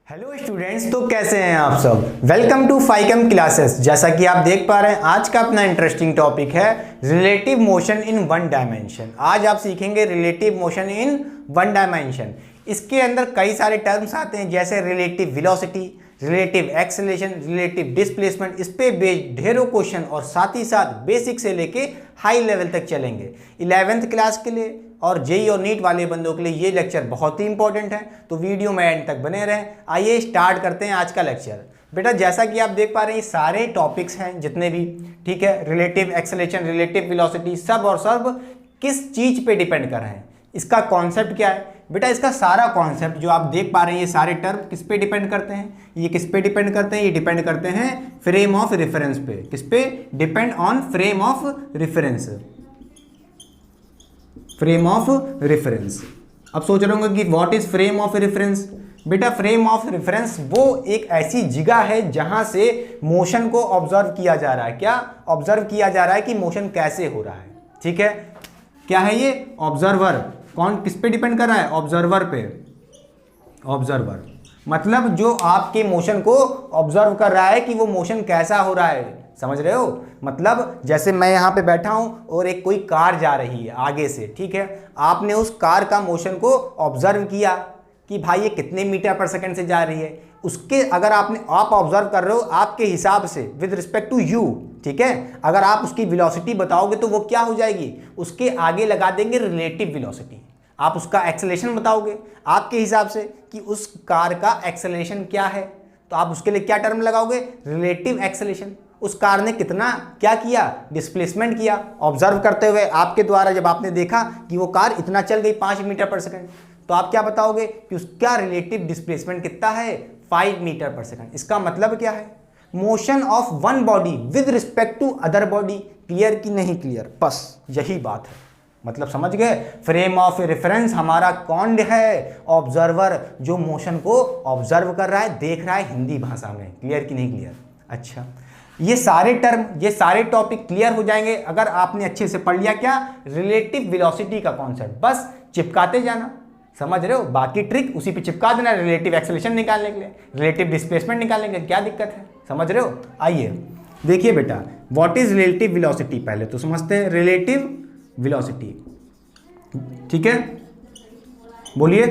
Hello students, तो कैसे हैं आप सब। वेलकम टू फाइकम क्लासेस। जैसा कि आप देख पा रहे हैं, आज का अपना इंटरेस्टिंग टॉपिक है relative motion in one dimension. आज आप सीखेंगे relative motion in one dimension. इसके अंदर कई सारे टर्म्स आते हैं, जैसे relative velocity, relative acceleration, relative displacement. इस पे बेस्ड ढेरों क्वेश्चन और साथ ही साथ बेसिक से लेके हाई लेवल तक चलेंगे। 11th क्लास के लिए और जेई और नीट वाले बंदों के लिए ये लेक्चर बहुत ही इंपॉर्टेंट है, तो वीडियो में एंड तक बने रहें। आइए स्टार्ट करते हैं आज का लेक्चर। बेटा, जैसा कि आप देख पा रहे हैं, ये सारे टॉपिक्स हैं जितने भी, ठीक है, रिलेटिव एक्सेलरेशन, रिलेटिव वेलोसिटी, सब और सब किस चीज पे डिपेंड कर रहे हैं, इसका कॉन्सेप्ट क्या है। बेटा, इसका सारा कॉन्सेप्ट जो आप देख पा रहे हैं, ये सारे टर्म किस पे डिपेंड करते हैं, ये किस पे डिपेंड करते हैं, ये डिपेंड करते हैं फ्रेम ऑफ रेफरेंस पे। किस पे depend? On frame of reference. Frame of reference. अब सोच रहे होंगे कि what is frame of reference. बेटा, फ्रेम ऑफ रेफरेंस वो एक ऐसी जगह है जहां से मोशन को ऑब्जर्व किया जा रहा है। क्या ऑब्जर्व किया जा रहा है कि मोशन कैसे हो रहा है, ठीक है। क्या है ये? ऑब्जर्वर। कौन किस पे डिपेंड कर रहा है? ऑब्जर्वर पे। ऑब्जर्वर मतलब जो आपके मोशन को ऑब्जर्व कर रहा है कि वो मोशन कैसा हो रहा है। समझ रहे हो? मतलब जैसे मैं यहाँ पे बैठा हूँ और एक कोई कार जा रही है आगे से, ठीक है। आपने उस कार का मोशन को ऑब्जर्व किया कि भाई ये कितने मीटर पर सेकंड से जा रही है। उसके अगर आप ऑब्जर्व कर रहे हो आपके हिसाब से विद रिस्पेक्ट टू यू, ठीक है। अगर आप उसकी वेलोसिटी बताओगे तो वो क्या हो जाएगी, उसके आगे लगा देंगे रिलेटिव वेलोसिटी। आप उसका एक्सेलरेशन बताओगे आपके हिसाब से कि उस कार का एक्सेलरेशन क्या है, तो आप उसके लिए क्या टर्म लगाओगे? Relative acceleration. उस कार ने कितना क्या किया? डिस्प्लेसमेंट किया। ऑब्जर्व करते हुए आपके द्वारा जब आपने देखा कि वो कार इतना चल गई 5 मीटर पर सेकंड, तो आप क्या बताओगे कि उसका रिलेटिव डिस्प्लेसमेंट कितना है? 5 मीटर पर सेकंड। इसका मतलब क्या है? Motion of one body with respect to other body. Clear कि नहीं क्लियर? बस यही बात है। मतलब समझ गए? फ्रेम ऑफ रेफरेंस हमारा कौन है? ऑब्जर्वर, जो मोशन को ऑब्जर्व कर रहा है, देख रहा है हिंदी भाषा में। क्लियर कि नहीं क्लियर? अच्छा, ये सारे टर्म, ये सारे टॉपिक क्लियर हो जाएंगे अगर आपने अच्छे से पढ़ लिया क्या? रिलेटिव वेलोसिटी का कॉन्सेप्ट। बस चिपकाते जाना, समझ रहे हो? बाकी ट्रिक उसी पे चिपका देना। रिलेटिव एक्सेलरेशन निकालने के लिए, रिलेटिव डिस्प्लेसमेंट निकालने के लिए क्या दिक्कत है? समझ रहे हो? आइए देखिए बेटा, व्हाट इज रिलेटिव वेलोसिटी पहले तो समझते हैं। रिलेटिव वेलोसिटी, ठीक है, बोलिए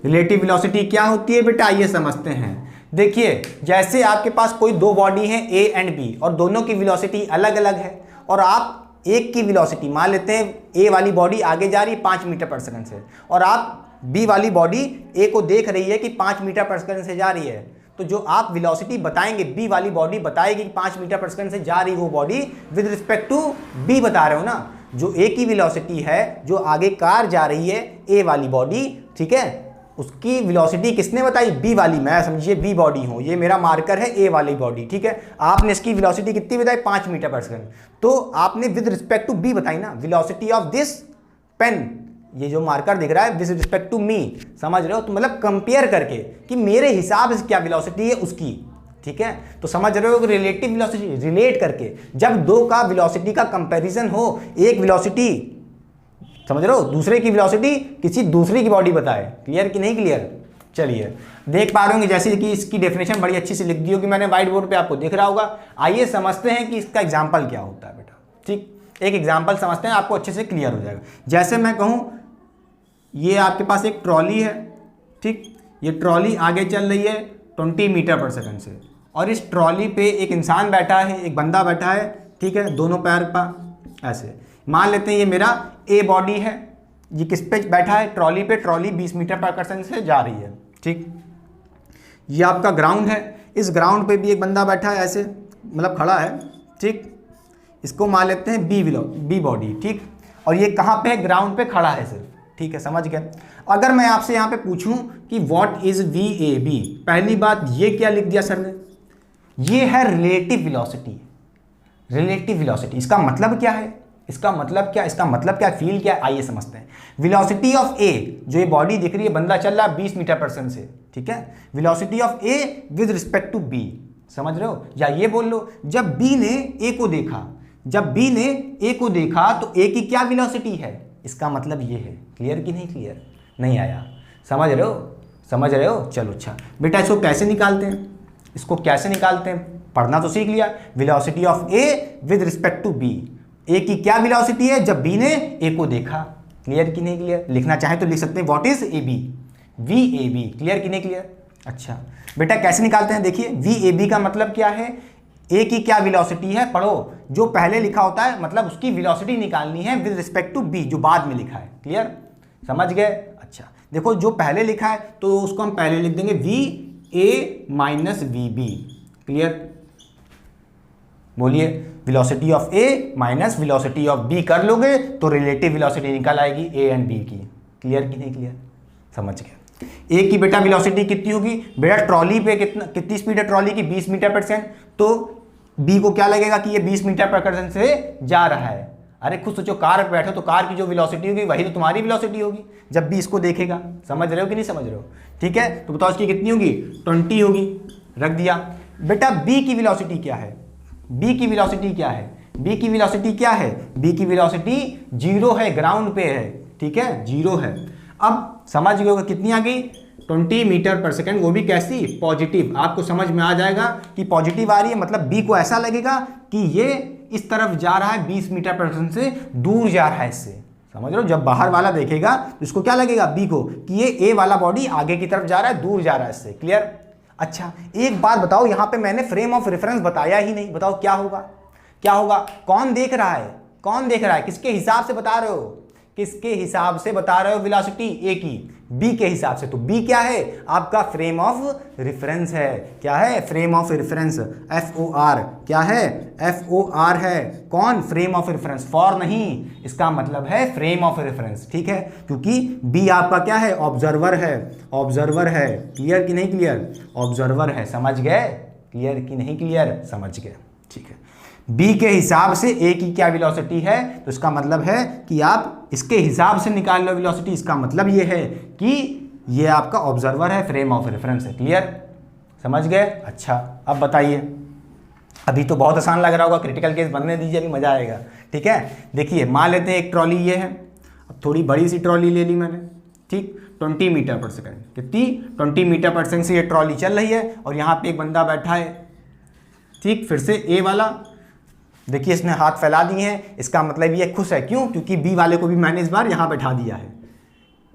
रिलेटिव वेलोसिटी क्या होती है बेटा? आइए समझते हैं। देखिए, जैसे आपके पास कोई दो बॉडी है ए एंड बी और दोनों की वेलोसिटी अलग अलग है, और आप एक की वेलोसिटी मान लेते हैं, ए वाली बॉडी आगे जा रही है 5 मीटर पर सेकंड से, और आप बी वाली बॉडी ए को देख रही है कि 5 मीटर पर सेकंड से जा रही है। तो जो आप वेलोसिटी बताएंगे, बी वाली बॉडी बताएगी कि 5 मीटर पर सेकंड से जा रही वो body with respect to B बता रहे हो ना। जो ए की वेलोसिटी है, जो आगे कार जा रही है ए वाली बॉडी, ठीक है, उसकी वेलोसिटी किसने बताई? बी वाली। मैं समझिए बी बॉडी हूं, ये मेरा मार्कर है ए वाली बॉडी, ठीक है। आपने इसकी वेलोसिटी कितनी बताई? 5 मीटर पर सेकंड। तो आपने विद रिस्पेक्ट टू बी बताई ना, वेलोसिटी ऑफ दिस पेन, ये जो मार्कर दिख रहा है, विद रिस्पेक्ट टू मी। समझ रहे हो? तो मतलब कंपेयर करके कि मेरे हिसाब से क्या वेलोसिटी है उसकी, ठीक है। तो समझ रहे हो कि रिलेटिव वेलोसिटी रिलेट करके, जब दो का वेलोसिटी का कंपैरिजन हो, एक वेलोसिटी समझ रहे हो दूसरे की वेलोसिटी किसी दूसरी की बॉडी बताए। क्लियर कि नहीं क्लियर? चलिए देख पा रहे होंगे, जैसे कि इसकी डेफिनेशन बड़ी अच्छी से लिख दी होगी मैंने व्हाइट बोर्ड पे, आपको दिख रहा होगा। आइए समझते हैं कि इसका एग्जाम्पल क्या होता है बेटा, ठीक। एक एग्जाम्पल समझते हैं, आपको अच्छे से क्लियर हो जाएगा। जैसे मैं कहूँ, ये आपके पास एक ट्रॉली है, ठीक, ये ट्रॉली आगे चल रही है 20 मीटर पर सेकंड से, और इस ट्रॉली पे एक इंसान बैठा है, एक बंदा बैठा है, ठीक है, दोनों पैर पर ऐसे। मान लेते हैं ये मेरा ए बॉडी है, ये किस पे बैठा है? ट्रॉली पे। ट्रॉली 20 मीटर पर सेकंड से जा रही है, ठीक। ये आपका ग्राउंड है, इस ग्राउंड पे भी एक बंदा बैठा है ऐसे, मतलब खड़ा है, ठीक। इसको मान लेते हैं बी बॉडी, ठीक। और ये कहाँ पे है? ग्राउंड पे खड़ा है सिर्फ, ठीक है, समझ गए। अगर मैं आपसे यहाँ पे पूछूं कि what is V A B, पहली बात ये क्या लिख दिया सर ने? ये है रिलेटिव वेलोसिटी। रिलेटिव वेलोसिटी, इसका मतलब क्या है? इसका मतलब क्या? इसका मतलब क्या? फील क्या? आइए समझते हैं। वेलोसिटी ऑफ ए, जो ये बॉडी दिख रही है, बंदा चल रहा है 20 मीटर पर सेकंड से, ठीक है। Velocity of A with respect to B, समझ रहे हो? या ये बोल लो, जब बी ने ए को देखा, जब बी ने ए को देखा तो ए की क्या वेलोसिटी है? इसका मतलब ये है। क्लियर कि नहीं क्लियर? नहीं आया? समझ रहे हो? समझ रहे हो? चलो अच्छा बेटा, इसको कैसे निकालते हैं, इसको कैसे निकालते हैं पढ़ना तो सीख लिया। Velocity of A with respect to B, A की क्या वेलोसिटी है जब बी ने ए को देखा। क्लियर कि नहीं क्लियर? लिखना चाहे तो लिख सकते हैं what is A B, V A B. Clear कि नहीं क्लियर? अच्छा बेटा कैसे निकालते हैं, देखिए वी ए बी का मतलब क्या है, ए की क्या वेलोसिटी है, पढ़ो जो पहले लिखा होता है मतलब उसकी वेलोसिटी निकालनी है विद रिस्पेक्ट टू बी, जो बाद में लिखा है। क्लियर? समझ गए? अच्छा देखो जो पहले लिखा है तो उसको हम पहले लिख देंगे V A minus V B. Clear? बोलिए, velocity of A minus velocity of B कर लोगे तो रिलेटिव वेलोसिटी निकल आएगी ए एंड बी की। क्लियर कि नहीं क्लियर? समझ गए। ए की बेटा वेलोसिटी कितनी होगी, बेटा ट्रॉली पे कितनी स्पीड है ट्रॉली की, 20 मीटर पर सेकंड, तो बी को क्या लगेगा कि ये 20 मीटर पर सेकंड से जा रहा है। अरे खुद सोचो, कार पे बैठो तो कार की जो वेलोसिटी होगी वही तो तुम्हारी वेलोसिटी होगी जब बी इसको देखेगा। समझ रहे हो कि नहीं समझ रहे हो? ठीक है, तो बताओ इसकी कितनी होगी, 20 होगी, रख दिया। बेटा बी की वेलोसिटी क्या है, बी की वेलोसिटी क्या है, बी की वेलोसिटी क्या है, बी की वेलोसिटी 0 है, ग्राउंड पे है। ठीक है, 0 है। अब समझ गए होगा कितनी आ गई, 20 मीटर पर सेकंड, वो भी कैसी, पॉजिटिव। आपको समझ में आ जाएगा कि पॉजिटिव आ रही है मतलब बी को ऐसा लगेगा कि ये इस तरफ जा रहा है, 20 मीटर पर सेकंड से दूर जा रहा है इससे। समझ रहे हो? जब बाहर वाला देखेगा तो इसको क्या लगेगा, बी को, कि ये ए वाला बॉडी आगे की तरफ जा रहा है, दूर जा रहा है इससे। क्लियर? अच्छा एक बात बताओ, यहां पे मैंने फ्रेम ऑफ रेफरेंस बताया ही नहीं, बताओ क्या होगा, क्या होगा? कौन देख रहा है, कौन देख रहा है, किसके हिसाब से बता रहे हो, किसके हिसाब से बता रहे हो वेलोसिटी ए की, बी के हिसाब से। तो बी क्या है, आपका फ्रेम ऑफ रेफरेंस है। क्या है, frame of reference, F O R. क्या है, एफ ओ आर है। कौन, फ्रेम ऑफ रेफरेंस, फॉर नहीं, इसका मतलब है फ्रेम ऑफ रेफरेंस। ठीक है, क्योंकि बी आपका क्या है, ऑब्जर्वर है, ऑब्जर्वर है। क्लियर कि नहीं क्लियर? ऑब्जर्वर है। समझ गए? क्लियर कि नहीं क्लियर? समझ गए। ठीक है, बी के हिसाब से ए की क्या वेलोसिटी है, तो इसका मतलब है कि आप इसके हिसाब से निकाल लो वेलोसिटी। इसका मतलब ये है कि ये आपका ऑब्जर्वर है, फ्रेम ऑफ रेफरेंस है। क्लियर? समझ गए? अच्छा अब बताइए, अभी तो बहुत आसान लग रहा होगा, क्रिटिकल केस बनने दीजिए, अभी मजा आएगा। ठीक है, देखिए मान लेते हैं एक ट्रॉली ये है, अब थोड़ी बड़ी सी ट्रॉली ले ली मैंने। ठीक, 20 मीटर पर सेकंड, कितनी, 20 मीटर पर सेकंड से ये ट्रॉली चल रही है और यहाँ पे एक बंदा बैठा है। ठीक, फिर से ए वाला देखिए इसने हाथ फैला दिए हैं, इसका मतलब ये खुश है। क्यों? क्योंकि बी वाले को भी मैंने इस बार यहाँ बैठा दिया है।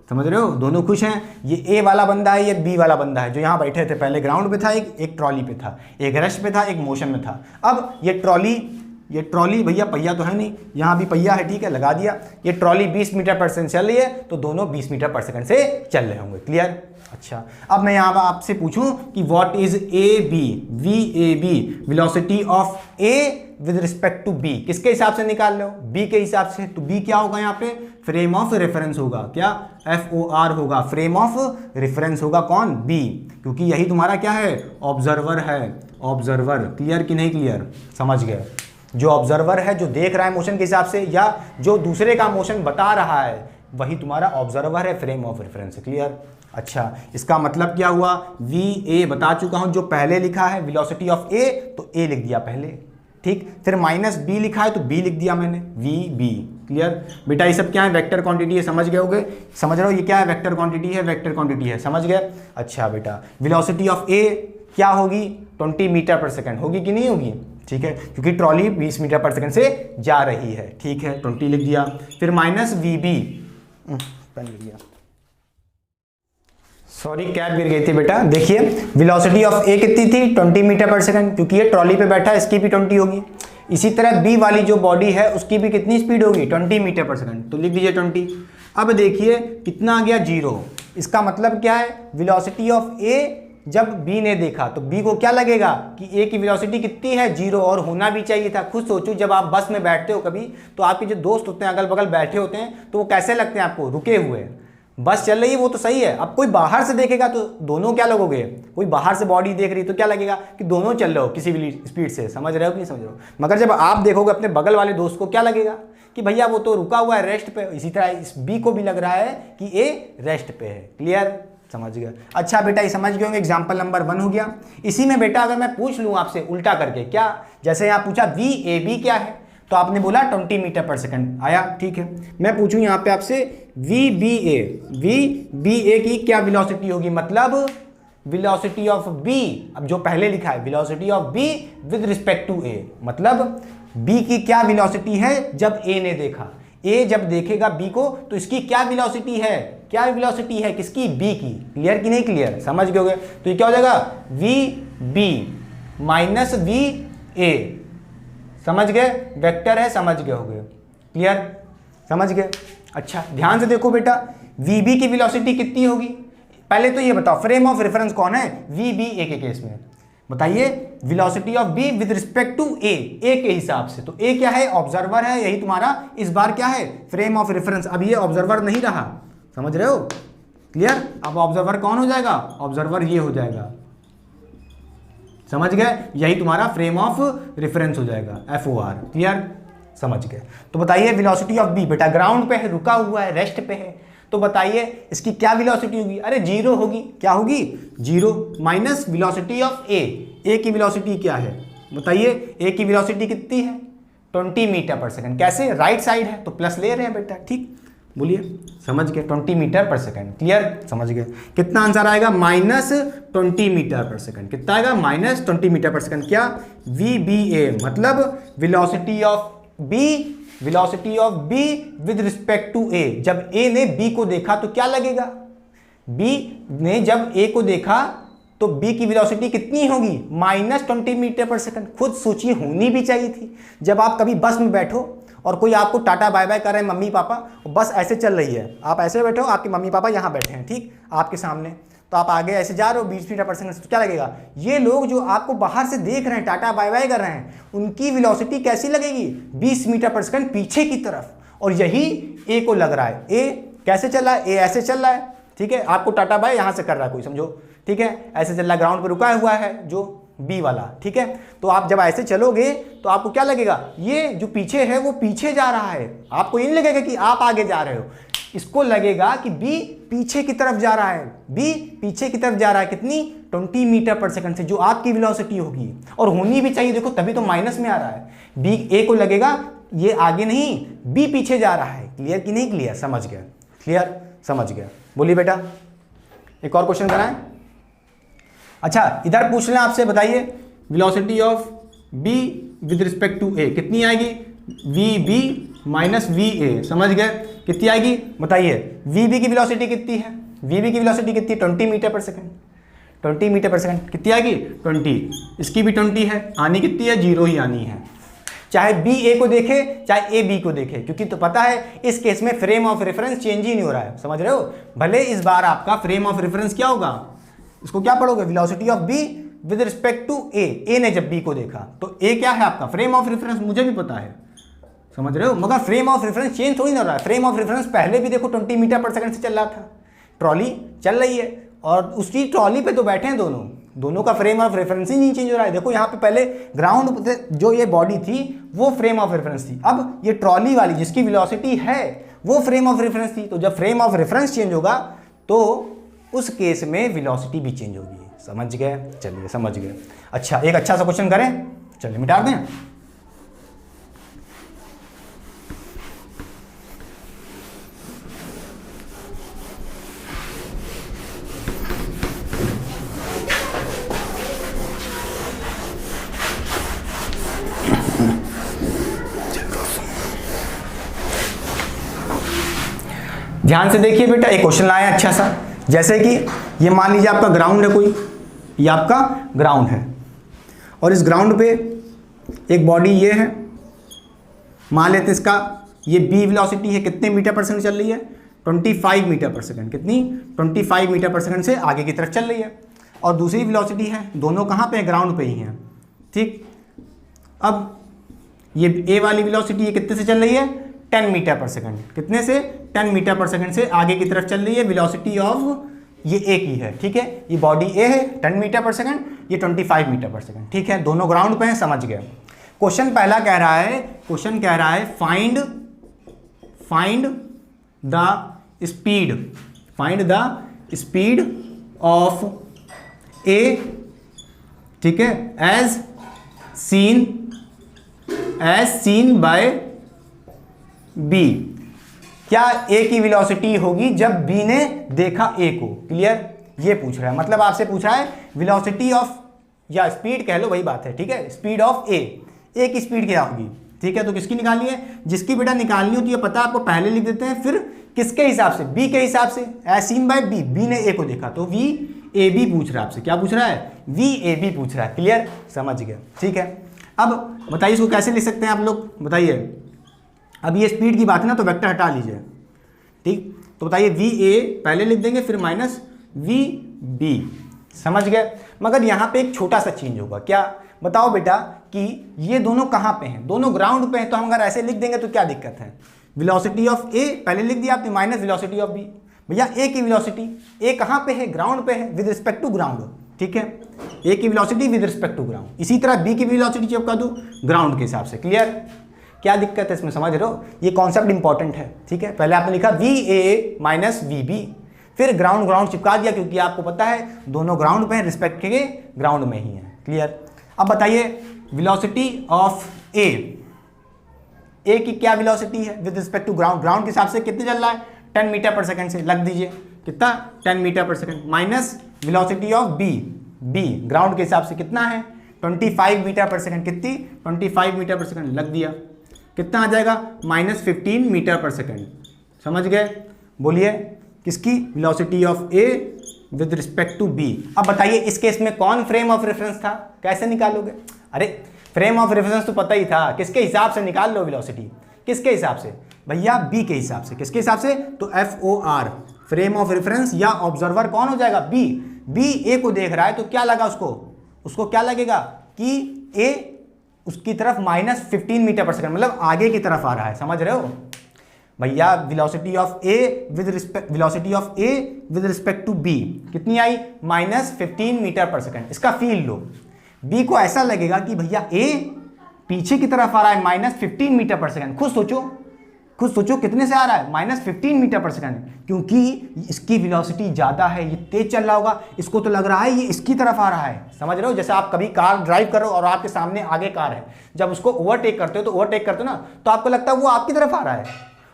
समझ रहे हो? दोनों खुश हैं। ये ए वाला बंदा है, ये बी वाला बंदा है जो यहाँ बैठे थे। पहले ग्राउंड पे था, एक ट्रॉली पे था, एक रश पे था, एक मोशन में था। अब ये ट्रॉली भैया पहिया तो है नहीं, यहाँ भी पहिया है। ठीक है, लगा दिया। ये ट्रॉली 20 मीटर पर सेकंड चल रही है तो दोनों 20 मीटर पर सेकंड से चल रहे होंगे। क्लियर? अच्छा अब मैं यहाँ आपसे पूछूं कि what is A B, V A B, velocity of A with respect to B, किसके हिसाब से निकाल लो, बी के हिसाब से। तो बी क्या होगा यहाँ पे, फ्रेम ऑफ रेफरेंस होगा। क्या, एफ ओ आर होगा, फ्रेम ऑफ रेफरेंस होगा। कौन, बी, क्योंकि यही तुम्हारा क्या है, ऑब्जर्वर है, ऑब्जर्वर। क्लियर कि नहीं क्लियर? समझ गए। जो ऑब्जर्वर है, जो देख रहा है मोशन के हिसाब से, या जो दूसरे का मोशन बता रहा है, वही तुम्हारा ऑब्जर्वर है, फ्रेम ऑफ रेफरेंस है। क्लियर? अच्छा इसका मतलब क्या हुआ, वी ए बता चुका हूं, जो पहले लिखा है वेलोसिटी ऑफ ए तो ए लिख दिया पहले। ठीक, फिर माइनस बी लिखा है तो बी लिख दिया मैंने, वी बी। क्लियर? बेटा ये सब क्या है, वेक्टर क्वांटिटी है। समझ गए होगे? समझ रहे हो ये क्या है, वेक्टर क्वांटिटी है, वेक्टर क्वांटिटी है। समझ गए? अच्छा बेटा वेलोसिटी ऑफ ए क्या होगी, 20 मीटर पर सेकंड होगी कि नहीं होगी? ठीक है, क्योंकि ट्रॉली 20 मीटर पर सेकंड से जा रही है। ठीक है, 20 लिख दिया। फिर माइनस वी बी, पेन लिख दिया, सॉरी कैप गिर गई थी बेटा। देखिए वेलोसिटी ऑफ ए कितनी थी, 20 मीटर पर सेकंड, क्योंकि ये ट्रॉली पे बैठा है, इसकी भी 20 होगी। इसी तरह बी वाली जो बॉडी है उसकी भी कितनी स्पीड होगी, 20 मीटर पर सेकंड, तो लिख दीजिए 20। अब देखिए कितना आ गया, 0। इसका मतलब क्या है, वेलोसिटी ऑफ ए जब बी ने देखा तो बी को क्या लगेगा कि ए की वेलोसिटी कितनी है, 0, और होना भी चाहिए था। खुद सोचो, जब आप बस में बैठते हो कभी, तो आपके जो दोस्त होते हैं अगल बगल बैठे होते हैं, तो वो कैसे लगते हैं आपको, रुके हुए। बस चल रही है वो तो सही है, अब कोई बाहर से देखेगा तो दोनों क्या लगोगे, कोई बाहर से बॉडी देख रही है तो क्या लगेगा कि दोनों चल रहे हो किसी भी स्पीड से। समझ रहे हो कि नहीं समझ रहे हो? मगर जब आप देखोगे अपने बगल वाले दोस्त को, क्या लगेगा कि भैया वो तो रुका हुआ है, रेस्ट पे। इसी तरह इस बी को भी लग रहा है कि ए रेस्ट पे है। क्लियर? समझ गए? अच्छा बेटा ये समझ गए होंगे, एग्जाम्पल नंबर 1 हो गया। इसी में बेटा अगर मैं पूछ लूँ आपसे उल्टा करके, क्या, जैसे यहाँ पूछा वी ए बी क्या है, तो आपने बोला 20 मीटर पर सेकंड आया, ठीक है। मैं पूछूं यहाँ पे आपसे VBA की क्या वेलोसिटी होगी, मतलब वेलोसिटी ऑफ B, अब जो पहले लिखा है velocity of B with respect to A, मतलब B की क्या वेलोसिटी है जब A ने देखा, A जब देखेगा B को तो इसकी क्या वेलोसिटी है, क्या वेलोसिटी है किसकी, B की। क्लियर कि नहीं क्लियर, समझ गए होगे। तो ये क्या हो जाएगा VB माइनस VA, समझ गए, वेक्टर है, समझ गए होगे, क्लियर, समझ गए। अच्छा ध्यान से देखो बेटा, VB की वेलोसिटी कितनी होगी, पहले तो ये बताओ फ्रेम ऑफ रेफरेंस कौन है, VBA के केस में बताइए, velocity of B with respect to A के हिसाब से। तो A क्या है, ऑब्जर्वर है, यही तुम्हारा इस बार क्या है, फ्रेम ऑफ रेफरेंस। अब ये ऑब्जर्वर नहीं रहा, समझ रहे हो, क्लियर। अब ऑब्जर्वर कौन हो जाएगा, ऑब्जर्वर ये हो जाएगा, समझ गए, यही तुम्हारा फ्रेम ऑफ रेफरेंस हो जाएगा, FOR, क्लियर, समझ गए। तो बताइए वेलोसिटी ऑफ B, बेटा ग्राउंड पे है, रुका हुआ है, रेस्ट पे है, तो बताइए इसकी क्या वेलोसिटी होगी, अरे 0 होगी, क्या होगी 0 माइनस वेलोसिटी ऑफ A की वेलोसिटी क्या है बताइए, A की वेलोसिटी कितनी है 20 मीटर पर सेकंड, कैसे, राइट साइड है तो प्लस ले रहे हैं बेटा, ठीक, बोलिए, समझ गए, 20 मीटर पर सेकंड, क्लियर, समझ गए। कितना आंसर आएगा, -20 मीटर पर सेकंड, कितना आएगा, -20 मीटर पर सेकंड, क्या, VBA मतलब velocity of B with respect to A, जब A ने B को देखा तो क्या लगेगा, B ने जब A को देखा तो B की वेलोसिटी कितनी होगी, -20 मीटर पर सेकंड। खुद सोचिए, होनी भी चाहिए थी। जब आप कभी बस में बैठो और कोई आपको टाटा बाय बाय कर रहे हैं मम्मी पापा, बस ऐसे चल रही है, आप ऐसे बैठे हो, आपके मम्मी पापा यहाँ बैठे हैं, ठीक, आपके सामने, तो आप आगे ऐसे जा रहे हो 20 मीटर पर सेकंड से, तो क्या लगेगा, ये लोग जो आपको बाहर से देख रहे हैं, टाटा बाय बाय कर रहे हैं, उनकी वेलोसिटी कैसी लगेगी, 20 मीटर पर सेकंड पीछे की तरफ, और यही A को लग रहा है। A कैसे चल रहा है, A ऐसे चल रहा है, ठीक है, आपको टाटा बाय यहाँ से कर रहा है कोई, समझो, ठीक है, ऐसे चल रहा है, ग्राउंड पर रुका हुआ है जो B वाला, ठीक है। तो आप जब ऐसे चलोगे तो आपको क्या लगेगा, ये जो पीछे है वो पीछे जा रहा है, आपको ये नहीं लगेगा कि आप आगे जा रहे हो, इसको लगेगा कि B पीछे की तरफ जा रहा है, B पीछे की तरफ जा रहा है, कितनी 20 मीटर पर सेकंड से, जो आपकी वेलोसिटी होगी, और होनी भी चाहिए, देखो तभी तो माइनस में आ रहा है। B A को लगेगा ये आगे नहीं, B पीछे जा रहा है, क्लियर कि नहीं क्लियर, समझ गया, क्लियर, समझ गया, बोलिए बेटा, एक और क्वेश्चन कराएं। अच्छा इधर पूछ लें आपसे, बताइए velocity of B with respect to A कितनी आएगी, VB माइनस VA, समझ गए, कितनी आएगी बताइए, VB की वेलोसिटी कितनी है, VB की वेलोसिटी कितनी है 20 मीटर पर सेकंड, 20 मीटर पर सेकंड कितनी आएगी 20, इसकी भी 20 है, आनी कितनी है 0 ही आनी है, चाहे B A को देखे चाहे A B को देखे, क्योंकि तो पता है इस केस में फ्रेम ऑफ रेफरेंस चेंज ही नहीं हो रहा है, समझ रहे हो। भले इस बार आपका फ्रेम ऑफ रेफरेंस क्या होगा, इसको क्या पढ़ोगे, velocity of B with respect to A ने जब B को देखा तो A क्या है आपका फ्रेम ऑफ रेफरेंस, मुझे भी पता है, समझ रहे हो, मगर फ्रेम ऑफ रेफरेंस चेंज थोड़ी ना हो रहा है। फ्रेम ऑफ रेफरेंस पहले भी देखो 20 मीटर पर सेकंड से चल रहा था, ट्रॉली चल रही है और उसकी ट्रॉली पे तो बैठे हैं दोनों का फ्रेम ऑफ रेफरेंस ही नहीं चेंज हो रहा है। देखो यहाँ पे पहले ग्राउंड जो ये बॉडी थी वो फ्रेम ऑफ रेफरेंस थी, अब ये ट्रॉली वाली जिसकी वेलोसिटी है वो फ्रेम ऑफ रेफरेंस थी। तो जब फ्रेम ऑफ रेफरेंस चेंज होगा तो उस केस में वेलोसिटी भी चेंज होगी, समझ गए, चलिए समझ गए। अच्छा एक अच्छा सा क्वेश्चन करें, चलिए मिटा दें। ध्यान से देखिए बेटा, एक क्वेश्चन लाया अच्छा सा, जैसे कि ये मान लीजिए आपका ग्राउंड है, कोई ये आपका ग्राउंड है और इस ग्राउंड पे एक बॉडी ये है, मान लेते हैं इसका ये B वेलोसिटी है, कितने मीटर पर सेकंड चल रही है 25 मीटर पर सेकंड, कितनी 25 मीटर पर सेकंड से आगे की तरफ चल रही है, और दूसरी वेलोसिटी है, दोनों कहाँ पे है ग्राउंड पे ही हैं, ठीक। अब ये A वाली वेलोसिटी ये कितने से चल रही है 10 मीटर पर सेकंड, कितने से 10 मीटर पर सेकंड से आगे की तरफ चल रही है, वेलोसिटी ऑफ ये A की है, ठीक है, ये बॉडी A है 10 मीटर पर सेकंड, ये 25 मीटर पर सेकंड, ठीक है, दोनों ग्राउंड पे हैं, समझ गए। क्वेश्चन पहला कह रहा है, क्वेश्चन कह रहा है find the speed of A, ठीक है, as seen as seen by B. क्या ए की वेलोसिटी होगी जब बी ने देखा ए को? क्लियर? ये पूछ रहा है, मतलब आपसे पूछ रहा है वेलोसिटी ऑफ, या स्पीड कह लो, वही बात है, ठीक है, स्पीड ऑफ ए की स्पीड क्या होगी, ठीक है। तो किसकी निकालनी है? जिसकी बेटा निकालनी होती है पता आपको, पहले लिख देते हैं, फिर किसके हिसाब से? बी के हिसाब से, as seen by B, B ने ए को देखा, तो वी ए बी पूछ रहा है आपसे। क्या पूछ रहा है? वी ए बी पूछ रहा है। क्लियर? समझ गए, ठीक है। अब बताइए इसको कैसे लिख सकते हैं आप लोग, बताइए। अब ये स्पीड की बात है ना, तो वेक्टर हटा लीजिए, ठीक। तो बताइए वी ए पहले लिख देंगे, फिर माइनस वी बी। समझ गए? मगर यहाँ पे एक छोटा सा चेंज होगा। क्या? बताओ बेटा कि ये दोनों कहाँ पे हैं? दोनों ग्राउंड पे हैं, तो हम अगर ऐसे लिख देंगे तो क्या दिक्कत है? वेलोसिटी ऑफ ए पहले लिख दिया आपने, माइनस वेलोसिटी ऑफ बी। भैया ए की वेलोसिटी, ए कहाँ पे है? ग्राउंड पे है, विद रिस्पेक्ट टू ग्राउंड, ठीक है। ए की velocity with respect to ground. इसी तरह बी की वेलोसिटी जब कर दूँ ग्राउंड के हिसाब से। क्लियर? क्या दिक्कत है इसमें? समझ रहे हो? ये कॉन्सेप्ट इंपॉर्टेंट है, ठीक है। पहले आपने लिखा V A minus V B, फिर ग्राउंड चिपका दिया, क्योंकि आपको पता है दोनों ग्राउंड पे हैं, रिस्पेक्ट के ग्राउंड में ही है। क्लियर? अब बताइए वेलोसिटी ऑफ ए की क्या वेलोसिटी है with respect to ground? Ground के हिसाब से कितने चल रहा है? 10 मीटर पर सेकंड से, लग दीजिए कितना? 10 मीटर पर second, minus velocity of B ground के हिसाब से कितना है? 25 मीटर पर सेकंड। कितनी? 25 मीटर पर सेकंड, लग दिया। कितना आ जाएगा? माइनस 15 मीटर पर सेकंड। समझ गए? बोलिए किसकी? Velocity of A with respect to B. अब बताइए इस केस में कौन फ्रेम ऑफ रेफरेंस था? कैसे निकालोगे? अरे फ्रेम ऑफ रेफरेंस तो पता ही था, किसके हिसाब से निकाल लो वेलोसिटी? किसके हिसाब से? भैया बी के हिसाब से। किसके हिसाब से? तो FOR, फ्रेम ऑफ रेफरेंस या ऑब्जर्वर कौन हो जाएगा? बी ए को देख रहा है, तो क्या लगा उसको क्या लगेगा कि ए उसकी तरफ माइनस 15 मीटर पर सेकंड, मतलब आगे की तरफ आ रहा है। समझ रहे हो भैया? Velocity of A with respect to B कितनी आई? माइनस 15 मीटर पर सेकंड। इसका फील लो, बी को ऐसा लगेगा कि भैया ए पीछे की तरफ आ रहा है, माइनस 15 मीटर पर सेकंड। खुद सोचो कितने से आ रहा है? माइनस 15 मीटर पर सेकंड, क्योंकि इसकी वेलोसिटी ज़्यादा है, ये तेज चल रहा होगा, इसको तो लग रहा है ये इसकी तरफ आ रहा है। समझ रहे हो? जैसे आप कभी कार ड्राइव करो और आपके सामने आगे कार है, जब उसको ओवरटेक करते हो ना, तो आपको लगता है वो आपकी तरफ आ रहा है,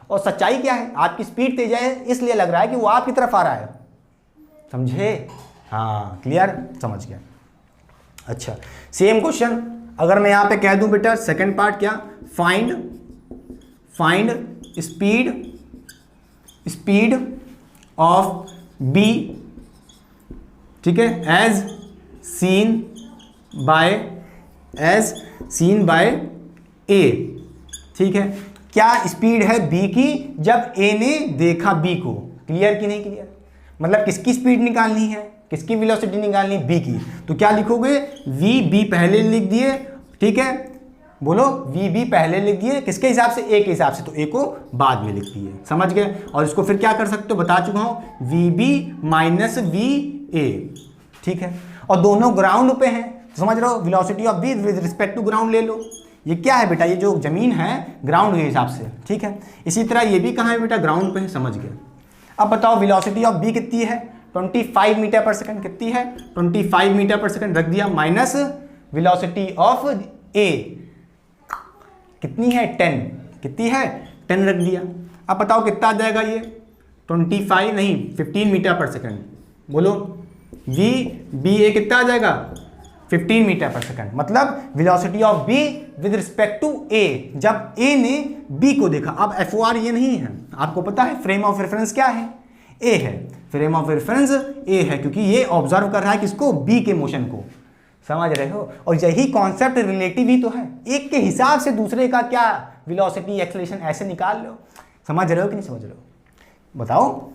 और सच्चाई क्या है? आपकी स्पीड तेज है, इसलिए लग रहा है कि वो आपकी तरफ आ रहा है। समझे? हाँ, क्लियर? समझ गया। अच्छा, सेम क्वेश्चन अगर मैं यहाँ पे कह दूं बेटा, सेकंड पार्ट क्या? फाइंड स्पीड ऑफ बी, ठीक है, एज सीन बाय ए, ठीक है। क्या स्पीड है बी की जब ए ने देखा बी को? क्लियर कि नहीं क्लियर? मतलब किसकी स्पीड निकालनी है, किसकी वेलोसिटी निकालनी? बी की। तो क्या लिखोगे? वी बी पहले लिख दिए, ठीक है, बोलो वी बी पहले लिख दिए, किसके हिसाब से? ए के हिसाब से, तो ए को बाद में लिख दिए। समझ गए? और इसको फिर क्या कर सकते हो, बता चुका हूं, V B minus V A, ठीक है। और दोनों ग्राउंड पे हैं, समझ रहे हो? Velocity of B with respect to ground ले लो। ये क्या है बेटा? ये जो जमीन है ग्राउंड के हिसाब से, ठीक है। इसी तरह ये भी कहाँ है बेटा? ग्राउंड पे है। समझ गए? अब बताओ वेलोसिटी ऑफ बी कितनी है? 25 मीटर पर सेकंड। कितनी है? 25 मीटर पर सेकंड, रख दिया, माइनस वेलोसिटी ऑफ ए कितनी है? 10। कितनी है? 10 रख दिया। अब बताओ कितना आ जाएगा ये? 15 मीटर पर सेकंड। बोलो वी बी ए कितना आ जाएगा? 15 मीटर पर सेकंड। मतलब velocity of B with respect to A, जब ए ने बी को देखा। अब FOR ये नहीं है, आपको पता है फ्रेम ऑफ रेफरेंस क्या है? ए है। फ्रेम ऑफ रेफरेंस ए है, क्योंकि ये ऑब्जर्व कर रहा है किसको? बी के मोशन को। समझ रहे हो? और यही कॉन्सेप्ट रिलेटिव ही तो है, एक के हिसाब से दूसरे का क्या वेलोसिटी एक्सेलरेशन ऐसे निकाल लो। समझ रहे हो कि नहीं समझ रहे हो? बताओ,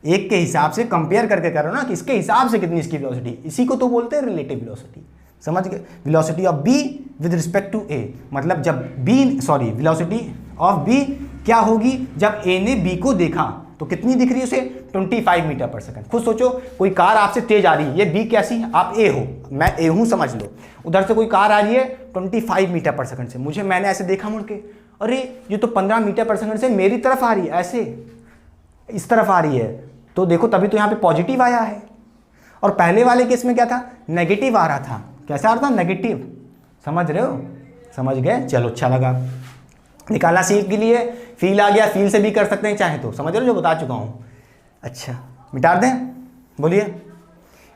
एक के हिसाब से कंपेयर करके करो ना कि इसके हिसाब से कितनी इसकी वेलोसिटी, इसी को तो बोलते हैं रिलेटिव वेलोसिटी। समझ गए? Velocity of B with respect to A, मतलब जब वेलोसिटी ऑफ बी क्या होगी? जब ए ने बी को देखा, तो कितनी दिख रही है उसे? 25 मीटर पर सेकंड। खुद सोचो, कोई कार आपसे तेज आ रही है, ये बी कैसी है? आप ए हो, मैं ए हूं, समझ लो। उधर से कोई कार आ रही है 25 मीटर पर सेकंड से, मैंने ऐसे देखा मुड़ के, अरे ये तो 15 मीटर पर सेकंड से मेरी तरफ आ रही है, ऐसे इस तरफ आ रही है, तो देखो तभी तो यहाँ पे पॉजिटिव आया है। और पहले वाले केस में क्या था? नेगेटिव आ रहा था। कैसा आ रहा था? नेगेटिव। समझ रहे हो? समझ गए? चलो अच्छा लगा। निकालना सीख के लिए फील आ गया, फील से भी कर सकते हैं चाहे तो, समझ रहे हो जो बता चुका हूँ। अच्छा मिटा दें, बोलिए।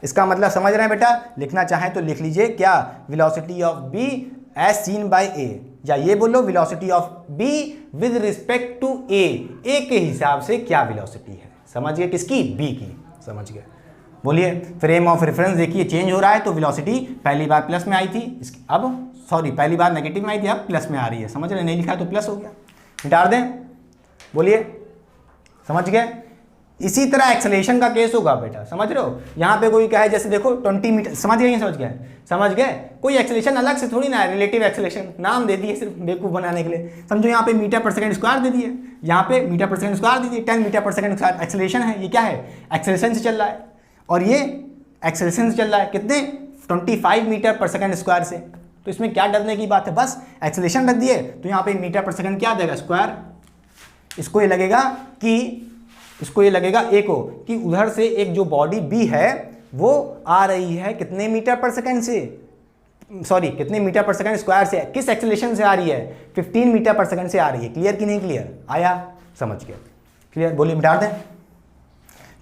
इसका मतलब समझ रहे हैं बेटा? लिखना चाहें तो लिख लीजिए क्या, velocity of B as seen by A, या ये बोलो velocity of B with respect to A के हिसाब से क्या वेलोसिटी है। समझ गए? किसकी? बी की। समझ गए? बोलिए। फ्रेम ऑफ रेफरेंस देखिए चेंज हो रहा है, तो वेलोसिटी पहली बार प्लस में आई थी, अब सॉरी पहली बार नेगेटिव में आई थी, अब प्लस में आ रही है। समझ रहे? नहीं लिखा है तो प्लस हो गया, मिटा दें। बोलिए, समझ गए? इसी तरह एक्सेलरेशन का केस होगा बेटा, समझ रहे हो? यहाँ पे कोई क्या है, जैसे देखो 20 मीटर, समझ गए? समझ गए? समझ गए? कोई एक्सेलरेशन अलग से थोड़ी ना है, रिलेटिव एक्सेलरेशन नाम दे दिए सिर्फ बेवकूफ़ बनाने के लिए। समझो यहाँ पे मीटर पर सेकंड स्क्वायर दे दिए, यहाँ पे मीटर पर सेकंड स्क्वायर दीजिए, 10 मीटर पर सेकंड स्क्वायर एक्सेलरेशन है। ये क्या है? एक्सेलरेशन से चल रहा है, और ये एक्सेलरेशन से चल रहा है कितने? 25 मीटर पर सेकंड स्क्वायर से। तो इसमें क्या डरने की बात है? बस एक्सेलरेशन रख दिए तो यहाँ पे मीटर पर सेकंड क्या देगा? स्क्वायर। इसको ये लगेगा ए को कि उधर से एक जो बॉडी बी है वो आ रही है कितने मीटर पर सेकंड से, सॉरी कितने मीटर पर सेकंड स्क्वायर से, किस एक्सेलरेशन से आ रही है? 15 मीटर पर सेकंड से आ रही है। क्लियर कि नहीं क्लियर? आया? समझ गया? क्लियर? बोलिए, मिटा दें।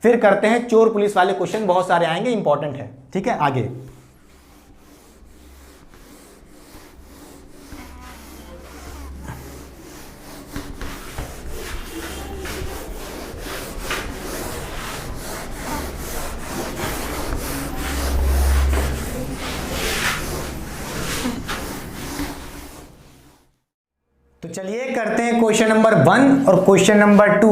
फिर करते हैं चोर पुलिस वाले क्वेश्चन, बहुत सारे आएंगे, इंपॉर्टेंट है। ठीक है, आगे। तो चलिए करते हैं क्वेश्चन नंबर 1 और क्वेश्चन नंबर 2।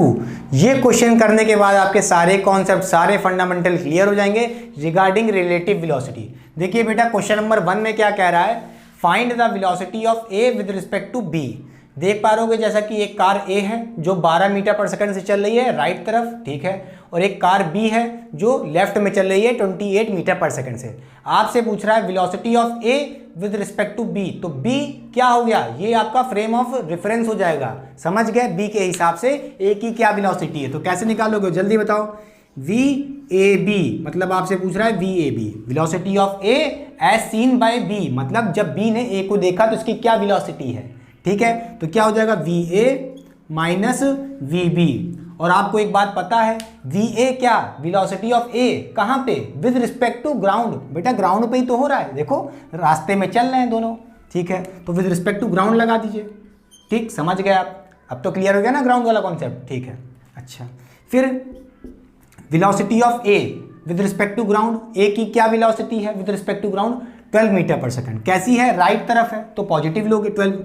ये क्वेश्चन करने के बाद आपके सारे कॉन्सेप्ट, सारे फंडामेंटल क्लियर हो जाएंगे रिगार्डिंग रिलेटिव वेलोसिटी। देखिए बेटा, क्वेश्चन नंबर 1 में क्या कह रहा है? Find the velocity of A with respect to B. देख पा रहे हो जैसा कि एक कार ए है जो 12 मीटर पर सेकंड से चल रही है राइट तरफ, ठीक है, और एक कार बी है जो लेफ्ट में चल रही है 28 मीटर पर सेकंड से। आपसे पूछ रहा है velocity of A with respect to B, तो बी क्या हो गया? ये आपका फ्रेम ऑफ रेफरेंस हो जाएगा। समझ गए? बी के हिसाब से ए की क्या वेलोसिटी है, तो कैसे निकालोगे जल्दी बताओ? वी ए बी, मतलब आपसे पूछ रहा है V A B, velocity of A as seen by B, मतलब जब बी ने ए को देखा तो इसकी क्या वेलोसिटी है। ठीक है, तो क्या हो जाएगा? V A minus V B. और आपको एक बात पता है, वी ए क्या? वेलोसिटी ऑफ ए कहाँ पे? With respect to ground. बेटा ग्राउंड पे ही तो हो रहा है, देखो रास्ते में चल रहे हैं दोनों, ठीक है, तो विद रिस्पेक्ट टू ग्राउंड लगा दीजिए। ठीक, समझ गए आप? अब तो क्लियर हो गया ना ग्राउंड वाला कॉन्सेप्ट? ठीक है। अच्छा, फिर velocity of A with respect to ground, A की क्या वेलोसिटी है with respect to ground? 12 metre पर सेकंड। कैसी है? राइट तरफ है तो पॉजिटिव लोगे 12।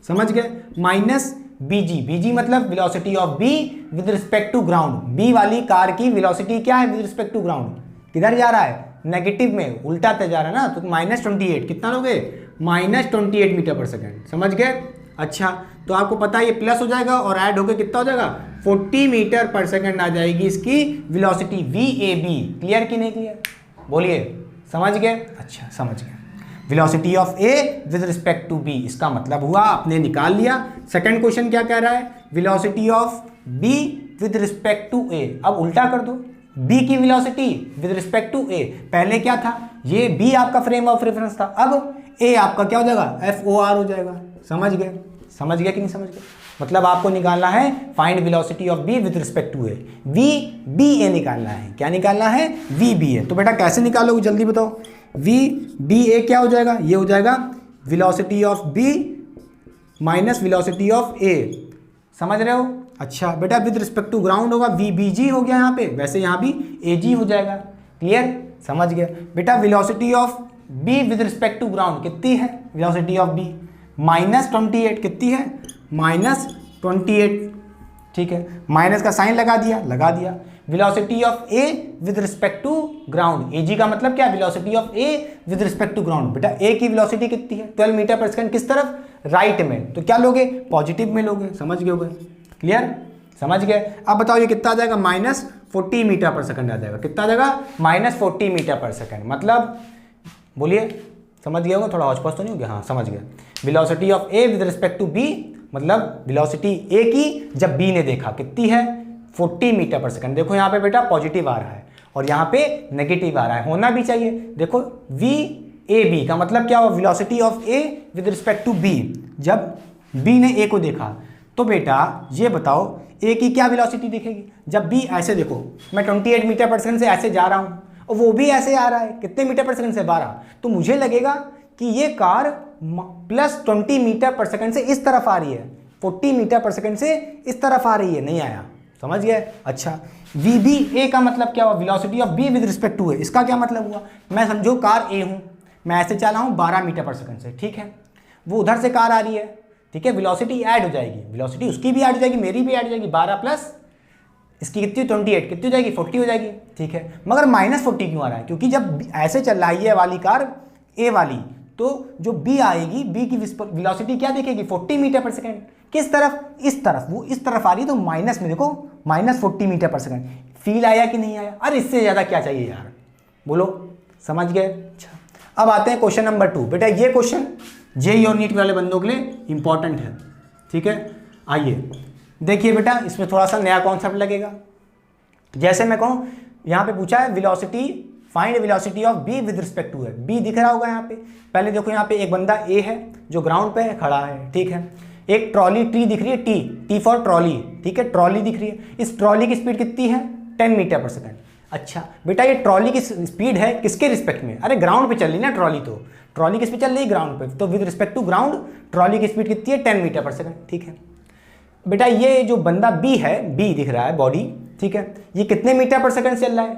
समझ गए? माइनस बीजी, बीजी मतलब velocity of B with respect to ground. B वाली कार की वेलोसिटी क्या है विद रिस्पेक्ट टू ग्राउंड? किधर जा रहा है? नेगेटिव में, उल्टा जा रहा है ना, तो -28। कितना लोगे? -28 मीटर पर सेकंड। समझ गए? अच्छा, तो आपको पता है ये प्लस हो जाएगा और ऐड होकर कितना हो जाएगा? 40 मीटर पर सेकंड आ जाएगी इसकी velocity V A B. Clear कि नहीं क्लियर? बोलिए, समझ गए? अच्छा, समझ गए। Velocity of A with respect to B, इसका मतलब हुआ आपने निकाल लिया। सेकंड क्वेश्चन क्या कह रहा है? Velocity of B with respect to A. अब उल्टा कर दो, बी की velocity with respect to A. पहले क्या था? ये बी आपका फ्रेम ऑफ रेफरेंस था, अब ए आपका क्या हो जाएगा? FOR हो जाएगा। समझ गए? समझ गए कि नहीं समझ गए? मतलब आपको निकालना है find velocity of B with respect to A. V B A निकालना है। क्या निकालना है? V B A. तो बेटा कैसे निकालोगे जल्दी बताओ? वी बी ए क्या हो जाएगा? ये हो जाएगा velocity of B minus velocity of A. समझ रहे हो? अच्छा बेटा, विद रिस्पेक्ट टू ग्राउंड होगा, वी बी जी हो गया यहाँ पे, वैसे यहाँ भी ए जी हो जाएगा। क्लियर? समझ गया बेटा। Velocity of B with respect to ground कितनी है? वेलोसिटी ऑफ बी -28 कितनी है? -28। ठीक है, माइनस का साइन लगा दिया। Velocity of A with respect to ground, A G का मतलब क्या? Velocity of A with respect to ground. बेटा ए की वेलोसिटी कितनी है? 12 मीटर पर सेकंड। किस तरफ? राइट में, तो क्या लोगे? पॉजिटिव में लोगे। समझ गए? क्लियर? समझ गए? अब बताओ ये कितना आ जाएगा? -40 मीटर पर सेकंड आ जाएगा। कितना आ जाएगा? -40 मीटर पर सेकंड। मतलब बोलिए, समझ गए होगा? थोड़ा हौच-पौच तो नहीं हो गया? हाँ, समझ गए। Velocity of A with respect to B, मतलब वेलोसिटी ए की जब बी ने देखा कितनी है? 40 मीटर पर सेकंड। देखो यहाँ पे बेटा पॉजिटिव आ रहा है और यहाँ पे नेगेटिव आ रहा है, होना भी चाहिए। देखो वी ए बी का मतलब क्या हुआ, velocity of A with respect to B. जब बी ने ए को देखा तो बेटा ये बताओ ए की क्या वेलोसिटी दिखेगी। जब बी ऐसे देखो, मैं 28 मीटर पर सेकंड से ऐसे जा रहा हूँ और वो भी ऐसे आ रहा है, कितने मीटर पर सेकंड से, 12, तो मुझे लगेगा कि ये कार प्लस 20 मीटर पर सेकंड से इस तरफ आ रही है, 40 मीटर पर सेकंड से इस तरफ आ रही है। नहीं आया, समझ गए। अच्छा, वी बी ए का मतलब क्या हुआ, velocity of B with respect to A. इसका क्या मतलब हुआ, मैं समझो कार ए हूँ, मैं ऐसे चला हूँ 12 मीटर पर सेकंड से, ठीक है, वो उधर से कार आ रही है, ठीक है, वेलोसिटी ऐड हो जाएगी, वेलोसिटी उसकी भी ऐड हो जाएगी, मेरी भी ऐड हो जाएगी, 12 प्लस इसकी कितनी 28, कितनी हो जाएगी 40 हो जाएगी, ठीक है। मगर -40 क्यों आ रहा है, क्योंकि जब ऐसे चल रहा है ये वाली कार ए वाली, तो जो बी आएगी, बी की वेलोसिटी क्या दिखेगी 40 मीटर पर सेकंड। किस तरफ, इस तरफ, वो इस तरफ आ रही है, तो माइनस में देखो -40 मीटर पर सेकंड। फील आया कि नहीं आया, अरे इससे ज़्यादा क्या चाहिए यार, बोलो, समझ गए। अच्छा, अब आते हैं क्वेश्चन नंबर 2। बेटा ये क्वेश्चन जेईई और नीट वाले बंदों के लिए इंपॉर्टेंट है, ठीक है। आइए देखिए बेटा, इसमें थोड़ा सा नया कॉन्सेप्ट लगेगा। जैसे मैं कहूँ, यहाँ पे पूछा है velocity, find velocity of B with respect to है। बी दिख रहा होगा यहाँ पे, पहले देखो यहाँ पे एक बंदा ए है जो ग्राउंड पे खड़ा है, ठीक है। एक ट्रॉली टी दिख रही है, टी फॉर ट्रॉली, ठीक है, ट्रॉली दिख रही है। इस ट्रॉली की स्पीड कितनी है, 10 मीटर पर सेकंड। अच्छा बेटा, ये ट्रॉली की स्पीड है किसके रिस्पेक्ट में, अरे ग्राउंड पे चल रही ना ट्रॉली, तो ट्रॉली किस पे चल रही है, ग्राउंड पे, तो with respect to ground trolley की स्पीड कितनी है, 10 मीटर पर सेकंड, ठीक है। बेटा ये जो बंदा बी है, बी दिख रहा है बॉडी, ठीक है, ये कितने मीटर पर सेकंड चल रहा है,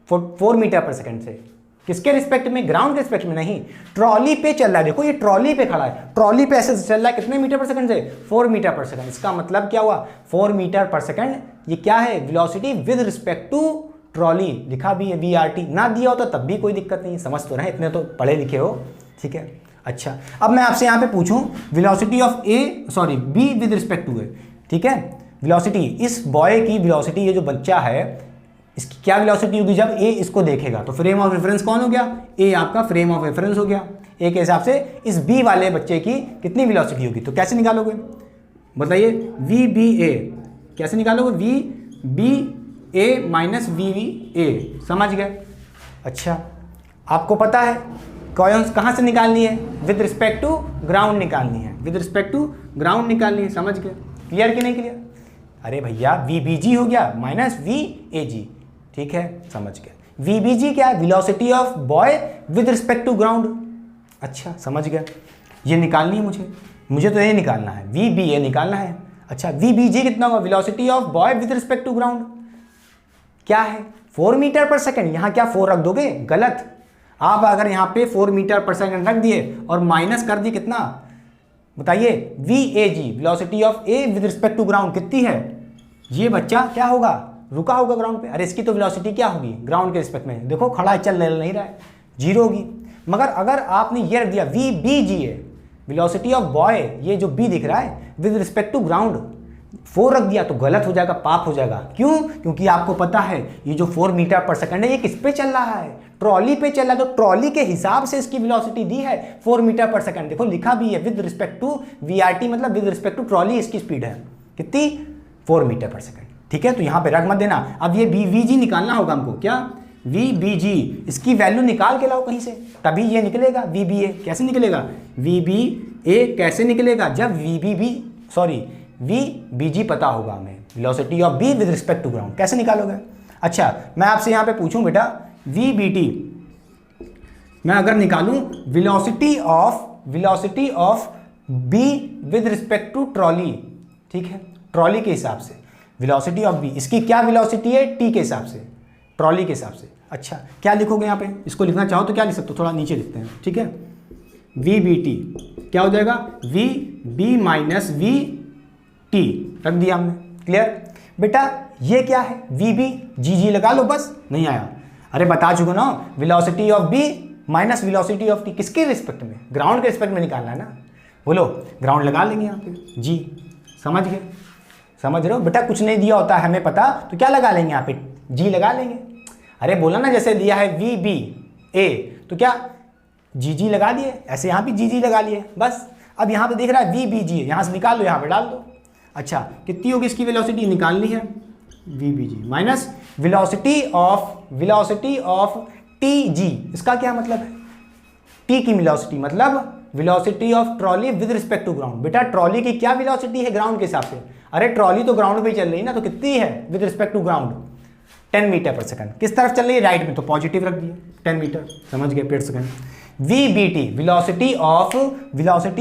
4 मीटर पर सेकंड से, किसके रिस्पेक्ट में, ग्राउंड के रिस्पेक्ट में नहीं, ट्रॉली पे चल रहा है। देखो ये ट्रॉली पे खड़ा है, ट्रॉली पे ऐसे चल रहा है, कितने मीटर पर सेकंड से, 4 मीटर पर सेकंड। इसका मतलब क्या हुआ, 4 मीटर पर सेकंड, ये क्या है, velocity with respect to trolley. लिखा भी है VRT, ना दिया होता तब भी कोई दिक्कत नहीं, समझ तो रहे, इतने तो पढ़े लिखे हो, ठीक है। अच्छा, अब मैं आपसे यहाँ पे पूछूं velocity of B with respect to A, ठीक है, वेलोसिटी, इस बॉय की वेलोसिटी, ये जो बच्चा है इसकी क्या वेलोसिटी होगी जब ए इसको देखेगा, तो फ्रेम ऑफ रेफरेंस कौन हो गया, ए आपका फ्रेम ऑफ रेफरेंस हो गया। ए के हिसाब से इस बी वाले बच्चे की कितनी वेलोसिटी होगी, तो कैसे निकालोगे बताइए, VBA कैसे निकालोगे, VBA माइनस VBA, समझ गए। अच्छा, आपको पता है कहाँ से निकालनी है, विद रिस्पेक्ट टू ग्राउंड निकालनी है, विद रिस्पेक्ट टू ग्राउंड निकालनी है, समझ गए, क्लियर कि नहीं क्लियर। अरे भैया VBG हो गया माइनस VAG, ठीक है, समझ गए। VBG क्या है, velocity of boy with respect to ground. अच्छा समझ गए, ये निकालनी है मुझे तो ये निकालना है, VBA निकालना है। अच्छा, VBG कितना होगा, velocity of boy with respect to ground क्या है, 4 मीटर पर सेकंड। यहाँ क्या 4 रख दोगे, गलत। आप अगर यहाँ पे 4 मीटर पर सेकंड रख दिए और माइनस कर दिए कितना बताइए, VAG velocity of A with respect to ground कितनी है, ये बच्चा क्या होगा, रुका होगा ग्राउंड पे। अरे इसकी तो वेलोसिटी क्या होगी ग्राउंड के रिस्पेक्ट में, देखो खड़ा है, चल नहीं रहा है, 0 होगी। मगर अगर आपने ये रख दिया VBG है, वेलोसिटी ऑफ बॉय, ये जो B दिख रहा है विद रिस्पेक्ट टू ग्राउंड, 4 रख दिया तो गलत हो जाएगा, पाप हो जाएगा। क्यों, क्योंकि आपको पता है ये जो 4 मीटर पर सेकंड है ये किस पे चल रहा है, ट्रॉली पे चल रहा है, तो ट्रॉली के हिसाब से इसकी वेलोसिटी दी है 4 मीटर पर सेकंड। देखो लिखा भी है विद रिस्पेक्ट टू VRT, मतलब विद रिस्पेक्ट टू ट्रॉली इसकी स्पीड है कितनी, 4 मीटर पर सेकंड, ठीक है। तो यहाँ पे रख मत देना। अब ये VBG निकालना होगा हमको, क्या VBG, इसकी वैल्यू निकाल के लाओ कहीं से, तभी ये निकलेगा। VBA कैसे निकलेगा, VBA कैसे निकलेगा, जब VBG पता होगा हमें, velocity of B with respect to ground. कैसे निकालोगे। अच्छा, मैं आपसे यहाँ पे पूछूं बेटा, VBT मैं अगर निकालूं velocity of B with respect to trolley, ठीक है, ट्रॉली के हिसाब से वेलोसिटी ऑफ B, इसकी क्या वेलोसिटी है T के हिसाब से, ट्रॉली के हिसाब से। अच्छा, क्या लिखोगे यहाँ पे, इसको लिखना चाहो तो क्या लिख सकते हो, थोड़ा नीचे लिखते हैं, ठीक है। VBT क्या हो जाएगा, VB माइनस VT रख दिया हमने, क्लियर। बेटा ये क्या है, VBGG लगा लो, बस नहीं आया, अरे बता चुका ना, velocity of B minus velocity of T, किसके रिस्पेक्ट में, ग्राउंड के रिस्पेक्ट में निकालना है ना, बोलो ग्राउंड लगा लेंगे यहाँ पे, जी समझ गए, समझ रहे हो बेटा, कुछ नहीं दिया होता है हमें पता, तो क्या लगा लेंगे यहाँ पे, जी लगा लेंगे। अरे बोला ना, जैसे दिया है VBA तो क्या GG लगा दिए, ऐसे यहाँ पे GG लगा लिए, बस। अब यहाँ पे देख रहा है VBG, यहाँ से निकाल लो, यहाँ पे डाल दो। अच्छा, कितनी होगी इसकी वेलोसिटी, निकालनी है VBG minus velocity of TG, इसका क्या मतलब है, टी की वेलोसिटी, मतलब velocity of trolley with respect to ground. बेटा ट्रॉली की क्या वेलोसिटी है ग्राउंड के हिसाब से? अरे ट्रॉली तो ग्राउंड पे चल रही है ना, तो कितनी है with respect to ground? 10 metre पर सेकंड। किस तरफ चल रही है? राइट में, तो पॉजिटिव रख दिए 10 मीटर, समझ गए, पर second. VBT velocity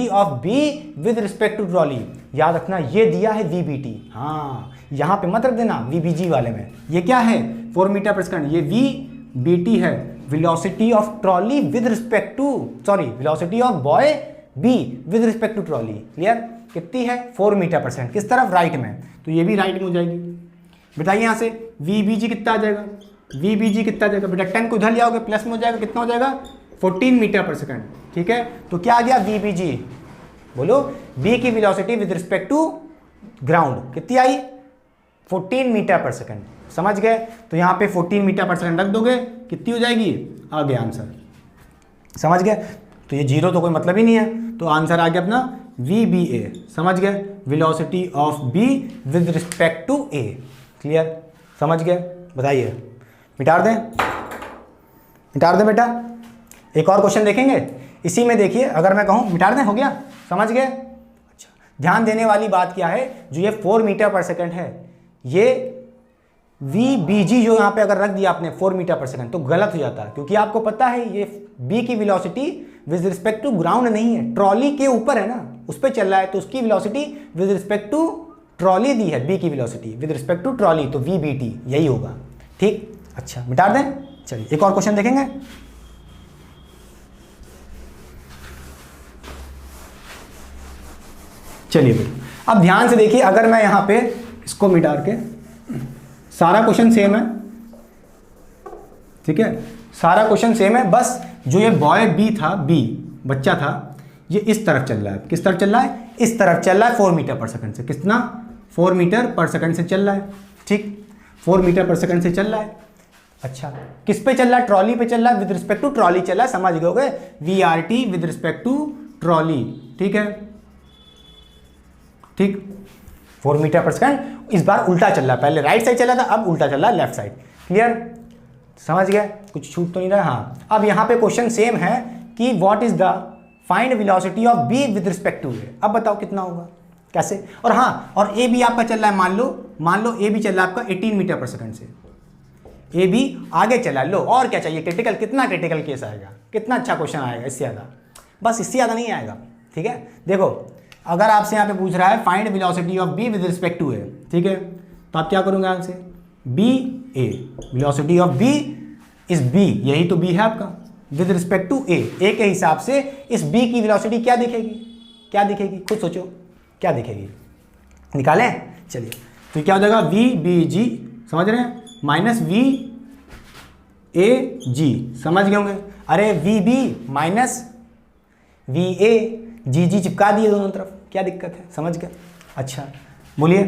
of B with respect to trolley, याद रखना ये दिया है VBT। हाँ यहाँ पे मत रख देना VBG वाले में, ये क्या है 4 मीटर पर सेकंड, ये VBT है, velocity of trolley with respect to, sorry velocity of boy B with respect to trolley. Clear? कितनी है? 4 मीटर पर सेकंड। किस तरफ? राइट में, तो ये भी राइट में हो जाएगी। बताइए यहाँ से VBG कितना आ जाएगा? VBG कितना आ जाएगा बेटा? 10 को इधर ले आओगे प्लस में हो जाएगा, कितना हो जाएगा? 14 मीटर पर सेकंड। ठीक है, तो क्या आ गया VBG? बोलो, बी की velocity with respect to ground कितनी आई? 14 मीटर पर सेकंड। समझ गए? तो यहाँ पे 14 मीटर पर सेकंड रख दोगे, कितनी हो जाएगी? आ गया आंसर। समझ गए? तो ये जीरो तो कोई मतलब ही नहीं है, तो आंसर आ गया अपना VBA। समझ गए? Velocity of B with respect to A. Clear? समझ गए? बताइए, मिटा दें? मिटा दें बेटा? एक और क्वेश्चन देखेंगे इसी में। देखिए अगर मैं कहूँ मिटा दें, हो गया? समझ गए? अच्छा, ध्यान देने वाली बात क्या है, जो ये 4 मीटर पर सेकंड है, ये VBG जो यहाँ पे अगर रख दिया आपने 4 मीटर पर सेकंड तो गलत हो जाता है, क्योंकि आपको पता है ये B की velocity with respect to ground नहीं है, ट्रॉली के ऊपर है ना, उस पर चल रहा है, तो उसकी velocity with respect to trolley दी है, B की velocity with respect to trolley, तो VBT यही होगा। ठीक? अच्छा, मिटा दें? चलिए एक और क्वेश्चन देखेंगे। चलिए बेटा अब ध्यान से देखिए, अगर मैं यहाँ पे इसको मिटा के, सारा क्वेश्चन सेम है, ठीक है, सारा क्वेश्चन सेम है, बस जो ये बॉय बी था, बी बच्चा था, ये इस तरफ चल रहा है। किस तरफ चल रहा है? इस तरफ चल रहा है 4 मीटर पर सेकंड से। कितना? 4 मीटर पर सेकंड से चल रहा है। ठीक, 4 मीटर पर सेकंड से चल रहा है। अच्छा, किस पे चल रहा है? ट्रॉली पे चल रहा है, विद रिस्पेक्ट टू ट्रॉली चल रहा है। समझ गए? VRT with respect to trolley. ठीक है, ठीक, 4 मीटर पर सेकंड। इस बार उल्टा चल रहा है, पहले राइट साइड चला था, अब उल्टा चल रहा है लेफ्ट साइड। क्लियर? समझ गए? कुछ छूट तो नहीं रहा? हाँ, अब यहाँ पे क्वेश्चन सेम है कि what is the find velocity of B with respect to A. अब बताओ कितना होगा, कैसे? और हाँ, और ए भी आपका चल रहा है, मान लो ए भी चल रहा है आपका 18 मीटर पर सेकंड से, ए भी आगे चला। लो और क्या चाहिए? क्रिटिकल, कितना क्रिटिकल केस आएगा? कितना अच्छा क्वेश्चन आएगा? इससे ज़्यादा, बस इससे ज़्यादा नहीं आएगा। ठीक है, देखो अगर आपसे यहाँ पे पूछ रहा है find velocity of B with respect to A, ठीक है, तो आप क्या करोगे आपसे? B A, velocity of B इस बी, यही तो बी है आपका, विद रिस्पेक्ट टू ए के हिसाब से इस बी की वेलोसिटी क्या दिखेगी? क्या दिखेगी? खुद सोचो, क्या दिखेगी? निकालें? चलिए, तो क्या हो जाएगा? VBG, समझ रहे हैं, माइनस VAG, समझ गए होंगे? अरे VB माइनस VA, GG चिपका दिए दोनों तरफ, क्या दिक्कत है? समझ गए? अच्छा बोलिए,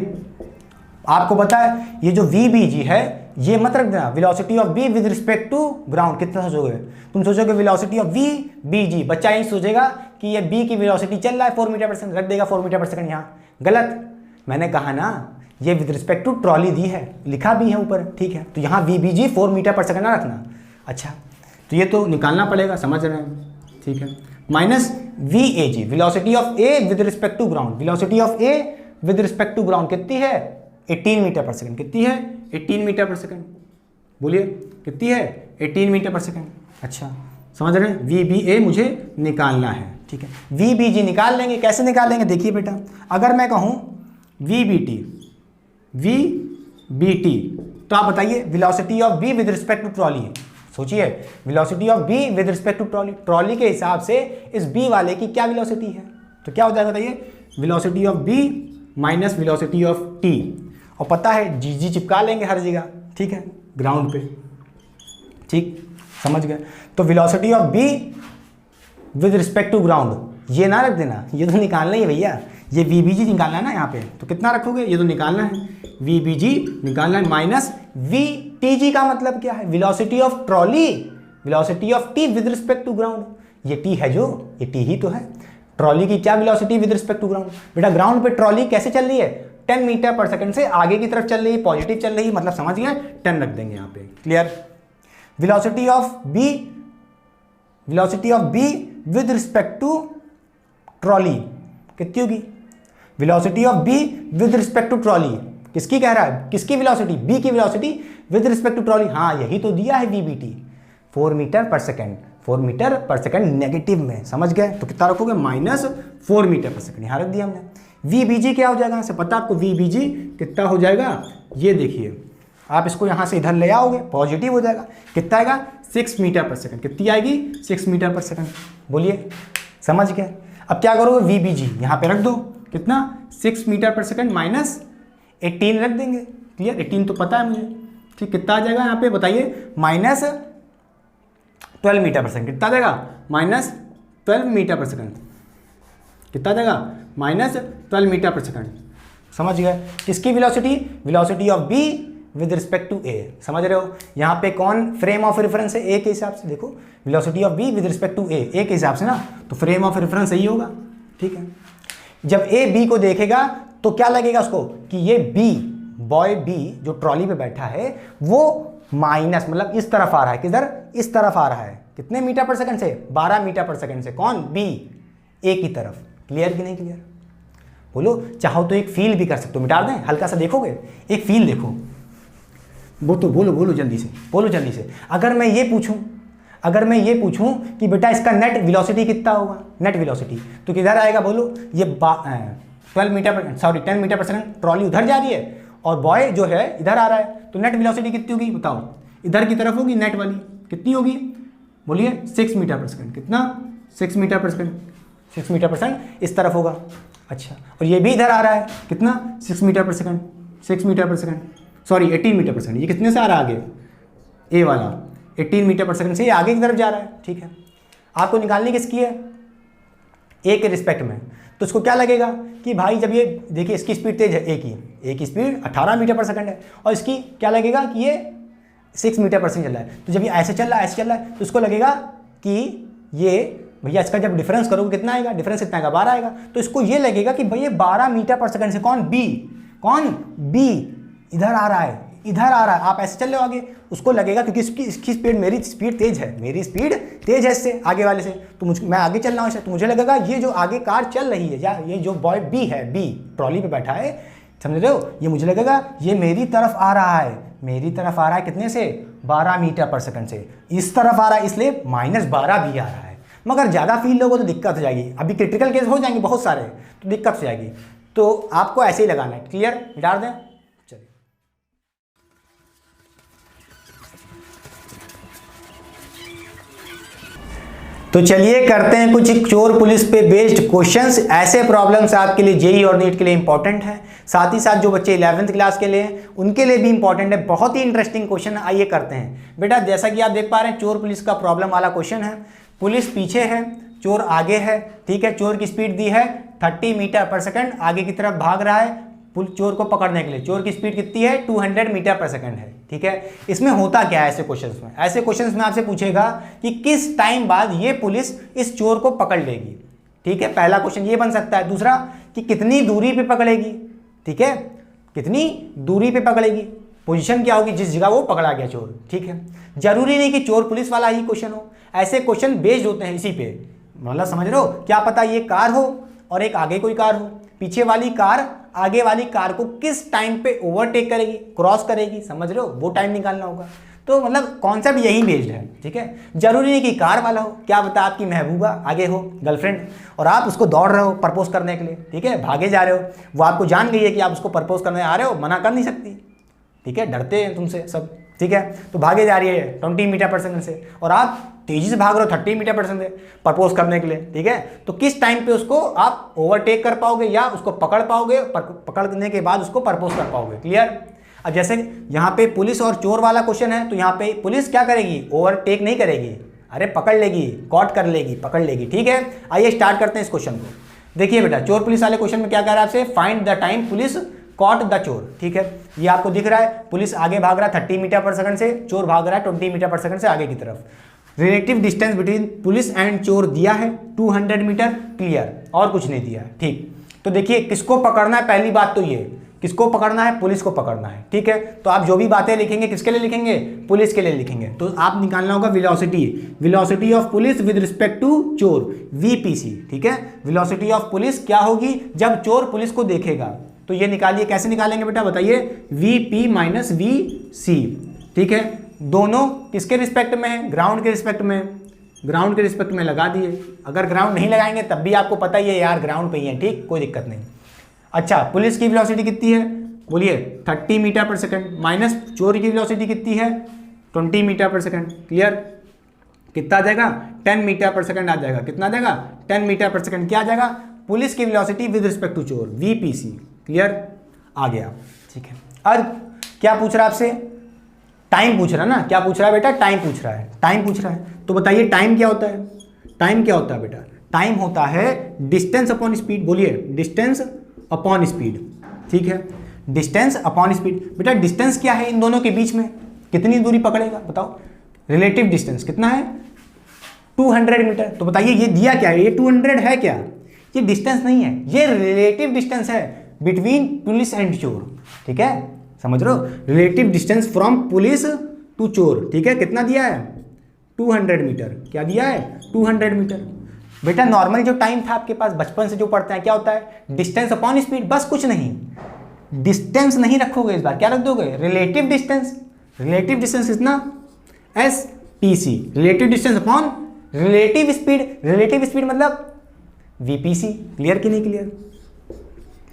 आपको पता है ये जो VBG है, ये मत रख देना velocity of B with respect to ground. कितना सोचोगे तुम? सोचोगे वेलोसिटी ऑफ VBG, बच्चा यही सोचेगा कि ये बी की वेलोसिटी चल रहा है 4 मीटर पर सेकंड, रख देगा 4 मीटर पर सेकंड यहाँ। गलत, मैंने कहा ना ये विद रिस्पेक्ट टू ट्रॉली दी है, लिखा भी है ऊपर। ठीक है, तो यहाँ VBG 4 मीटर पर सेकंड ना रखना। अच्छा, तो ये तो निकालना पड़ेगा, समझ रहे हैं? ठीक है, minus VAG, velocity of A with respect to ground, velocity of A with respect to ground कितनी है? 18 मीटर पर सेकंड। कितनी है? 18 मीटर पर सेकंड। बोलिए कितनी है? 18 मीटर पर सेकंड। अच्छा, समझ रहे हैं? VBA मुझे निकालना है। ठीक है, VBG निकाल लेंगे। कैसे निकालेंगे? देखिए बेटा, अगर मैं कहूँ VBT, तो आप बताइए velocity of B with respect to trolley. सोचिए, velocity of B with respect to trolley, trolley के हिसाब से इस बी वाले की क्या वेलोसिटी है? तो क्या हो जाएगा बताइए? Velocity of B minus velocity of T, और पता है GG चिपका लेंगे हर जगह। ठीक है, ग्राउंड पे। ठीक, समझ गए? तो velocity of B with respect to ground ये ना रख देना, ये तो निकालना ही है भैया, ये VBG निकालना है ना यहाँ पे, तो कितना रखोगे? ये तो निकालना है, VBG निकालना है, माइनस VTG का मतलब क्या है? Velocity of trolley, velocity of T with respect to ground. ये टी है, जो ये टी ही तो है। ट्रॉली की क्या velocity with respect to ground? बेटा ग्राउंड पे ट्रॉली कैसे चल रही है? 10 मीटर पर सेकंड से आगे की तरफ चल रही है, पॉजिटिव चल रही है, मतलब समझ गए? 10 रख देंगे यहाँ पे। Clear? Velocity of B velocity of B with respect to trolley कितनी होगी? Velocity of B with respect to trolley किसकी कह रहा है? किसकी वेलोसिटी? बी की velocity with respect to trolley. हाँ, यही तो दिया है वीबीटी, 4 मीटर पर सेकेंड। 4 मीटर पर सेकेंड नेगेटिव में, समझ गए? तो कितना रखोगे? -4 मीटर पर सेकेंड यहाँ रख दिया हमने। वीबीजी क्या हो जाएगा यहाँ से पता आपको? वीबीजी कितना हो जाएगा? ये देखिए, आप इसको यहाँ से इधर ले आओगे, पॉजिटिव हो जाएगा। कितना आएगा? 6 मीटर पर सेकेंड। कितनी आएगी? 6 मीटर पर सेकेंड। बोलिए, समझ गए? अब क्या करोगे? वीबीजी यहाँ पे रख दो। कितना? 6 मीटर पर सेकेंड माइनस 18 रख देंगे। क्लियर? 18 तो पता है मुझे। ठीक, कितना आ जाएगा यहाँ पे बताइए? -12 मीटर पर सेकेंड। कितना आ जाएगा? -12 मीटर पर सेकेंड। कितना आ जाएगा? -12 मीटर पर सेकेंड। समझ गए? किसकी velocity? Velocity of B with respect to A. समझ रहे हो? यहाँ पे कौन फ्रेम ऑफ रेफरेंस है? ए के हिसाब से। देखो, velocity of B with respect to A, A के हिसाब से ना, तो फ्रेम ऑफ रेफरेंस यही होगा। ठीक है, जब ए बी को देखेगा तो क्या लगेगा उसको कि ये बी, बॉय बी जो ट्रॉली पे बैठा है वो माइनस, मतलब इस तरफ आ रहा है। किधर? इस तरफ आ रहा है। कितने मीटर पर सेकंड से? 12 मीटर पर सेकंड से। कौन? बी, ए की तरफ। क्लियर कि नहीं क्लियर? बोलो, चाहो तो एक फील भी कर सकते हो। मिटा दें? हल्का सा देखोगे? एक फील देखो। वो तो बोलो जल्दी से, बोलो जल्दी से। अगर मैं ये पूछूं कि बेटा इसका नेट वेलोसिटी कितना होगा, नेट वेलोसिटी, तो किधर आएगा? बोलो, ये 10 मीटर पर सेकंड ट्रॉली उधर जा रही है और बॉय जो है इधर आ रहा है, तो नेट वेलोसिटी कितनी होगी बताओ? इधर की तरफ होगी नेट वाली। कितनी होगी? बोलिए, 6 मीटर पर सेकंड। कितना? 6 मीटर पर सेकंड। 6 मीटर पर सेकंड इस तरफ होगा। अच्छा, और ये भी इधर आ रहा है। कितना? 6 मीटर पर सेकंड। 6 मीटर पर सेकंड, सॉरी 18 मीटर पर सेकंड। ये कितने से आ रहा है आगे? ए वाला 18 मीटर पर सेकंड से ये आगे की तरफ जा रहा है। ठीक है, आपको निकालनी किसकी है? ए के रिस्पेक्ट में। तो इसको क्या लगेगा कि भाई जब ये देखिए, इसकी स्पीड तेज है, ए की स्पीड 18 मीटर पर सेकंड है, और इसकी क्या लगेगा कि ये 6 मीटर पर सेकंड चल रहा है। तो जब ये ऐसे चल रहा है तो इसको लगेगा कि ये भैया इसका जब डिफरेंस करोगे कितना आएगा? डिफरेंस कितना आएगा? 12 आएगा। तो इसको ये लगेगा कि भैया 12 मीटर पर सेकंड से कौन? बी इधर आ रहा है। आप ऐसे चल रहे हो आगे, उसको लगेगा क्योंकि इसकी स्पीड, मेरी स्पीड तेज है इससे, आगे वाले से, तो मैं आगे चल रहा हूँ इससे, तो मुझे लगेगा ये जो आगे कार चल रही है, या ये जो बॉय बी है, बी ट्रॉली पे बैठा है, समझ रहे हो? ये मुझे लगेगा ये मेरी तरफ आ रहा है। कितने से? 12 मीटर पर सेकंड से इस तरफ आ रहा है, इसलिए -12 भी आ रहा है। मगर ज़्यादा फील लोगों तो दिक्कत हो जाएगी। अभी क्रिटिकल केस हो जाएंगे बहुत सारे, तो दिक्कत हो जाएगी। तो आपको ऐसे ही लगाना है। क्लियर? डाल दें? तो चलिए करते हैं कुछ चोर पुलिस पे बेस्ड क्वेश्चंस। ऐसे प्रॉब्लम्स आपके लिए जेईई और नीट के लिए इंपॉर्टेंट है, साथ ही साथ जो बच्चे 11th क्लास के लिए उनके लिए भी इंपॉर्टेंट है। बहुत ही इंटरेस्टिंग क्वेश्चन है, आइए करते हैं। बेटा जैसा कि आप देख पा रहे हैं, चोर पुलिस का प्रॉब्लम वाला क्वेश्चन है। पुलिस पीछे है, चोर आगे है। ठीक है, चोर की स्पीड दी है 30 मीटर पर सेकंड, आगे की तरफ भाग रहा है चोर को पकड़ने के लिए। चोर की स्पीड कितनी है? 200 मीटर पर सेकंड है। ठीक है, इसमें होता क्या है ऐसे क्वेश्चंस में? ऐसे क्वेश्चंस में आपसे पूछेगा कि किस टाइम बाद ये पुलिस इस चोर को पकड़ लेगी। ठीक है, पहला क्वेश्चन ये बन सकता है। दूसरा कि कितनी दूरी पे पकड़ेगी। ठीक है, कितनी दूरी पे पकड़ेगी, पोजीशन क्या होगी जिस जगह वो पकड़ा गया चोर। ठीक है, जरूरी नहीं कि चोर पुलिस वाला ही क्वेश्चन हो, ऐसे क्वेश्चन बेस्ड होते हैं इसी पे। मतलब समझ रहे हो? क्या पता ये कार हो और एक आगे कोई कार हो, पीछे वाली कार आगे वाली कार को किस टाइम पे ओवरटेक करेगी, क्रॉस करेगी, समझ रहे हो? वो टाइम निकालना होगा। तो मतलब कॉन्सेप्ट यही बेस्ड है। ठीक है, जरूरी नहीं कि कार वाला हो, क्या बता आपकी महबूबा आगे हो, गर्लफ्रेंड, और आप उसको दौड़ रहे हो प्रपोज करने के लिए। ठीक है, भागे जा रहे हो, वो आपको जान गई है कि आप उसको प्रपोज करने आ रहे हो, मना कर नहीं सकती। ठीक है, डरते हैं तुमसे सब। ठीक है, तो भागे जा रही है 20 मीटर पर सेकंड से, और आप तेजी से भाग रहे हो 30 मीटर पर सेकंड से प्रपोज करने के लिए। ठीक है, तो किस टाइम पे उसको आप ओवरटेक कर पाओगे या उसको पकड़ पाओगे, पकड़ने के बाद उसको प्रपोज कर पाओगे। क्लियर? अब जैसे यहाँ पे पुलिस और चोर वाला क्वेश्चन है, तो यहाँ पे पुलिस क्या करेगी? ओवरटेक नहीं करेगी, अरे पकड़ लेगी, कॉट कर लेगी, पकड़ लेगी। ठीक है, आइए स्टार्ट करते हैं इस क्वेश्चन को। देखिए बेटा, चोर पुलिस वाले क्वेश्चन में क्या कह रहा है आपसे? Find the time police caught the chor. ठीक है, ये आपको दिख रहा है, पुलिस आगे भाग रहा है 30 मीटर पर सेकंड से, चोर भाग रहा है 20 मीटर पर सेकंड से आगे की तरफ। Relative distance between police and चोर दिया है 200 मीटर। क्लियर, और कुछ नहीं दिया है। ठीक, तो देखिए किसको पकड़ना है, पहली बात तो किसको पकड़ना है? पुलिस को पकड़ना है, ठीक है। तो आप जो भी बातें लिखेंगे किसके लिए लिखेंगे? पुलिस के लिए लिखेंगे। तो आप निकालना होगा velocity of police with respect to chor, VPC, ठीक है। वेलोसिटी ऑफ पुलिस क्या होगी? जब चोर पुलिस को देखेगा। तो ये निकालिए, कैसे निकालेंगे बेटा बताइए? वीपी माइनस वीसी, ठीक है। दोनों किसके रिस्पेक्ट में है? ग्राउंड के रिस्पेक्ट में। ग्राउंड के रिस्पेक्ट में लगा दिए। अगर ग्राउंड नहीं लगाएंगे तब भी आपको पता ही है यार ग्राउंड पे ही है, ठीक, कोई दिक्कत नहीं। अच्छा, पुलिस की वेलोसिटी कितनी है? बोलिए 30 मीटर पर सेकंड, माइनस चोर की वेलोसिटी कितनी है? 20 मीटर पर सेकंड। क्लियर? कितना आ जाएगा? 10 मीटर पर सेकंड आ जाएगा। कितना आ जाएगा? 10 मीटर पर सेकंड। क्या आ जाएगा? पुलिस की velocity with respect to chor, VPC. Clear? आ गया, ठीक है। अब क्या पूछ रहा है आपसे? टाइम पूछ रहा है ना? क्या पूछ रहा है बेटा? टाइम पूछ रहा है। टाइम पूछ रहा है तो बताइए टाइम क्या होता है? टाइम क्या होता है बेटा? टाइम होता है डिस्टेंस अपॉन स्पीड। बोलिए डिस्टेंस अपॉन स्पीड, ठीक है। Distance upon speed. बेटा डिस्टेंस क्या है इन दोनों के बीच में? कितनी दूरी पकड़ेगा बताओ? रिलेटिव डिस्टेंस कितना है? 200 मीटर। तो बताइए ये दिया क्या है? ये 200 है क्या? ये डिस्टेंस नहीं है, ये रिलेटिव डिस्टेंस है बिटवीन पुलिस एंड चोर, ठीक है। समझ रहे हो? Relative distance from police to chor, ठीक है। कितना दिया है? 200 मीटर। क्या दिया है? 200 मीटर। बेटा नॉर्मल जो टाइम था आपके पास बचपन से जो पढ़ते हैं क्या होता है? डिस्टेंस अपॉन स्पीड, बस कुछ नहीं। डिस्टेंस नहीं रखोगे इस बार, क्या रख दोगे? Relative distance. रिलेटिव डिस्टेंस कितना? SPC, relative distance upon relative speed. Relative speed मतलब वीपीसी। क्लियर कि नहीं क्लियर?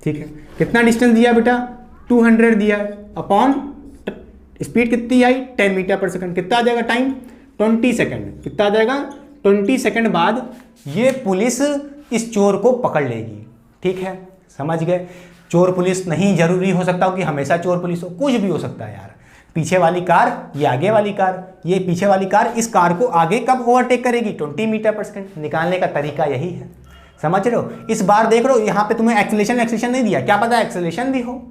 ठीक है। कितना डिस्टेंस दिया बेटा? 200 दिया है, अपॉन स्पीड कितनी आई? 10 मीटर पर सेकंड। कितना आ जाएगा टाइम? 20 सेकंड। कितना आ जाएगा? 20 सेकंड बाद ये पुलिस इस चोर को पकड़ लेगी, ठीक है। समझ गए? चोर पुलिस नहीं जरूरी हो सकता हो कि हमेशा चोर पुलिस हो, कुछ भी हो सकता है यार। पीछे वाली कार, ये आगे वाली कार, ये पीछे वाली कार इस कार को आगे कब ओवरटेक करेगी? 20 मीटर पर सेकंड। निकालने का तरीका यही है, समझ रहे हो? इस बार देख रहे हो यहाँ पे तुम्हें एक्सेलेरेशन नहीं दिया, क्या पता एक्सेलेरेशन भी हो।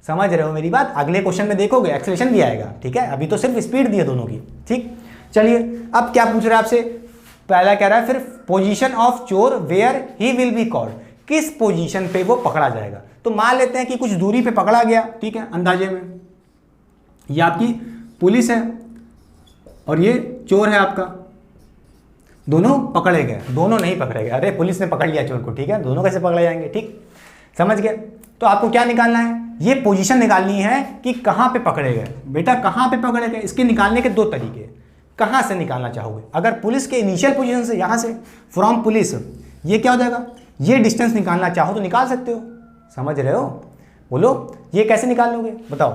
समझ रहे हो मेरी बात? अगले क्वेश्चन में देखोगे एक्सेलेरेशन भी आएगा, ठीक है। अभी तो सिर्फ स्पीड दी है दोनों की, ठीक। चलिए अब क्या पूछ रहा है आपसे? पहला कह रहा है फिर position of chor where he will be called, किस पोजीशन पे वो पकड़ा जाएगा। तो मान लेते हैं कि कुछ दूरी पे पकड़ा गया, ठीक है, अंदाजे में। ये आपकी पुलिस है और ये चोर है आपका। दोनों पकड़े गए, दोनों नहीं पकड़े गए। अरे पुलिस ने पकड़ लिया चोर को, ठीक है, दोनों कैसे पकड़े जाएंगे? ठीक, समझ गए? तो आपको क्या निकालना है? ये पोजीशन निकालनी है कि कहाँ पे पकड़े गए। बेटा कहाँ पे पकड़े गए, इसके निकालने के दो तरीके। कहाँ से निकालना चाहोगे? अगर पुलिस के इनिशियल पोजीशन से, यहाँ से फ्रॉम पुलिस, ये क्या हो जाएगा? ये डिस्टेंस निकालना चाहो तो निकाल सकते हो। समझ रहे हो? बोलो ये कैसे निकाल लोगे बताओ?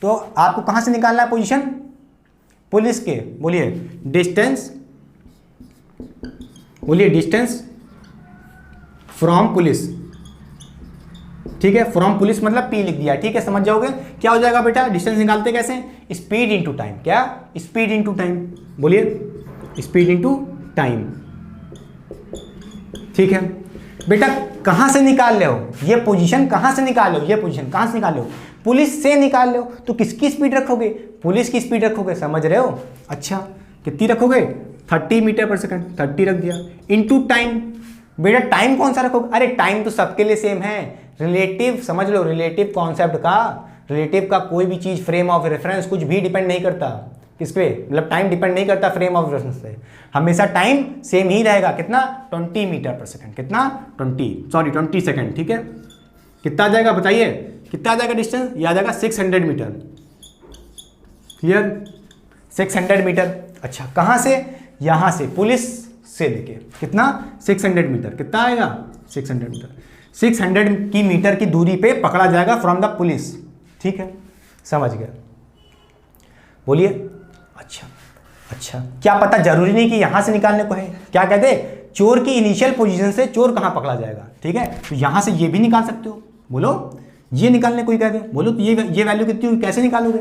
तो आपको कहाँ से निकालना है पोजीशन? पुलिस के। बोलिए डिस्टेंस, बोलिए डिस्टेंस फ्रॉम पुलिस, ठीक है। फ्रॉम पुलिस मतलब पी लिख दिया, ठीक है, समझ जाओगे। क्या हो जाएगा बेटा? डिस्टेंस निकालते कैसे? Speed into time. क्या? Speed into time. बोलिए स्पीड इनटू टाइम, ठीक है। बेटा कहां से निकाल ले हो? ये पोजीशन कहां से निकाल लो? ये पोजीशन कहां से निकाल लो? पुलिस से निकाल लो। तो किसकी स्पीड रखोगे? पुलिस की स्पीड रखोगे, समझ रहे हो? अच्छा कितनी रखोगे? 30 मीटर पर सेकंड, 30 रख दिया, इनटू टाइम। बेटा टाइम कौन सा रखोगे? अरे टाइम तो सबके लिए सेम है, रिलेटिव, समझ लो, रिलेटिव कॉन्सेप्ट का। रिलेटिव का कोई भी चीज, फ्रेम ऑफ रेफरेंस कुछ भी डिपेंड नहीं करता किस पे, मतलब टाइम डिपेंड नहीं करता फ्रेम ऑफ रेफरेंस से। हमेशा टाइम सेम ही रहेगा। कितना? 20 मीटर पर सेकंड। कितना? 20 सेकंड, ठीक है। कितना आ जाएगा बताइए? कितना आ जाएगा डिस्टेंस? ये आ जाएगा 600 मीटर। क्लियर? 600 मीटर। अच्छा कहां से? यहां से, पुलिस से लेके कितना? 600 मीटर। कितना आएगा? 600 मीटर। 600 की मीटर की दूरी पे पकड़ा जाएगा फ्रॉम द पुलिस, ठीक है, समझ गया। बोलिए अच्छा क्या पता जरूरी नहीं कि यहां से निकालने को है। क्या कहते हैं? चोर की इनिशियल पोजीशन से चोर कहां पकड़ा जाएगा, ठीक है। तो यहां से ये भी निकाल सकते हो। बोलो ये निकालने को ही कहते हैं। बोलो तो ये वैल्यू कितनी हुई? कैसे निकालोगे?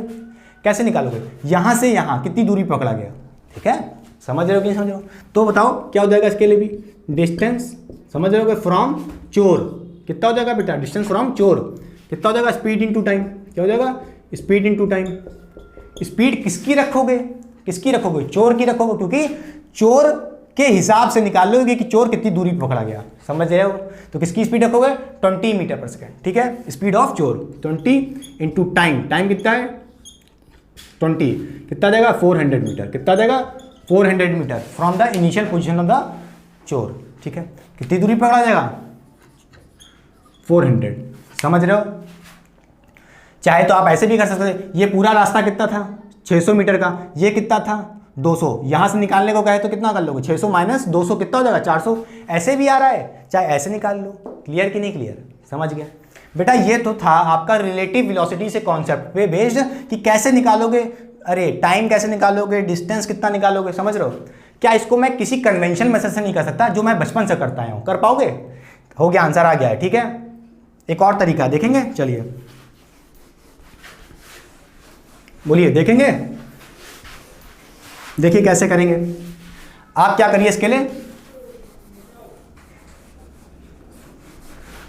कैसे निकालोगे? यहां से यहां कितनी दूरी पकड़ा गया, ठीक है, समझ रहे हो कि नहीं समझ रहे हो? तो बताओ क्या हो जाएगा इसके लिए भी? डिस्टेंस, समझ रहे हो, फ्रॉम चोर कितना हो जाएगा बेटा? डिस्टेंस फ्रॉम चोर कितना हो जाएगा? Speed into time. क्या हो जाएगा? Speed into time. स्पीड किसकी रखोगे? किसकी रखोगे? चोर की रखोगे, क्योंकि चोर के हिसाब से निकाल लोगे कि चोर कितनी दूरी पर पकड़ा गया। समझ रहे हो? तो किसकी स्पीड रखोगे? 20 मीटर पर सेकेंड। ठीक है, स्पीड ऑफ चोर 20 इंटू टाइम, टाइम कितना है 20, कितना देगा 400 मीटर, कितना देगा 400 metre from the initial position of the chor. ठीक है, कितनी दूरी पकड़ा जाएगा 400। समझ रहे हो? चाहे तो आप ऐसे भी कर सकते थे, ये पूरा रास्ता कितना था 600 मीटर का, ये कितना था 200, यहां से निकालने को कहे तो कितना कर लोगे 600 माइनस 200 कितना हो जाएगा 400, ऐसे भी आ रहा है, चाहे ऐसे निकाल लो। क्लियर कि नहीं क्लियर? समझ गया बेटा? ये तो था आपका रिलेटिव वेलोसिटी से कॉन्सेप्ट पे बेस्ड कि कैसे निकालोगे, अरे टाइम कैसे निकालोगे, डिस्टेंस कितना निकालोगे। समझ रहे हो? क्या इसको मैं किसी कन्वेंशन मेथड से नहीं कर सकता जो मैं बचपन से करता हूं? कर पाओगे? हो गया, आंसर आ गया है। ठीक है, एक और तरीका देखेंगे, चलिए बोलिए, देखेंगे, देखिए कैसे करेंगे। आप क्या करिए इसके लिए,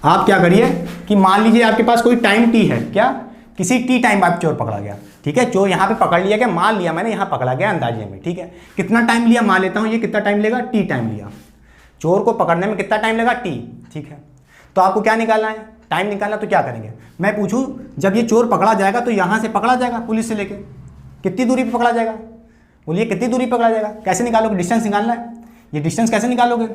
आप क्या करिए कि मान लीजिए आपके पास कोई टाइम टी है, क्या किसी टी टाइम बाद चोर पकड़ा गया। ठीक है, चोर यहां पे पकड़ लिया गया, मान लिया मैंने यहां पकड़ा गया अंदाजे में। ठीक है, कितना टाइम लिया मान लेता हूं, ये कितना टाइम लेगा टी टाइम लिया, चोर को पकड़ने में कितना टाइम लेगा टी। ठीक है, तो आपको क्या निकालना है, टाइम निकालना। तो क्या करेंगे, मैं पूछूं जब ये चोर पकड़ा जाएगा तो यहां से पकड़ा जाएगा पुलिस से लेके, कितनी दूरी पे पकड़ा जाएगा, बोलिए कितनी दूरी पकड़ा जाएगा। कैसे निकालोगे, डिस्टेंस निकालना है। ये डिस्टेंस कैसे निकालोगे,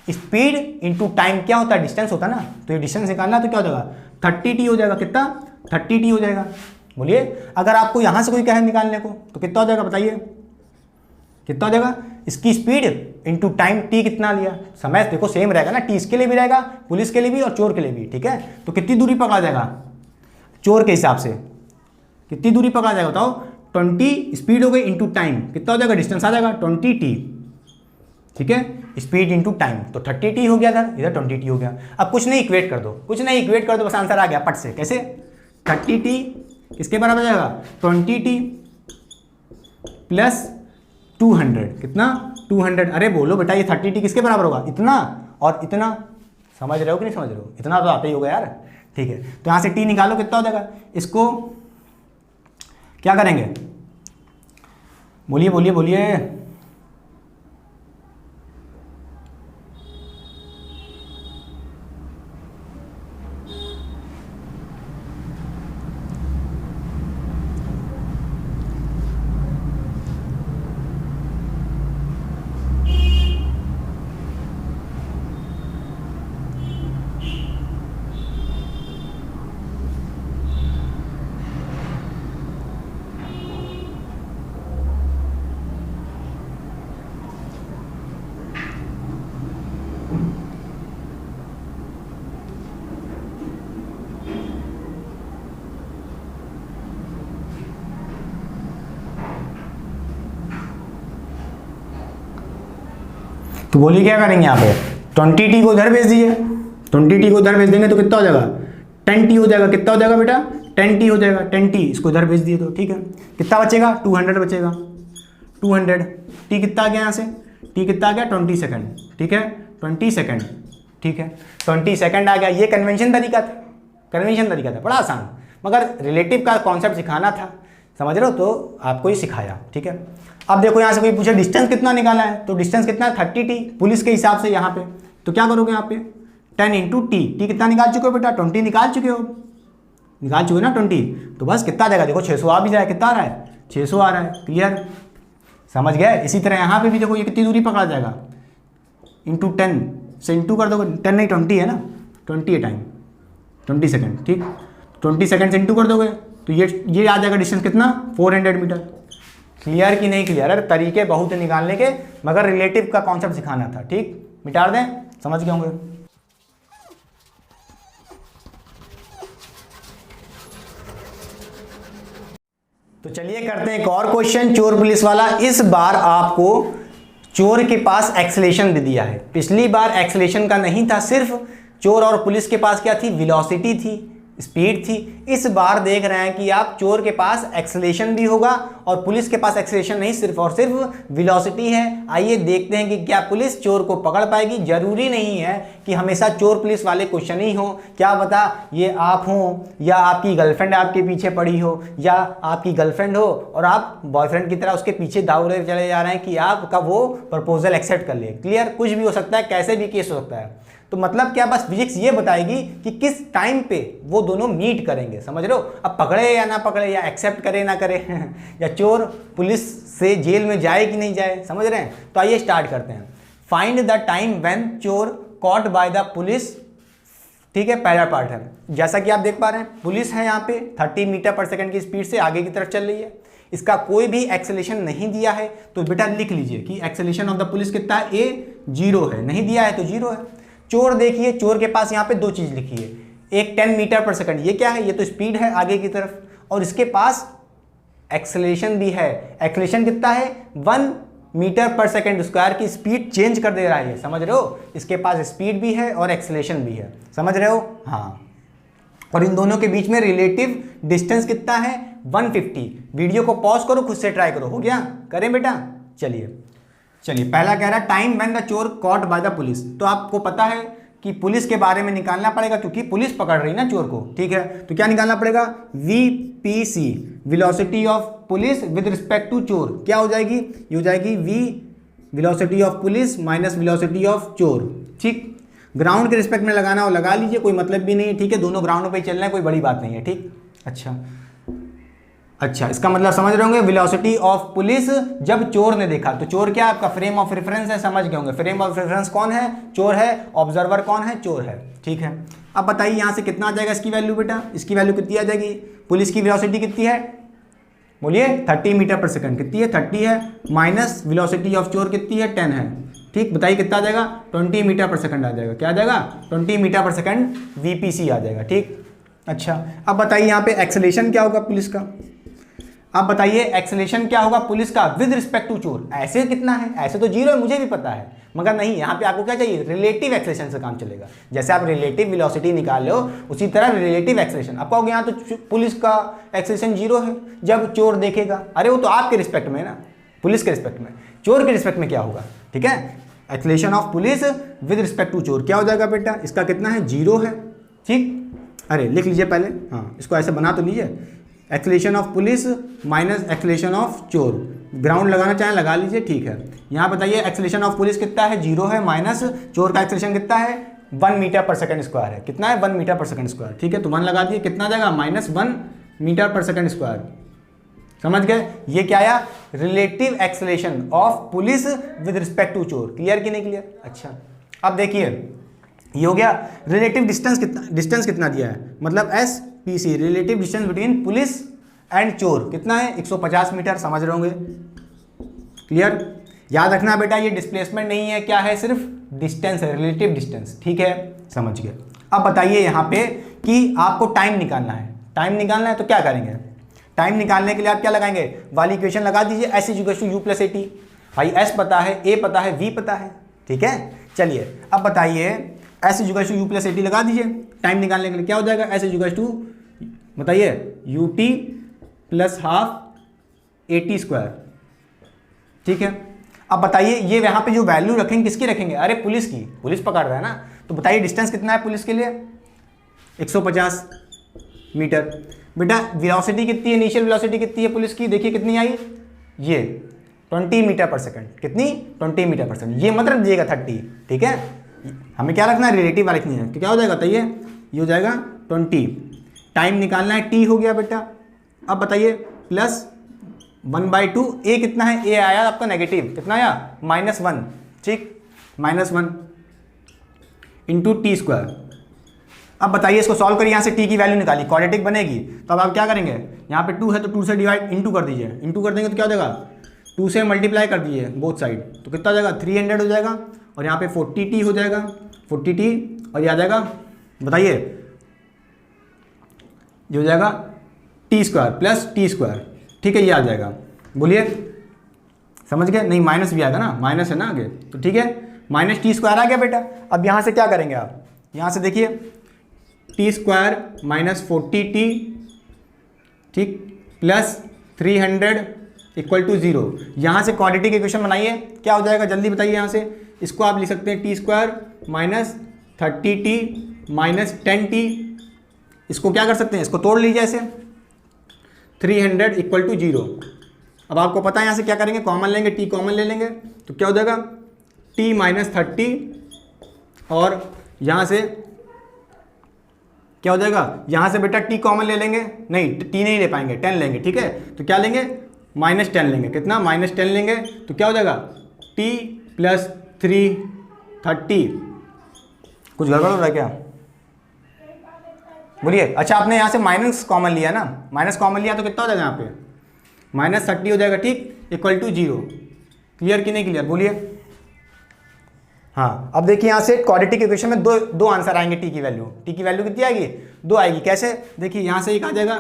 स्पीड इंटू टाइम क्या होता है, डिस्टेंस होता है ना। तो ये डिस्टेंस निकालना है तो क्या हो जाएगा 30t हो जाएगा, कितना 30t हो जाएगा। बोलिए अगर आपको यहां से कोई कहे निकालने को तो कितना हो जाएगा, बताइए कितना हो जाएगा। इसकी स्पीड इंटू टाइम टी कितना लिया, समय देखो सेम रहेगा ना, टी इसके लिए भी रहेगा, पुलिस के लिए भी और चोर के लिए भी। ठीक है, तो कितनी दूरी पकड़ा जाएगा चोर के हिसाब से, कितनी दूरी पकड़ा जाएगा बताओ। 20 स्पीड हो गई इंटू टाइम, कितना हो जाएगा, डिस्टेंस आ जाएगा 20t। ठीक है, स्पीड इंटू टाइम, तो 30t हो गया इधर 20t हो गया। अब कुछ नहीं इक्वेट कर दो, कुछ नहीं इक्वेट कर दो, बस आंसर आ गया पट से। कैसे, 30t किसके बराबर हो जाएगा 20t प्लस 200, कितना 200। अरे बोलो बेटा ये 30t किसके बराबर होगा, इतना और इतना। समझ रहे हो कि नहीं समझ रहे हो, इतना तो आता ही होगा यार। ठीक है, तो यहां से t निकालो, कितना हो जाएगा। इसको क्या करेंगे, बोलिए बोलिए बोलिए। तो बोलिए क्या करेंगे यहाँ पे, 20t को उधर भेज दीजिए, 20t को उधर भेज देंगे तो कितना हो जाएगा 10t हो जाएगा। कितना हो जाएगा बेटा 10t हो जाएगा, 10t इसको उधर भेज दिए तो ठीक है। कितना बचेगा 200 बचेगा, 200 t कितना आ गया यहाँ से, t कितना आ गया 20 सेकंड। ठीक है 20 सेकंड, ठीक है 20 सेकंड आ गया। ये कन्वेंशन तरीका था, कन्वेंशन तरीका था, बड़ा आसान, मगर रिलेटिव का कॉन्सेप्ट सिखाना था, समझ रहे हो, तो आपको ही सिखाया। ठीक है, अब देखो यहाँ से कोई पूछे डिस्टेंस कितना निकाला है, तो डिस्टेंस कितना है 30t पुलिस के हिसाब से यहाँ पे। तो क्या करोगे यहाँ पे 10 इंटू टी, टी कितना निकाल चुके हो बेटा 20 निकाल चुके हो, निकाल चुके ना 20, तो बस कितना आ जाएगा देखो 600 आ भी जाए, कितना आ रहा है 600 आ रहा है। क्लियर, समझ गए। इसी तरह यहाँ पे भी देखो ये कितनी दूरी पकड़ा जाएगा, इंटू 10 से इंटू कर दोगे, 10 नहीं 20 है ना, 20 है टाइम 20 सेकेंड। ठीक 20 सेकेंड से इंटू कर दोगे तो ये आ जाएगा डिस्टेंस कितना 400 मीटर। क्लियर कि नहीं क्लियर, अरे तरीके बहुत निकालने के, मगर रिलेटिव का कॉन्सेप्ट सिखाना था। ठीक, मिटा दें, समझ गए होंगे। तो चलिए करते हैं एक और क्वेश्चन चोर पुलिस वाला। इस बार आपको चोर के पास एक्सेलेरेशन दे दिया है, पिछली बार एक्सेलेरेशन का नहीं था, सिर्फ चोर और पुलिस के पास क्या थी वेलोसिटी थी। स्पीड थी। इस बार देख रहे हैं कि आप चोर के पास एक्सेलेरेशन भी होगा और पुलिस के पास एक्सेलेरेशन नहीं, सिर्फ और सिर्फ वेलोसिटी है। आइए देखते हैं कि क्या पुलिस चोर को पकड़ पाएगी। जरूरी नहीं है कि हमेशा चोर पुलिस वाले क्वेश्चन ही हो, क्या पता ये आप हो या आपकी गर्लफ्रेंड आपके पीछे पड़ी हो, या आपकी गर्लफ्रेंड हो और आप बॉयफ्रेंड की तरह उसके पीछे दौड़े चले जा रहे हैं कि आपका वो प्रपोजल एक्सेप्ट कर ले। क्लियर, कुछ भी हो सकता है, कैसे भी केस हो सकता है। तो मतलब क्या, बस फिजिक्स ये बताएगी कि किस टाइम पे वो दोनों मीट करेंगे, समझ रहे हो। अब पकड़े या ना पकड़े, या एक्सेप्ट करे ना करे या चोर पुलिस से जेल में जाए कि नहीं जाए, समझ रहे हैं। तो आइए स्टार्ट करते हैं। फाइंड द टाइम व्हेन चोर कॉट बाय द पुलिस। ठीक है, पहला पार्ट है। जैसा कि आप देख पा रहे हैं, पुलिस है यहाँ पे 30 मीटर पर सेकंड की स्पीड से आगे की तरफ चल रही है। इसका कोई भी एक्सेलेरेशन नहीं दिया है, तो बेटा लिख लीजिए कि एक्सेलेरेशन ऑफ द पुलिस कितना है, ए 0 है, नहीं दिया है तो 0 है। चोर देखिए, चोर के पास यहाँ पे दो चीज लिखी है, एक 10 मीटर पर सेकंड, ये क्या है, ये तो स्पीड है आगे की तरफ, और इसके पास एक्सेलेरेशन भी है। एक्सेलेरेशन कितना है, 1 मीटर पर सेकंड स्क्वायर की स्पीड चेंज कर दे रहा है, समझ रहे हो। इसके पास स्पीड भी है और एक्सेलेरेशन भी है, समझ रहे हो। हाँ, और इन दोनों के बीच में रिलेटिव डिस्टेंस कितना है, 150। वीडियो को पॉज करो, खुद से ट्राई करो। हो गया, करें बेटा। चलिए पहला कह रहा है टाइम व्हेन द चोर कॉट बाय द पुलिस। तो आपको पता है कि पुलिस के बारे में निकालना पड़ेगा, क्योंकि पुलिस पकड़ रही ना चोर को। ठीक है, तो क्या निकालना पड़ेगा, VPC, velocity of police with respect to chor. क्या हो जाएगी, ये हो जाएगी V velocity of police minus velocity of chor. ठीक, ग्राउंड के रिस्पेक्ट में लगाना हो लगा लीजिए, कोई मतलब भी नहीं है। ठीक है, दोनों ग्राउंड पे चल रहे हैं, कोई बड़ी बात नहीं है। ठीक, अच्छा, इसका मतलब समझ रहे होंगे, वेलोसिटी ऑफ पुलिस जब चोर ने देखा, तो चोर क्या आपका फ्रेम ऑफ रेफरेंस है, समझ गए होंगे। फ्रेम ऑफ रेफरेंस कौन है, चोर है। ऑब्जर्वर कौन है, चोर है। ठीक है, अब बताइए यहां से कितना आ जाएगा इसकी वैल्यू बेटा, इसकी वैल्यू कितनी आ जाएगी। पुलिस की वेलोसिटी कितनी है, बोलिए 30 मीटर पर सेकंड, कितनी है, 30 है, माइनस वेलोसिटी ऑफ चोर कितनी है, 10 है। ठीक, बताइए कितना आ जाएगा, 20 मीटर पर सेकंड आ जाएगा। क्या आ जाएगा, 20 मीटर पर सेकंड VPC आ जाएगा। ठीक, अच्छा, अब बताइए यहाँ पे एक्सेलेरेशन क्या होगा पुलिस का। अब बताइए एक्सेलेरेशन क्या होगा पुलिस का विद रिस्पेक्ट टू चोर। ऐसे कितना है, ऐसे तो 0 है, मुझे भी पता है, मगर नहीं, यहाँ पे आपको क्या चाहिए, रिलेटिव एक्सेलेरेशन से काम चलेगा। जैसे आप रिलेटिव वेलोसिटी निकाल लो, उसी तरह रिलेटिव एक्सेलेरेशन। आप कहोगे यहाँ तो पुलिस का एक्सेलेरेशन 0 है, जब चोर देखेगा, अरे वो तो आपके रिस्पेक्ट में है ना, पुलिस के रिस्पेक्ट में। चोर के रिस्पेक्ट में क्या होगा, ठीक है, acceleration of police with respect to chor क्या हो जाएगा बेटा, इसका कितना है, 0 है। ठीक, अरे लिख लीजिए पहले, हाँ इसको ऐसे बना तो लीजिए, acceleration of police minus acceleration of चोर। ग्राउंड लगाना चाहें लगा लीजिए, ठीक है। यहाँ बताइए एक्सेलेरेशन ऑफ पुलिस कितना है, 0 है, माइनस चोर का एक्सेलेरेशन कितना है, 1 मीटर पर सेकंड स्क्वायर है। कितना है, 1 मीटर पर सेकंड स्क्वायर। ठीक है, तो 1 लगा दिए, कितना आ जाएगा, -1 मीटर पर सेकंड स्क्वायर। समझ गए, ये क्या आया, relative acceleration of police with respect to chor. Clear कि नहीं क्लियर। अच्छा, अब देखिए ये हो गया। रिलेटिव डिस्टेंस कितना दिया है, मतलब SPC, relative distance between police and चोर कितना है, 150 मीटर। समझ रहे होंगे, क्लियर। याद रखना बेटा, ये डिस्प्लेसमेंट नहीं है, क्या है, सिर्फ डिस्टेंस है, रिलेटिव डिस्टेंस। ठीक है, समझ गए। अब बताइए यहाँ पे कि आपको टाइम निकालना है। टाइम निकालना है तो क्या करेंगे, टाइम निकालने के लिए आप क्या लगाएंगे, वाली इक्वेशन लगा दीजिए, S = U + AT। भाई S पता है, A पता है, V पता है। ठीक है, चलिए अब बताइए S = U + AT लगा दीजिए। टाइम निकालने के लिए क्या हो जाएगा, S = बताइए UT + ½ AT²। ठीक है, अब बताइए ये यहाँ पे जो वैल्यू रखेंगे किसकी रखेंगे, अरे पुलिस की, पुलिस पकड़ रहा है ना। तो बताइए डिस्टेंस कितना है पुलिस के लिए, 150 मीटर। बेटा वेलोसिटी कितनी है, इनिशियल वेलोसिटी कितनी है पुलिस की, देखिए कितनी आई, ये 20 मीटर पर सेकंड। कितनी, 20 मीटर पर सेकंड। ये मत रख दीजिएगा 30। ठीक है, हमें क्या रखना है, रिलेटिव वाला लिखनी है। तो क्या हो जाएगा, बताइए ये हो जाएगा 20। टाइम निकालना है, T हो गया बेटा। अब बताइए +1/2, A कितना है, A आया आपका नेगेटिव, कितना आया, -1। ठीक, -1 × T²। अब बताइए इसको सॉल्व करिए, यहाँ से T की वैल्यू निकाली, क्वाड्रेटिक बनेगी। तो अब आप क्या करेंगे, यहाँ पे 2 है तो 2 से डिवाइड इंटू कर दीजिए। इंटू कर देंगे तो क्या हो जाएगा, 2 से मल्टीप्लाई कर दीजिए बोथ साइड, तो कितना हो जाएगा, 300 हो जाएगा। और यहाँ पे 40T हो जाएगा, 40T, और ये आ जाएगा, बताइए ये हो जाएगा T² + T²। ठीक है, ये आ जाएगा, बोलिए समझ गए, नहीं माइनस भी आएगा ना, माइनस है ना आगे, तो ठीक है, -T² आ गया बेटा। अब यहाँ से क्या करेंगे आप, यहाँ से देखिए टी स्क्वायर माइनस 40t, ठीक, प्लस 300 इक्वल टू 0। यहाँ से क्वाड्रेटिक इक्वेशन बनाइए, क्या हो जाएगा जल्दी बताइए। यहाँ से इसको आप लिख सकते हैं T square minus 30t minus 10t। इसको क्या कर सकते हैं, इसको तोड़ लीजिए ऐसे, 300 इक्वल टू 0। अब आपको पता है यहाँ से क्या करेंगे, कॉमन लेंगे, t कॉमन ले लेंगे तो क्या हो जाएगा t माइनस 30, और यहाँ से क्या हो जाएगा, यहाँ से बेटा t कॉमन ले लेंगे, नहीं t नहीं ले पाएंगे, 10 लेंगे, ठीक है। तो क्या लेंगे, -10 लेंगे, कितना -10 लेंगे तो क्या हो जाएगा t प्लस 330। कुछ गड़बड़ हो रहा है क्या, बोलिए। अच्छा आपने यहाँ से माइनस कॉमन लिया ना, माइनस कॉमन लिया तो कितना हो जाएगा यहाँ पे -30 हो जाएगा, ठीक, इक्वल टू 0। क्लियर कि नहीं क्लियर, बोलिए। हाँ अब देखिए यहाँ से क्वाड्रेटिक इक्वेशन में दो आंसर आएंगे, टी की वैल्यू कितनी आएगी, 2 आएगी। कैसे, देखिए यहाँ से एक आ जाएगा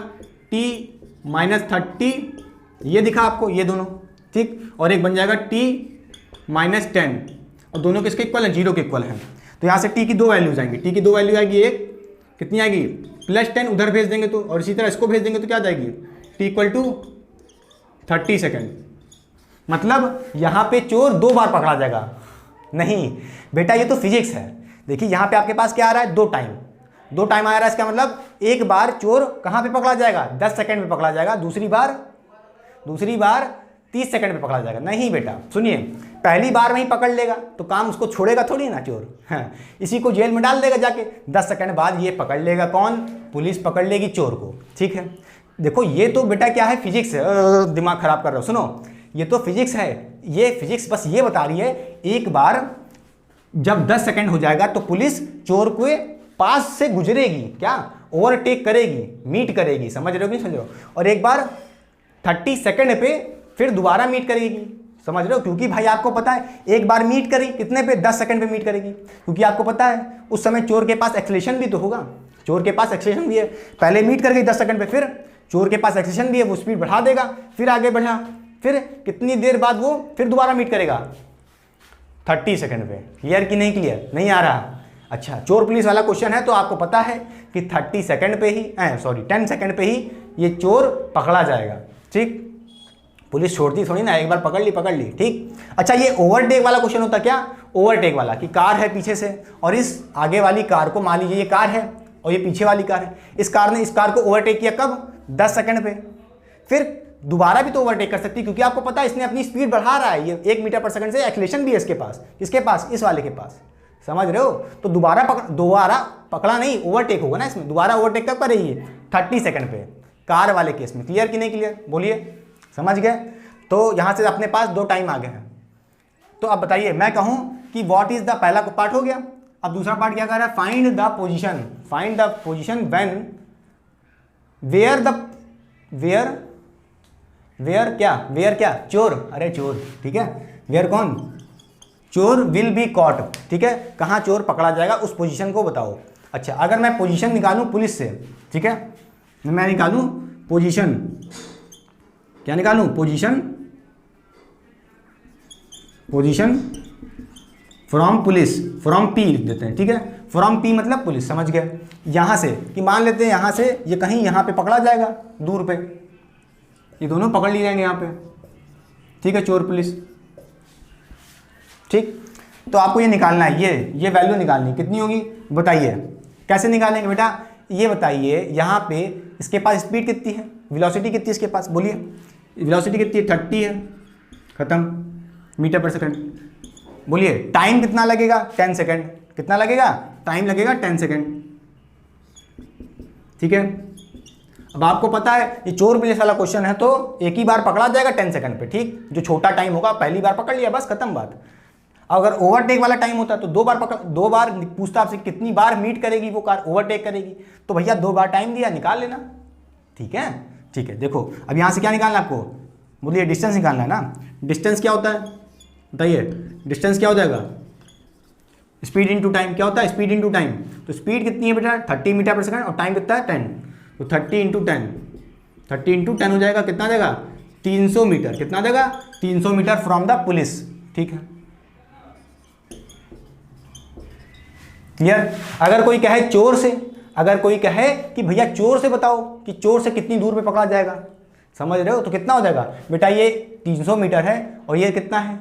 t माइनस 30, ये दिखा आपको, ये दोनों, ठीक, और एक बन जाएगा t माइनस 10, और दोनों किसके इक्वल हैं, 0 के इक्वल हैं। तो यहाँ से t की 2 वैल्यूज आएंगी, t की 2 वैल्यू आएगी, एक कितनी आएगी +10 उधर भेज देंगे तो, और इसी तरह इसको भेज देंगे तो क्या आ जाएगी t इक्वल टू 30 सेकेंड। मतलब यहाँ पे चोर 2 बार पकड़ा जाएगा, नहीं बेटा ये तो फिजिक्स है। देखिए यहाँ पे आपके पास क्या आ रहा है, 2 टाइम आ रहा है, इसका मतलब एक बार चोर कहाँ पे पकड़ा जाएगा, 10 सेकंड में पकड़ा जाएगा, दूसरी बार 30 सेकंड में पकड़ा जाएगा। नहीं बेटा सुनिए, पहली बार में ही पकड़ लेगा तो काम उसको छोड़ेगा थोड़ी ना चोर, हाँ, इसी को जेल में डाल देगा जाके, 10 सेकंड बाद ये पकड़ लेगा, कौन, पुलिस पकड़ लेगी चोर को, ठीक है। देखो ये तो बेटा क्या है, फिजिक्स है, दिमाग खराब कर रहे हो, सुनो ये तो फिजिक्स है, ये फिजिक्स बस ये बता रही है एक बार जब 10 सेकंड हो जाएगा तो पुलिस चोर के पास से गुजरेगी, क्या, ओवरटेक करेगी, मीट करेगी, समझ रहे हो कि नहीं समझ रहे हो, और एक बार 30 सेकंड पे फिर दोबारा मीट करेगी, समझ रहे हो, क्योंकि भाई आपको पता है एक बार मीट करी कितने पे, 10 सेकंड पे मीट करेगी, क्योंकि आपको पता है उस समय चोर के पास एक्सेलरेशन भी तो होगा, चोर के पास एक्सेलरेशन भी है, पहले मीट कर गई 10 सेकंड पे, फिर चोर के पास एक्सेलरेशन भी है, वो स्पीड बढ़ा देगा, फिर आगे बढ़ा, फिर कितनी देर बाद वो फिर दोबारा मीट करेगा 30 सेकंड पे। क्लियर कि नहीं क्लियर, नहीं आ रहा। अच्छा चोर पुलिस वाला क्वेश्चन है तो आपको पता है कि 30 सेकंड पे ही 10 सेकंड पे ही ये चोर पकड़ा जाएगा, ठीक, पुलिस छोड़ती थोड़ी ना, एक बार पकड़ ली, ठीक। अच्छा ये ओवरटेक वाला क्वेश्चन होता क्या, ओवरटेक वाला कि कार है पीछे से और इस आगे वाली कार को, मान लीजिए ये कार है और ये पीछे वाली कार है, इस कार ने इस कार को ओवरटेक किया कब, 10 सेकंड पे, फिर दोबारा भी तो ओवरटेक कर सकती है, क्योंकि आपको पता है इसने अपनी स्पीड बढ़ा रहा है, ये 1 मीटर पर सेकंड से, एक्सेलरेशन भी है इसके पास, किसके पास, इस वाले के पास, समझ रहे हो। तो दोबारा पकड़ा नहीं, ओवरटेक होगा ना इसमें, दोबारा ओवरटेक कब करेगी, 30 सेकंड पे, कार वाले केस में। क्लियर कि नहीं क्लियर, बोलिए, समझ गए। तो यहाँ से अपने पास 2 टाइम आ गए हैं। तो अब बताइए, मैं कहूँ कि व्हाट इज द, पहला पार्ट हो गया, अब दूसरा पार्ट क्या कर रहा है, find the position when where क्या, चोर, अरे चोर, ठीक है, वेयर कौन, चोर विल बी कॉट, ठीक है, कहाँ चोर पकड़ा जाएगा उस पोजीशन को बताओ। अच्छा अगर मैं पोजीशन निकालूं पुलिस से, ठीक है, मैं निकालूं पोजीशन, क्या निकालूं, position from police, from P लिख देते हैं, ठीक है, फ्रॉम पी मतलब पुलिस, समझ गए। यहाँ से कि मान लेते हैं यहाँ से ये कहीं यहाँ पे पकड़ा जाएगा दूर पे, ये दोनों पकड़ लिए जाएंगे यहाँ पे, ठीक है, चोर पुलिस, ठीक। तो आपको ये निकालना है, ये वैल्यू निकालनी, कितनी होगी बताइए, कैसे निकालेंगे बेटा, ये बताइए, यहाँ पे इसके पास स्पीड कितनी है, वेलोसिटी कितनी है इसके पास, बोलिए, वेलोसिटी कितनी है, 30 है, खत्म, मीटर पर सेकंड। बोलिए टाइम कितना लगेगा, 10 सेकंड, कितना लगेगा, टाइम लगेगा 10 सेकंड, ठीक है। अब आपको पता है ये चोर पुलिस वाला क्वेश्चन है तो एक ही बार पकड़ा जाएगा 10 सेकंड पे, ठीक, जो छोटा टाइम होगा, पहली बार पकड़ लिया बस खत्म बात। अगर ओवरटेक वाला टाइम होता तो 2 बार पूछता आपसे कितनी बार मीट करेगी वो कार, ओवरटेक करेगी, तो भैया 2 बार टाइम दिया, निकाल लेना, ठीक है। देखो अब यहाँ से क्या निकालना है आपको, बोलिए डिस्टेंस निकालना है ना। डिस्टेंस क्या होता है बताइए, डिस्टेंस क्या हो जाएगा, स्पीड इनटू टाइम, क्या होता है, स्पीड इनटू टाइम। तो स्पीड कितनी है बेटा, 30 मीटर पर सेकंड, और टाइम कितना है 10, तो 30 इंटू 10 हो जाएगा, कितना देगा, 300 मीटर, कितना देगा, 300 मीटर फ्रॉम द पुलिस, ठीक है, क्लियर। अगर कोई कहे चोर से, अगर कोई कहे कि भैया चोर से बताओ कि चोर से कितनी दूर पे पकड़ा जाएगा, समझ रहे हो, तो कितना हो जाएगा बेटा, ये 300 मीटर है और ये कितना है,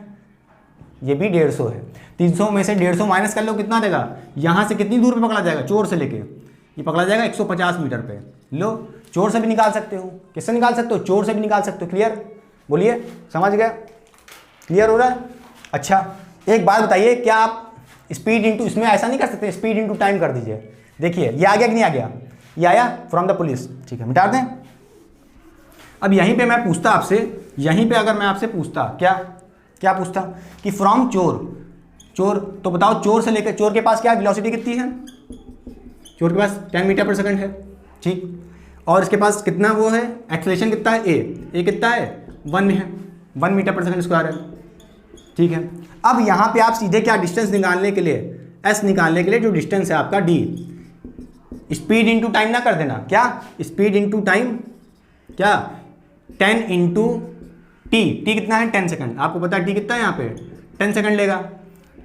ये भी 150 है। 300 में से 150 माइनस कर लो, कितना देगा, यहाँ से कितनी दूर पे पकड़ा जाएगा चोर से लेके, ये पकड़ा जाएगा 150 मीटर पे। लो चोर से भी निकाल सकते हो, किससे निकाल सकते हो, चोर से भी निकाल सकते हो। क्लियर, बोलिए, समझ गए, क्लियर हो रहा है। अच्छा एक बात बताइए, क्या आप स्पीड इंटू, इसमें ऐसा नहीं कर सकते, स्पीड इंटू टाइम कर दीजिए। देखिए ये आ गया कि नहीं आ गया, ये आया फ्रॉम द पुलिस, ठीक है मिटा दें। अब यहीं पे मैं पूछता आपसे, यहीं पे अगर मैं आपसे पूछता क्या क्या पूछता कि फ्रॉम चोर, चोर तो बताओ चोर से लेकर, चोर के पास क्या वेलोसिटी कितनी है, चोर के पास 10 मीटर पर सेकंड है, ठीक, और इसके पास कितना वो है, एक्सेलरेशन कितना है, ए कितना है 1 है, 1 मीटर पर सेकंड स्क्वायर है, ठीक है। अब यहाँ पे आप सीधे क्या डिस्टेंस निकालने के लिए, एस निकालने के लिए जो डिस्टेंस है आपका डी, स्पीड इंटू टाइम ना कर देना, क्या स्पीड इंटू टाइम, क्या 10 इंटू टी, टी कितना है 10 सेकंड, आपको पता है टी कितना है यहाँ पे 10 सेकंड लेगा,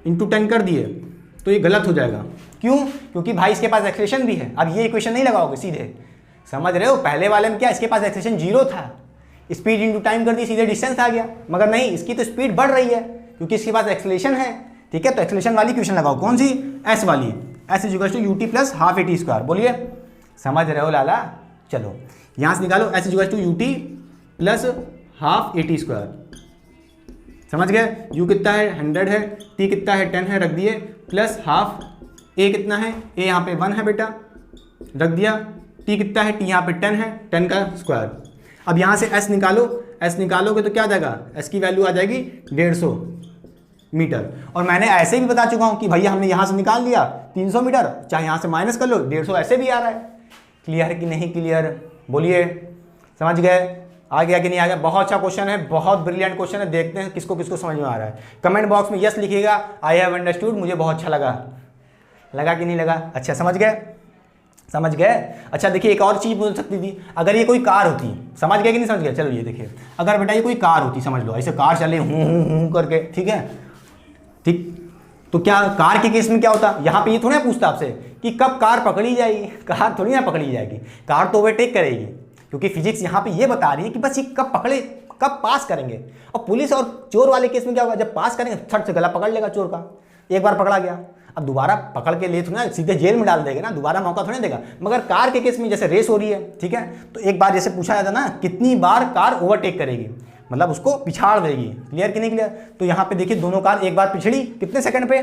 इंटू 10 कर दिए तो ये गलत हो जाएगा। क्यों, क्योंकि भाई इसके पास एक्सेलरेशन भी है। अब ये इक्वेशन नहीं लगाओगे सीधे, समझ रहे हो, पहले वाले में क्या इसके पास एक्सेलरेशन 0 था, स्पीड इंटू टाइम कर दी सीधे डिस्टेंस आ गया, मगर नहीं इसकी तो स्पीड बढ़ रही है क्योंकि इसके पास एक्सेलरेशन है, ठीक है। तो एक्सेलरेशन वाली इक्वेशन लगाओ, कौन सी, एस वाली, s is equal to u t plus half a t square. बोलिए, समझ रहे हो लाला, चलो यहाँ से निकालो, s is equal to u t plus half a t square, समझ गए। यू कितना है 100 है, टी कितना है 10 है, रख दिए, प्लस हाफ, ए कितना है, ए यहाँ पे 1 है बेटा, रख दिया, टी कितना है, टी यहाँ पे 10 है, 10 का स्क्वायर। अब यहाँ से एस निकालो, एस निकालोगे तो क्या आ जाएगा, एस की वैल्यू आ जाएगी 150 मीटर। और मैंने ऐसे भी बता चुका हूँ कि भैया हमने यहाँ से निकाल लिया 300 मीटर, चाहे यहाँ से माइनस कर लो 150 ऐसे भी आ रहा है। क्लियर कि नहीं क्लियर, बोलिए, समझ गए, आ गया कि नहीं आ गया। बहुत अच्छा क्वेश्चन है, बहुत ब्रिलियंट क्वेश्चन है, देखते हैं किसको किसको समझ में आ रहा है। कमेंट बॉक्स में यस लिखिएगा, आई हैव अंडरस्टूड, मुझे बहुत अच्छा लगा कि नहीं लगा, अच्छा समझ गए, समझ गए। अच्छा देखिए एक और चीज़ बोल सकती थी, अगर ये कोई कार होती, समझ गए कि नहीं समझ गए, चलो ये देखिए, अगर बेटा ये कोई कार होती, समझ लो ऐसे कार चले हूँ करके, ठीक है, ठीक, तो क्या कार के केस में क्या होता, यहाँ पे ये थोड़ी ना पूछता आपसे कि कब कार पकड़ी जाएगी, कार थोड़ी ना पकड़ी जाएगी, कार तो ओवरटेक करेगी, क्योंकि फिजिक्स यहाँ पे ये बता रही है कि बस ये कब पकड़े, कब पास करेंगे। और पुलिस और चोर वाले केस में क्या होगा, जब पास करेंगे थट से गला पकड़ लेगा चोर का, एक बार पकड़ा गया, अब दोबारा पकड़ के ले थोड़ा सीधे जेल में डाल देगा ना, दोबारा मौका थोड़ी देगा। मगर कार के केस में जैसे रेस हो रही है, ठीक है, तो एक बार जैसे पूछा जाता ना कितनी बार कार ओवरटेक करेगी, मतलब उसको पिछाड़ देगी। क्लियर कि नहीं क्लियर, तो यहाँ पे देखिए दोनों कार एक बार पिछड़ी कितने सेकंड पे,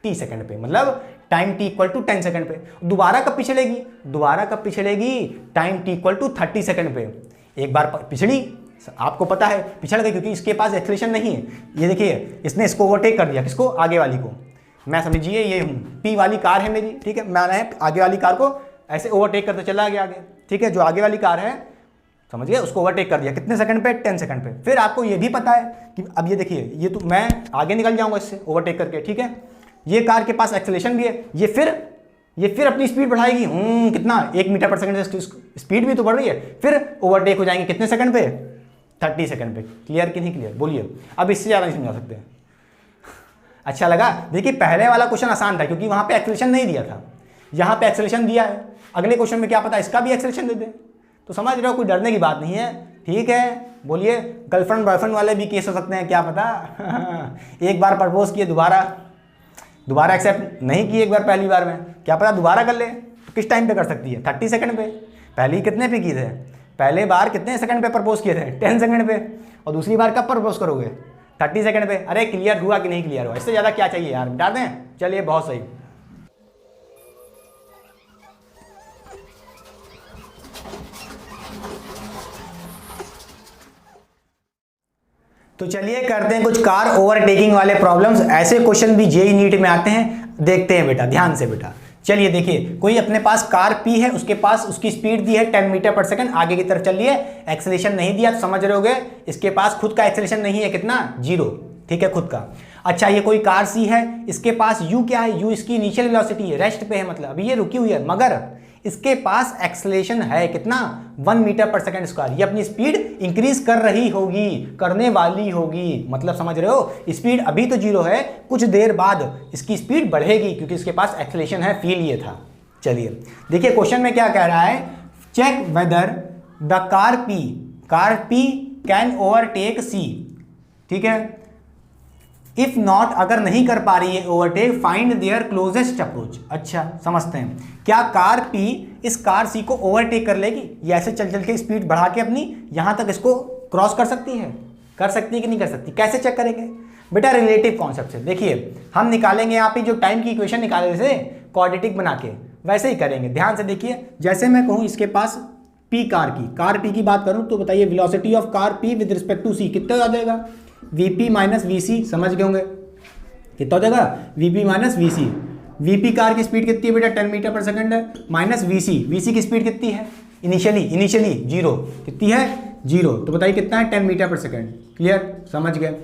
टी सेकंड पे, मतलब time T equal to 10 second पे। दोबारा कब पिछड़ेगी, दोबारा कब पिछड़ेगी, time T equal to 30 second पे। एक बार पिछड़ी, आपको पता है पिछड़ गई क्योंकि इसके पास एक्सेलरेशन नहीं है। ये देखिए इसने इसको ओवरटेक कर दिया, किसको, आगे वाली को। मैं समझिए ये हूँ, पी वाली कार है मेरी, ठीक है, मैंने आगे वाली कार को ऐसे ओवरटेक करते चला गया आगे, ठीक है, जो आगे वाली कार है समझ गए, उसको ओवरटेक कर दिया कितने सेकंड पे, 10 सेकंड पे। फिर आपको ये भी पता है कि अब ये देखिए, ये तो मैं आगे निकल जाऊंगा इससे ओवरटेक करके, ठीक है, ये कार के पास एक्सेलरेशन भी है, ये फिर अपनी स्पीड बढ़ाएगी, कितना, 1 मीटर पर सेकंड से स्पीड भी तो बढ़ रही है, फिर ओवरटेक हो जाएंगे कितने सेकंड पे, 30 सेकंड पे। क्लियर कि नहीं क्लियर, बोलिए, अब इससे ज़्यादा नहीं समझा सकते। अच्छा लगा, देखिए पहले वाला क्वेश्चन आसान था क्योंकि वहाँ पे एक्सेलरेशन नहीं दिया था, यहाँ पे एक्सेलरेशन दिया है, अगले क्वेश्चन में क्या पता इसका भी एक्सेलरेशन दे दे, तो समझ रहे हो, कोई डरने की बात नहीं है, ठीक है। बोलिए, गर्लफ्रेंड बॉयफ्रेंड वाले भी केस हो सकते हैं, क्या पता एक बार प्रपोज किए, दोबारा एक्सेप्ट नहीं किए एक बार पहली बार में, क्या पता दोबारा कर ले, तो किस टाइम पे कर सकती है, 30 सेकंड पे। पहले कितने पे किए थे, पहले बार कितने सेकंड पे प्रपोज किए थे, 10 सेकंड पे, और दूसरी बार कब प्रपोज करोगे, 30 सेकंड पे। अरे क्लियर हुआ कि नहीं क्लियर हुआ, इससे ज़्यादा क्या चाहिए यार, बता दें, चलिए बहुत सही। तो चलिए करते हैं कुछ कार ओवरटेकिंग वाले प्रॉब्लम्स। ऐसे क्वेश्चन भी जेईई नीट में आते हैं, देखते हैं बेटा, ध्यान से बेटा। चलिए देखिए, कोई अपने पास कार पी है, उसके पास उसकी स्पीड दी है 10 मीटर पर सेकंड, आगे की तरफ चल रही है, एक्सेलरेशन नहीं दिया, तो समझ रहे होगे इसके पास खुद का एक्सेलरेशन नहीं है, कितना, 0, ठीक है, खुद का। अच्छा ये कोई कार सी है, इसके पास u क्या है, u इसकी इनिशियल वेलोसिटी है, रेस्ट पे है, मतलब अभी ये रुकी हुई है, मगर इसके पास एक्सेलरेशन है कितना, 1 मीटर पर सेकंड स्क्वायर। ये अपनी स्पीड इंक्रीज कर रही होगी, करने वाली होगी, मतलब समझ रहे हो, स्पीड अभी तो 0 है, कुछ देर बाद इसकी स्पीड बढ़ेगी क्योंकि इसके पास एक्सेलरेशन है, फील ये था। चलिए देखिए क्वेश्चन में क्या कह रहा है, check whether the car P can overtake C, ठीक है। इफ नॉट, अगर नहीं कर पा रही है overtake, find their closest approach. अच्छा समझते हैं, क्या कार पी इस कार सी को ओवरटेक कर लेगी, या ऐसे चल चल के स्पीड बढ़ा के अपनी यहां तक इसको क्रॉस कर सकती है कि नहीं कर सकती? कैसे चेक करेंगे बेटा? रिलेटिव कॉन्सेप्ट से। देखिए हम निकालेंगे यहाँ पे जो टाइम की इक्वेशन निकाले थे क्वाड्रेटिक बना के, वैसे ही करेंगे। ध्यान से देखिए, जैसे मैं कहूँ इसके पास पी कार पी की बात करूँ तो बताइए velocity of car P with respect to C कितना हो जाएगा? वीपी माइनस वीसी, समझ गए होंगे कितना हो जाएगा? VP minus VC. VP car की स्पीड कितनी है बेटा? 10 मीटर पर सेकंड है, माइनस वीसी की स्पीड कितनी है? इनिशियली जीरो, कितनी है? जीरो। तो बताइए कितना है? 10 मीटर पर सेकंड। क्लियर, समझ गए।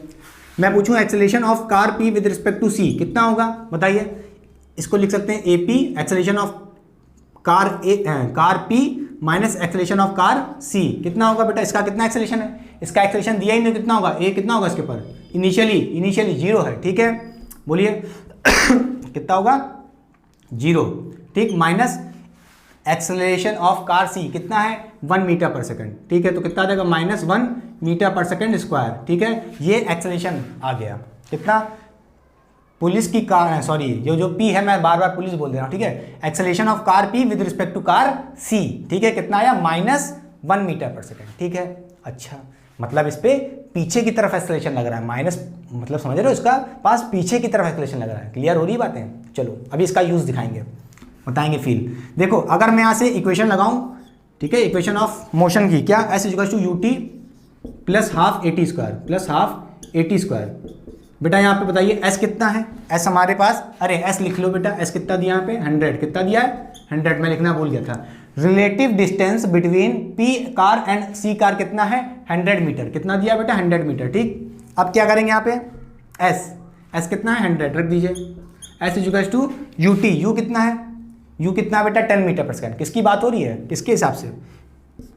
मैं पूछूं acceleration of car P with respect to C कितना होगा? बताइए, इसको लिख सकते हैं AP acceleration of car P minus acceleration of car C कितना होगा बेटा? इसका कितना एक्सेलरेशन है? इसका एक्सेलरेशन दिया ही नहीं, कितना होगा? ए कितना होगा इसके ऊपर? इनिशियली जीरो है, ठीक है। बोलिए कितना होगा? जीरो, ठीक। Minus acceleration of car C कितना है? 1 मीटर पर सेकंड, ठीक है। तो कितना आ जाएगा? -1 मीटर पर सेकंड स्क्वायर, ठीक है। ये एक्सेलरेशन आ गया कितना? पुलिस की कार, सॉरी ये जो पी है मैं बार बार पुलिस बोल दे रहा हूँ, ठीक है। Acceleration of car P with respect to car C, ठीक है, कितना आया? -1 मीटर पर सेकंड, ठीक है। अच्छा, मतलब इस पे पीछे की तरफ एक्सेलरेशन लग रहा है, माइनस मतलब समझ रहे हो, इसका पास पीछे की तरफ एक्सेलरेशन लग रहा है। क्लियर हो रही बातें? चलो अभी इसका यूज दिखाएंगे, बताएंगे फील। देखो अगर मैं यहाँ से इक्वेशन लगाऊं, ठीक है, इक्वेशन ऑफ मोशन की, क्या? S equals to ut plus half a t square. बेटा यहाँ पे बताइए s कितना है? s हमारे पास, अरे s लिख लो बेटा, s कितना दिया यहाँ पे? 100, कितना दिया है? 100, मैं लिखना भूल गया था। Relative distance between p car and c car कितना है? 100 मीटर, कितना दिया बेटा? 100 मीटर, ठीक। अब क्या करेंगे यहाँ पे? s कितना है? 100 रख दीजिए। s equals to ut, u कितना है? u कितना बेटा? 10 मीटर पर सेकंड। किसकी बात हो रही है? किसके हिसाब से?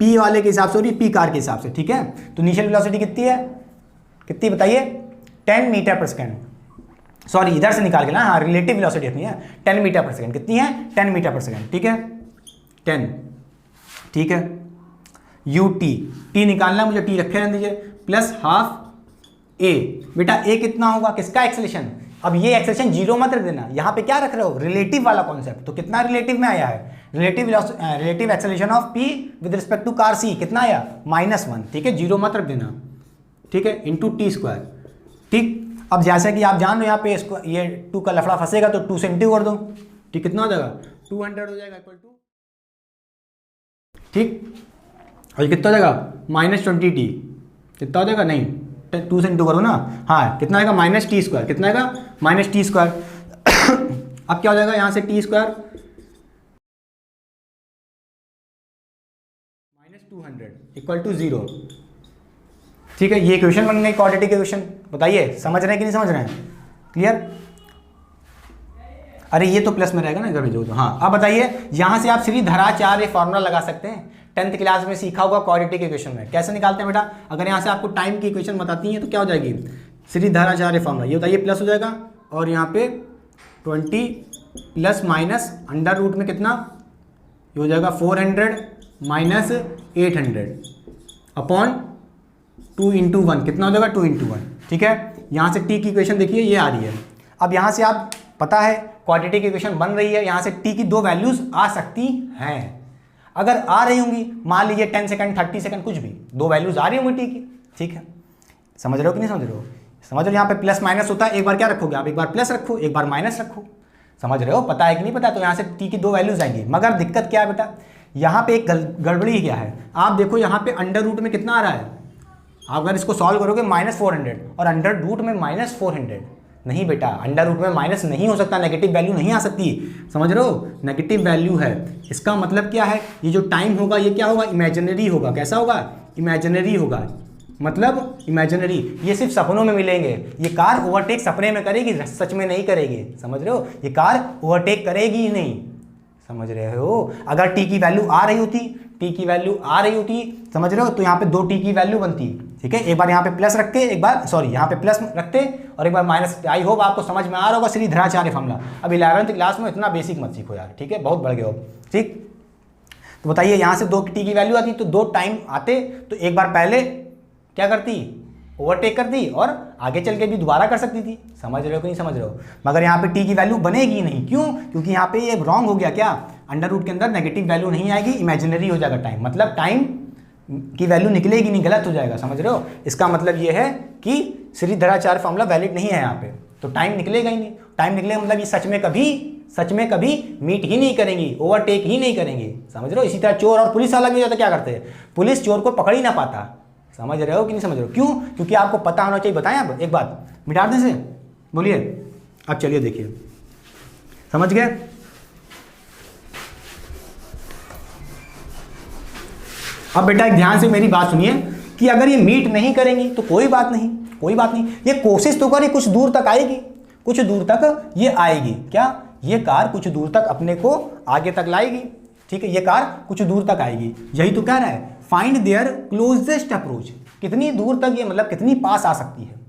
p वाले के हिसाब से हो रही है, p कार के हिसाब से, ठीक है। तो इनिशियल वेलोसिटी कितनी है? कितनी बताइए? 10 मीटर पर सेकंड। सॉरी इधर से निकाल के ना, हाँ, रिलेटिव वेलोसिटी कितनी है? 10 मीटर पर सेकंड। कितनी है? 10 मीटर पर सेकंड, ठीक है, 10, ठीक है। टी निकालना मुझे, टी रखे रहने दीजिए, प्लस हाफ ए। बेटा ए कितना होगा? किसका एक्सेलरेशन? अब ये एक्सेलरेशन जीरो मत रख देना, यहाँ पे क्या रख रहे हो? रिलेटिव वाला कॉन्सेप्ट। तो कितना रिलेटिव में आया है? Relative acceleration of P with respect to car C कितना आया? -1, ठीक है, जीरो मत रख देना, ठीक है, इंटू टी स्क्वायर, ठीक। अब जैसे कि आप जान लो यहाँ पे इसको, ये 2 का लफड़ा फंसेगा तो 2 से इंटू कर दो, ठीक। कितना हो जाएगा? 200 हो जाएगा इक्वल टू, ठीक। और ये कितना हो जाएगा? -20t, कितना हो जाएगा? नहीं, 2 से इंटू करो ना, हाँ, कितना आएगा? -t स्क्वायर, कितना आएगा? -t square. अब क्या हो जाएगा यहाँ से? t स्क्वायर -200 इक्वल टू 0, ठीक है। ये इक्वेशन बन गई क्वाड्रेटिक इक्वेशन। बताइए समझ रहे हैं कि नहीं समझ रहे हैं? क्लियर? अरे ये तो प्लस में रहेगा ना, इधर भेजो तो। हाँ, अब बताइए, यहाँ से आप श्री धराचार्य फॉर्मूला लगा सकते हैं, 10th क्लास में सीखा होगा क्वाड्रेटिक इक्वेशन में। कैसे निकालते हैं बेटा? अगर यहाँ से आपको टाइम की इक्वेशन बताती है तो क्या हो जाएगी? श्री धराचार्य फॉर्मूला, ये बताइए प्लस हो जाएगा, और यहाँ पे 20 प्लस माइनस अंडर रूट में कितना? ये हो जाएगा 400 माइनस 800 अपॉन 2 × 1, कितना हो जाएगा? 2 × 1, ठीक है। यहाँ से टी की इक्वेशन देखिए, ये आ रही है। अब यहाँ से आप पता है क्वाड्रेटिक इक्वेशन बन रही है, यहाँ से टी की 2 वैल्यूज आ सकती हैं। अगर आ रही होंगी, मान लीजिए 10 सेकंड 30 सेकंड कुछ भी, 2 वैल्यूज आ रही होंगी टी की, ठीक है। समझ रहे हो कि नहीं समझ रहे हो? समझ रहे हो? यहाँ पे प्लस माइनस होता है, एक बार क्या रखोगे आप? एक बार प्लस रखो, एक बार माइनस रखो। समझ रहे हो? पता है कि नहीं पता? तो यहाँ से टी की 2 वैल्यूज आएंगी। मगर दिक्कत क्या है बेटा? यहाँ पे एक गड़बड़ी क्या है? आप देखो यहाँ पे अंडर रूट में कितना आ रहा है? आप अगर इसको सॉल्व करोगे -400 और अंडर रूट में -400, नहीं बेटा, अंडर रूट में माइनस नहीं हो सकता, नेगेटिव वैल्यू नहीं आ सकती। समझ रहे हो? नेगेटिव वैल्यू है। इसका मतलब क्या है? ये जो टाइम होगा ये क्या होगा? इमेजिनरी होगा। कैसा होगा? इमेजिनरी होगा, मतलब इमेजिनरी। ये सिर्फ सपनों में मिलेंगे। ये कार ओवरटेक सपने में करेगी, सच में नहीं करेगी। समझ रहे हो? ये कार ओवरटेक करेगी ही नहीं। समझ रहे हो? अगर टी की वैल्यू आ रही होती, टी की वैल्यू आ रही होती, समझ रहे हो, तो यहाँ पे 2 टी की वैल्यू बनती, ठीक है। एक बार यहाँ पे प्लस रखते, एक बार सॉरी यहाँ पे प्लस रखते और एक बार माइनस। आई होप आपको समझ में आ रहा होगा श्रीधराचार्य फॉर्मूला। अब 11वीं क्लास में इतना बेसिक मत सीखो यार, ठीक है, बहुत बढ़ गए हो, ठीक। तो बताइए यहाँ से 2 टी की वैल्यू आती तो 2 टाइम आते, तो एक बार पहले क्या करती, ओवरटेक कर दी और आगे चल के भी दोबारा कर सकती थी। समझ रहे हो कि नहीं समझ रहे हो? मगर यहाँ पे टी की वैल्यू बनेगी नहीं, क्यों? क्योंकि यहाँ पे ये रॉन्ग हो गया। क्या? अंडर रूट के अंदर नेगेटिव वैल्यू नहीं आएगी, इमेजिनरी हो जाएगा टाइम, मतलब टाइम की वैल्यू निकलेगी नहीं, गलत हो जाएगा। समझ रहे हो? इसका मतलब ये है कि श्रीधराचार्य फॉर्मूला वैलिड नहीं है यहाँ पे, तो टाइम निकलेगा ही नहीं। टाइम निकलेगा मतलब ये सच में कभी मीट ही नहीं करेंगी, ओवरटेक ही नहीं करेंगे। समझ रहे हो? इसी तरह चोर और पुलिस वाला भी जाता क्या करते हैं, पुलिस चोर को पकड़ ही ना पाता। समझ रहे हो कि नहीं समझ रहे हो? क्यों? क्योंकि आपको पता होना चाहिए। बताएं अब एक बात, मिटा दें से, बोलिए। अब चलिए देखिए, समझ गए? अब बेटा एक ध्यान से मेरी बात सुनिए कि अगर ये मीट नहीं करेंगी तो कोई बात नहीं, कोई बात नहीं, ये कोशिश तो करें, कुछ दूर तक आएगी, कुछ दूर तक ये आएगी। क्या? ये कार कुछ दूर तक अपने को आगे तक लाएगी, ठीक है, ये कार कुछ दूर तक आएगी। यही तो कह रहा है, फाइंड देयर क्लोजेस्ट अप्रोच। कितनी दूर तक ये, मतलब कितनी पास आ सकती है।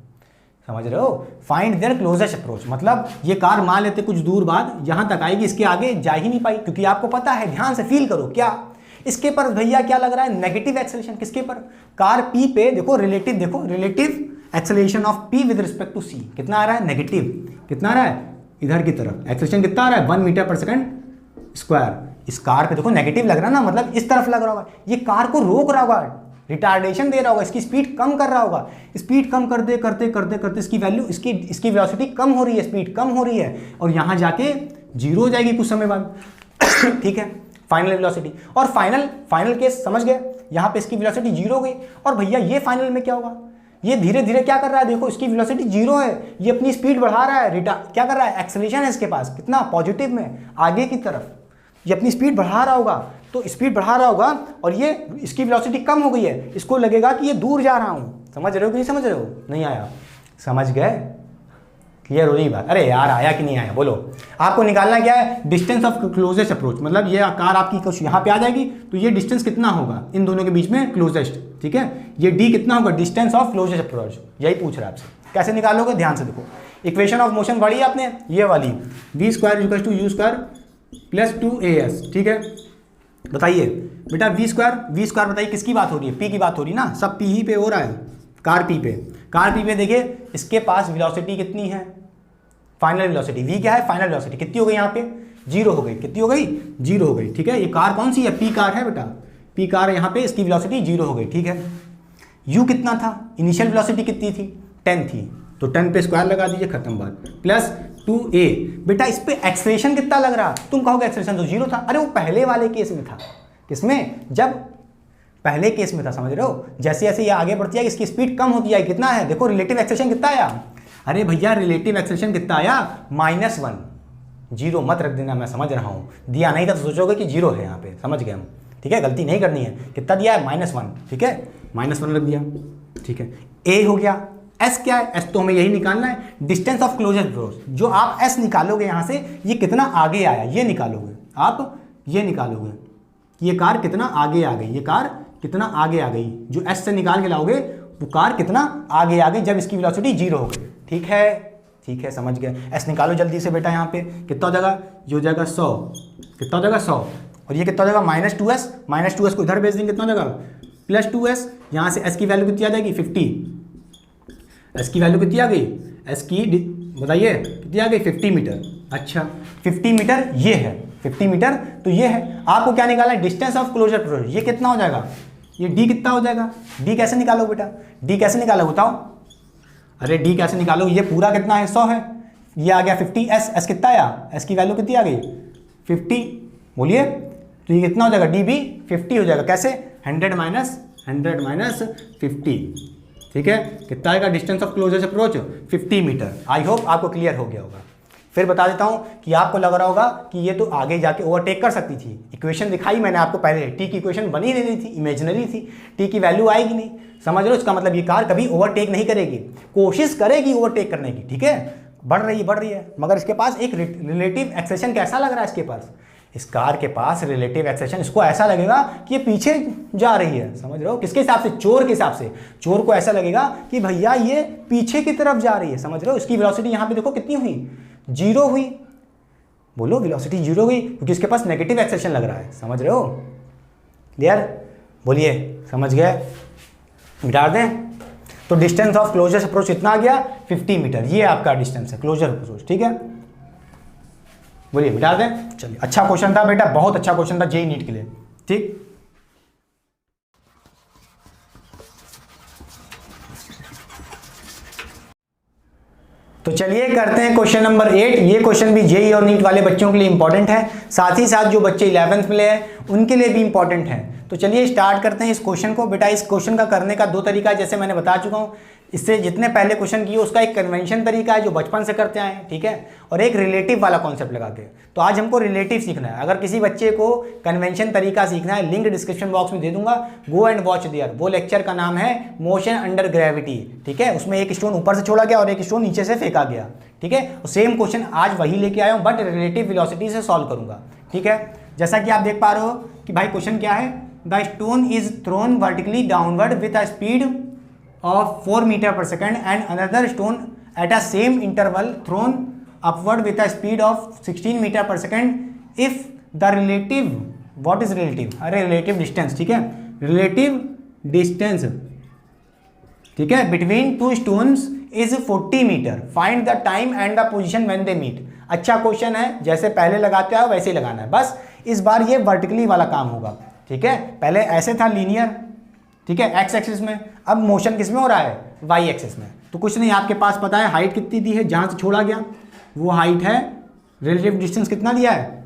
समझ रहे हो? फाइंड देयर क्लोजेस्ट अप्रोच मतलब ये कार मान लेते कुछ दूर बाद यहां तक आएगी, इसके आगे जा ही नहीं पाई, क्योंकि आपको पता है, ध्यान से फील करो, क्या इसके पर भैया क्या लग रहा है, नेगेटिव एक्सेलरेशन। किसके पर? कार पी पे। देखो रिलेटिव, देखो relative acceleration of P with respect to C कितना आ रहा है, नेगेटिव। कितना आ रहा है? इधर की तरफ एक्सेलरेशन कितना आ रहा है, 1 मीटर पर सेकंड स्क्वायर। इस कार पे देखो नेगेटिव लग रहा है ना, मतलब इस तरफ लग रहा होगा, ये कार को रोक रहा होगा, रिटार्डेशन दे रहा होगा, इसकी स्पीड कम कर रहा होगा। स्पीड कम करते करते करते करते इसकी वैल्यू, इसकी वेलोसिटी कम हो रही है, स्पीड कम हो रही है, और यहां जाके जीरो हो जाएगी कुछ समय बाद। ठीक है, फाइनल वेलोसिटी। और फाइनल केस समझ गए, यहां पे इसकी वेलोसिटी जीरो हो गई। और भैया ये फाइनल में क्या होगा, ये धीरे धीरे क्या कर रहा है, देखो इसकी वेलोसिटी जीरो है, ये अपनी स्पीड बढ़ा रहा है, क्या कर रहा है, एक्सेलरेशन है इसके पास, कितना पॉजिटिव में आगे की तरफ, ये अपनी स्पीड बढ़ा रहा होगा, तो स्पीड बढ़ा रहा होगा और ये इसकी वेलोसिटी कम हो गई है, इसको लगेगा कि ये दूर जा रहा हूँ। समझ रहे हो कि नहीं समझ रहे हो? नहीं आया? समझ गए? क्लियर हो रही बात? अरे यार आया कि नहीं आया बोलो। आपको निकालना क्या है, डिस्टेंस ऑफ क्लोजेस्ट अप्रोच, मतलब ये कार आपकी कुछ यहाँ पे आ जाएगी तो ये डिस्टेंस कितना होगा इन दोनों के बीच में, क्लोजेस्ट। ठीक है, ये डी कितना होगा, डिस्टेंस ऑफ क्लोजेस्ट अप्रोच, यही पूछ रहा है आपसे। कैसे निकालोगे, ध्यान से देखो, इक्वेशन ऑफ मोशन पढ़ी आपने, ये वाली v square equal to u square plus 2as। ठीक है, बताइए बेटा v स्क्वायर बताइए किसकी बात हो रही है, p की बात हो रही है ना, सब p ही पे हो रहा है, कार p पे देखिए इसके पास वेलोसिटी कितनी है, फाइनल वेलोसिटी। v क्या है, फाइनल वेलोसिटी कितनी हो गई, यहाँ पे जीरो हो गई, कितनी हो गई, जीरो हो गई। ठीक है, ये कार कौन सी है, p कार है बेटा, p कार यहाँ पे, इसकी वेलोसिटी जीरो हो गई। ठीक है, u कितना था, इनिशियल वेलोसिटी कितनी थी, 10 थी, तो 10 पे स्क्वायर लगा दीजिए, खत्म बात, प्लस 2a। बेटा इस पे एक्सेलरेशन कितना लग रहा, तुम कहोगे एक्सेलरेशन तो जीरो था, अरे वो पहले वाले केस में था। किसमें, जब पहले केस में था, समझ रहे हो, जैसे जैसे ये आगे बढ़ती है इसकी स्पीड कम होती है, कितना है, देखो रिलेटिव एक्सेलरेशन कितना आया, अरे भैया रिलेटिव एक्सेलरेशन कितना आया, -1। जीरो मत रख देना, मैं समझ रहा हूँ, दिया नहीं था तो सोचोगे कि जीरो है यहाँ पे, समझ गए हम। ठीक है, गलती नहीं करनी है, कितना दिया है, -1। ठीक है, -1 रख दिया। ठीक है, a हो गया, s क्या है, s तो हमें यही निकालना है, डिस्टेंस ऑफ क्लोजेस्ट अप्रोच। जो आप s निकालोगे यहाँ से, ये कितना आगे आया, ये निकालोगे आप, ये निकालोगे कि ये कार कितना आगे आ गई, ये कार कितना आगे आ गई, जो s से निकाल के लाओगे वो कार कितना आगे आ गई जब इसकी वेलोसिटी जीरो हो गई। ठीक है, समझ गए। s निकालो जल्दी से बेटा, यहाँ पे कितना हो जाएगा, ये हो जाएगा 100, कितना हो जाएगा 100, और ये कितना हो जाएगा -2s को इधर भेज देंगे, कितना हो जाएगा +2s। यहाँ से s की वैल्यू कितनी आ जाएगी, 50। s की वैल्यू कितनी आ गई, s की बताइए कितनी आ गई, 50 मीटर। अच्छा 50 मीटर ये है, 50 मीटर तो ये है। आपको क्या निकालना है, डिस्टेंस ऑफ क्लोजर अप्रोच, ये कितना हो जाएगा, ये d कितना हो जाएगा, d कैसे निकालो बेटा, d कैसे निकालो बताओ, अरे d कैसे निकालो, ये पूरा कितना है, 100 है, ये आ गया 50s, s कितना आया, s की वैल्यू कितनी आ गई, 50, बोलिए, तो ये कितना हो जाएगा, d भी 50 हो जाएगा। कैसे, 100 माइनस 50। ठीक है, कितना आएगा, distance of closest approach 50 metre. I hope आपको क्लियर हो गया होगा। फिर बता देता हूं कि आपको लग रहा होगा कि ये तो आगे जाके ओवरटेक कर सकती थी, इक्वेशन दिखाई मैंने आपको पहले, टी की इक्वेशन बनी नहीं थी, इमेजिनरी थी, टी की वैल्यू आएगी नहीं, समझ लो, इसका मतलब ये कार कभी ओवरटेक नहीं करेगी, कोशिश करेगी ओवरटेक करने की। ठीक है, बढ़ रही है, मगर इसके पास एक रिलेटिव एक्सेलरेशन कैसा लग रहा है, इसके पास इस कार के पास रिलेटिव एक्सेलेरेशन, इसको ऐसा लगेगा कि ये पीछे जा रही है, समझ रहे हो, किसके हिसाब से, चोर के हिसाब से। चोर को ऐसा लगेगा कि भैया ये पीछे की तरफ जा रही है, समझ रहे हो। इसकी वेलोसिटी यहाँ पे देखो कितनी हुई, 0 हुई। बोलो वेलोसिटी 0 हुई क्योंकि इसके पास नेगेटिव एक्सेलेरेशन लग रहा है, समझ रहे हो। क्लियर, बोलिए, समझ गए, मिटा दें। तो डिस्टेंस ऑफ क्लोजर अप्रोच कितना आ गया, 50 मीटर, ये आपका डिस्टेंस है क्लोजर अप्रोच, ठीक है। बोलिए, मिटा दें। चलिए, अच्छा क्वेश्चन था बेटा, बहुत अच्छा क्वेश्चन था जेईई नीट के लिए, ठीक। तो चलिए करते हैं क्वेश्चन नंबर 8। ये क्वेश्चन भी जेईई और नीट वाले बच्चों के लिए इंपॉर्टेंट है, साथ ही साथ जो बच्चे 11th में हैं उनके लिए भी इंपॉर्टेंट है। तो चलिए स्टार्ट करते हैं इस क्वेश्चन को। बेटा इस क्वेश्चन का करने का 2 तरीका है, जैसे मैंने बता चुका हूँ। इससे जितने पहले क्वेश्चन किए उसका एक कन्वेंशन तरीका है जो बचपन से करते आए हैं, ठीक है, और एक रिलेटिव वाला कॉन्सेप्ट लगा के। तो आज हमको रिलेटिव सीखना है। अगर किसी बच्चे को कन्वेंशन तरीका सीखना है, लिंक डिस्क्रिप्शन बॉक्स में दे दूंगा, गो एंड वॉच देयर। वो लेक्चर का नाम है मोशन अंडर ग्रेविटी, ठीक है। उसमें एक स्टोन ऊपर से छोड़ा गया और एक स्टोन नीचे से फेंका गया, ठीक है। सेम क्वेश्चन आज वही लेके आया हूँ, बट रिलेटिव वेलोसिटी से सॉल्व करूंगा, ठीक है। जैसा कि आप देख पा रहे हो कि भाई क्वेश्चन क्या है, the stone is thrown vertically downward with a speed of 4 meter per second and another stone at a same interval thrown upward with a speed of 16 meter per second if the relative, what is relative, अरे relative distance, ठीक है, relative distance, ठीक है, between two stones is 40 meter, find the time and the position when they meet। अच्छा question है, जैसे पहले लगाते हो वैसे ही लगाना है, बस इस बार ये वर्टिकली वाला काम होगा, ठीक है। पहले ऐसे था लीनियर, ठीक है, एक्स एक्सिस में, अब मोशन किस में हो रहा है, वाई एक्सिस में। तो कुछ नहीं, आपके पास पता है हाइट कितनी दी है, जहां से छोड़ा गया वो हाइट है, रिलेटिव डिस्टेंस कितना दिया है,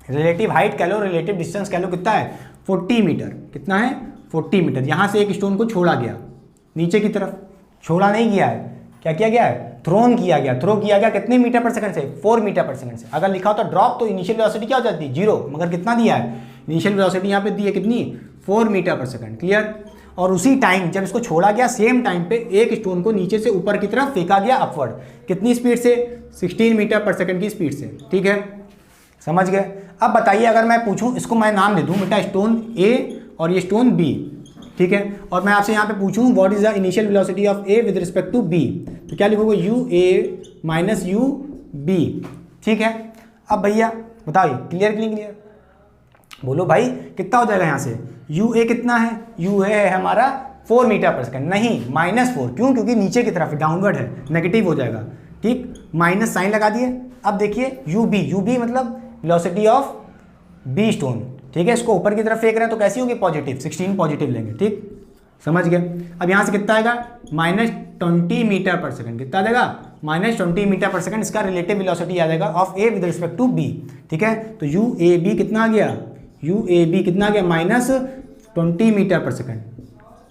रिलेटिव हाइट कह लो, रिलेटिव डिस्टेंस कह लो, कितना है 40 मीटर, कितना है 40 मीटर। यहां से एक स्टोन को छोड़ा गया नीचे की तरफ, छोड़ा नहीं गया है, क्या किया गया है, थ्रोन किया गया। थ्रो किया गया कितने मीटर पर सेकंड से, 4 मीटर पर सेकंड से। अगर लिखा होता ड्रॉप तो इनिशियल वेलोसिटी क्या हो जाती है, 0, मगर कितना दिया है, इनिशियल वेलोसिटी यहाँ पे दी है कितनी, 4 मीटर पर सेकंड, क्लियर। और उसी टाइम जब इसको छोड़ा गया, सेम टाइम पे एक स्टोन को नीचे से ऊपर की तरफ फेंका गया अपवर्ड, कितनी स्पीड से, 16 मीटर पर सेकंड की स्पीड से, ठीक है, समझ गए। अब बताइए, अगर मैं पूछूं, इसको मैं नाम दे दूं बेटा स्टोन ए और ये स्टोन बी, ठीक है, और मैं आपसे यहाँ पे पूछूं what is the initial velocity of A with respect to B, तो क्या लिखोगे, u A minus u B, ठीक है। अब भैया बताइए, क्लियर कि नहीं क्लियर, बोलो भाई, कितना हो जाएगा यहाँ से, यू ए कितना है, यू ए है हमारा 4 मीटर पर सेकंड, नहीं -4, क्यों, क्योंकि नीचे की तरफ डाउनवर्ड है, नेगेटिव हो जाएगा, ठीक, माइनस साइन लगा दिए। अब देखिए यू बी मतलब वेलोसिटी ऑफ बी स्टोन, ठीक है, इसको ऊपर की तरफ फेंक रहे हैं तो कैसी होगी, पॉजिटिव, 16 पॉजिटिव लेंगे, ठीक, समझ गए। अब यहाँ से कितना आएगा, -20 मीटर पर सेकंड, कितना देगा, -20 मीटर पर सेकंड, इसका रिलेटिव वेलोसिटी आ जाएगा of A with respect to B, ठीक है। तो यू ए बी कितना आ गया, यू ए बी कितना आ गया, -20 मीटर पर सेकंड,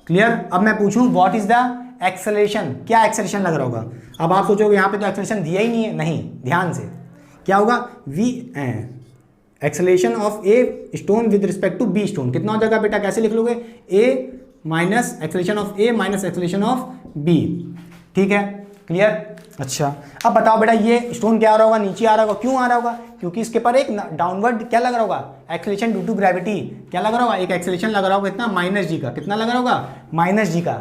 क्लियर। अब मैं पूछूं व्हाट इज द एक्सेलरेशन, क्या एक्सेलरेशन लग रहा होगा। अब आप सोचोगे यहाँ पे तो एक्सेलरेशन दिया ही नहीं है, नहीं, ध्यान से क्या होगा, V acceleration of A stone with respect to B stone कितना हो जाएगा बेटा, कैसे लिख लोगे, A minus acceleration of A minus acceleration of B, ठीक है, क्लियर। अच्छा, अब बताओ बेटा ये स्टोन क्या आ रहा होगा, नीचे आ रहा होगा, क्यों आ रहा होगा, क्योंकि इसके पर एक डाउनवर्ड क्या लग रहा होगा, एक्सेलरेशन ड्यू टू ग्रेविटी, क्या लग रहा होगा, एक एक्सेलरेशन लग रहा होगा, कितना, -g का, कितना लग रहा होगा, -g का,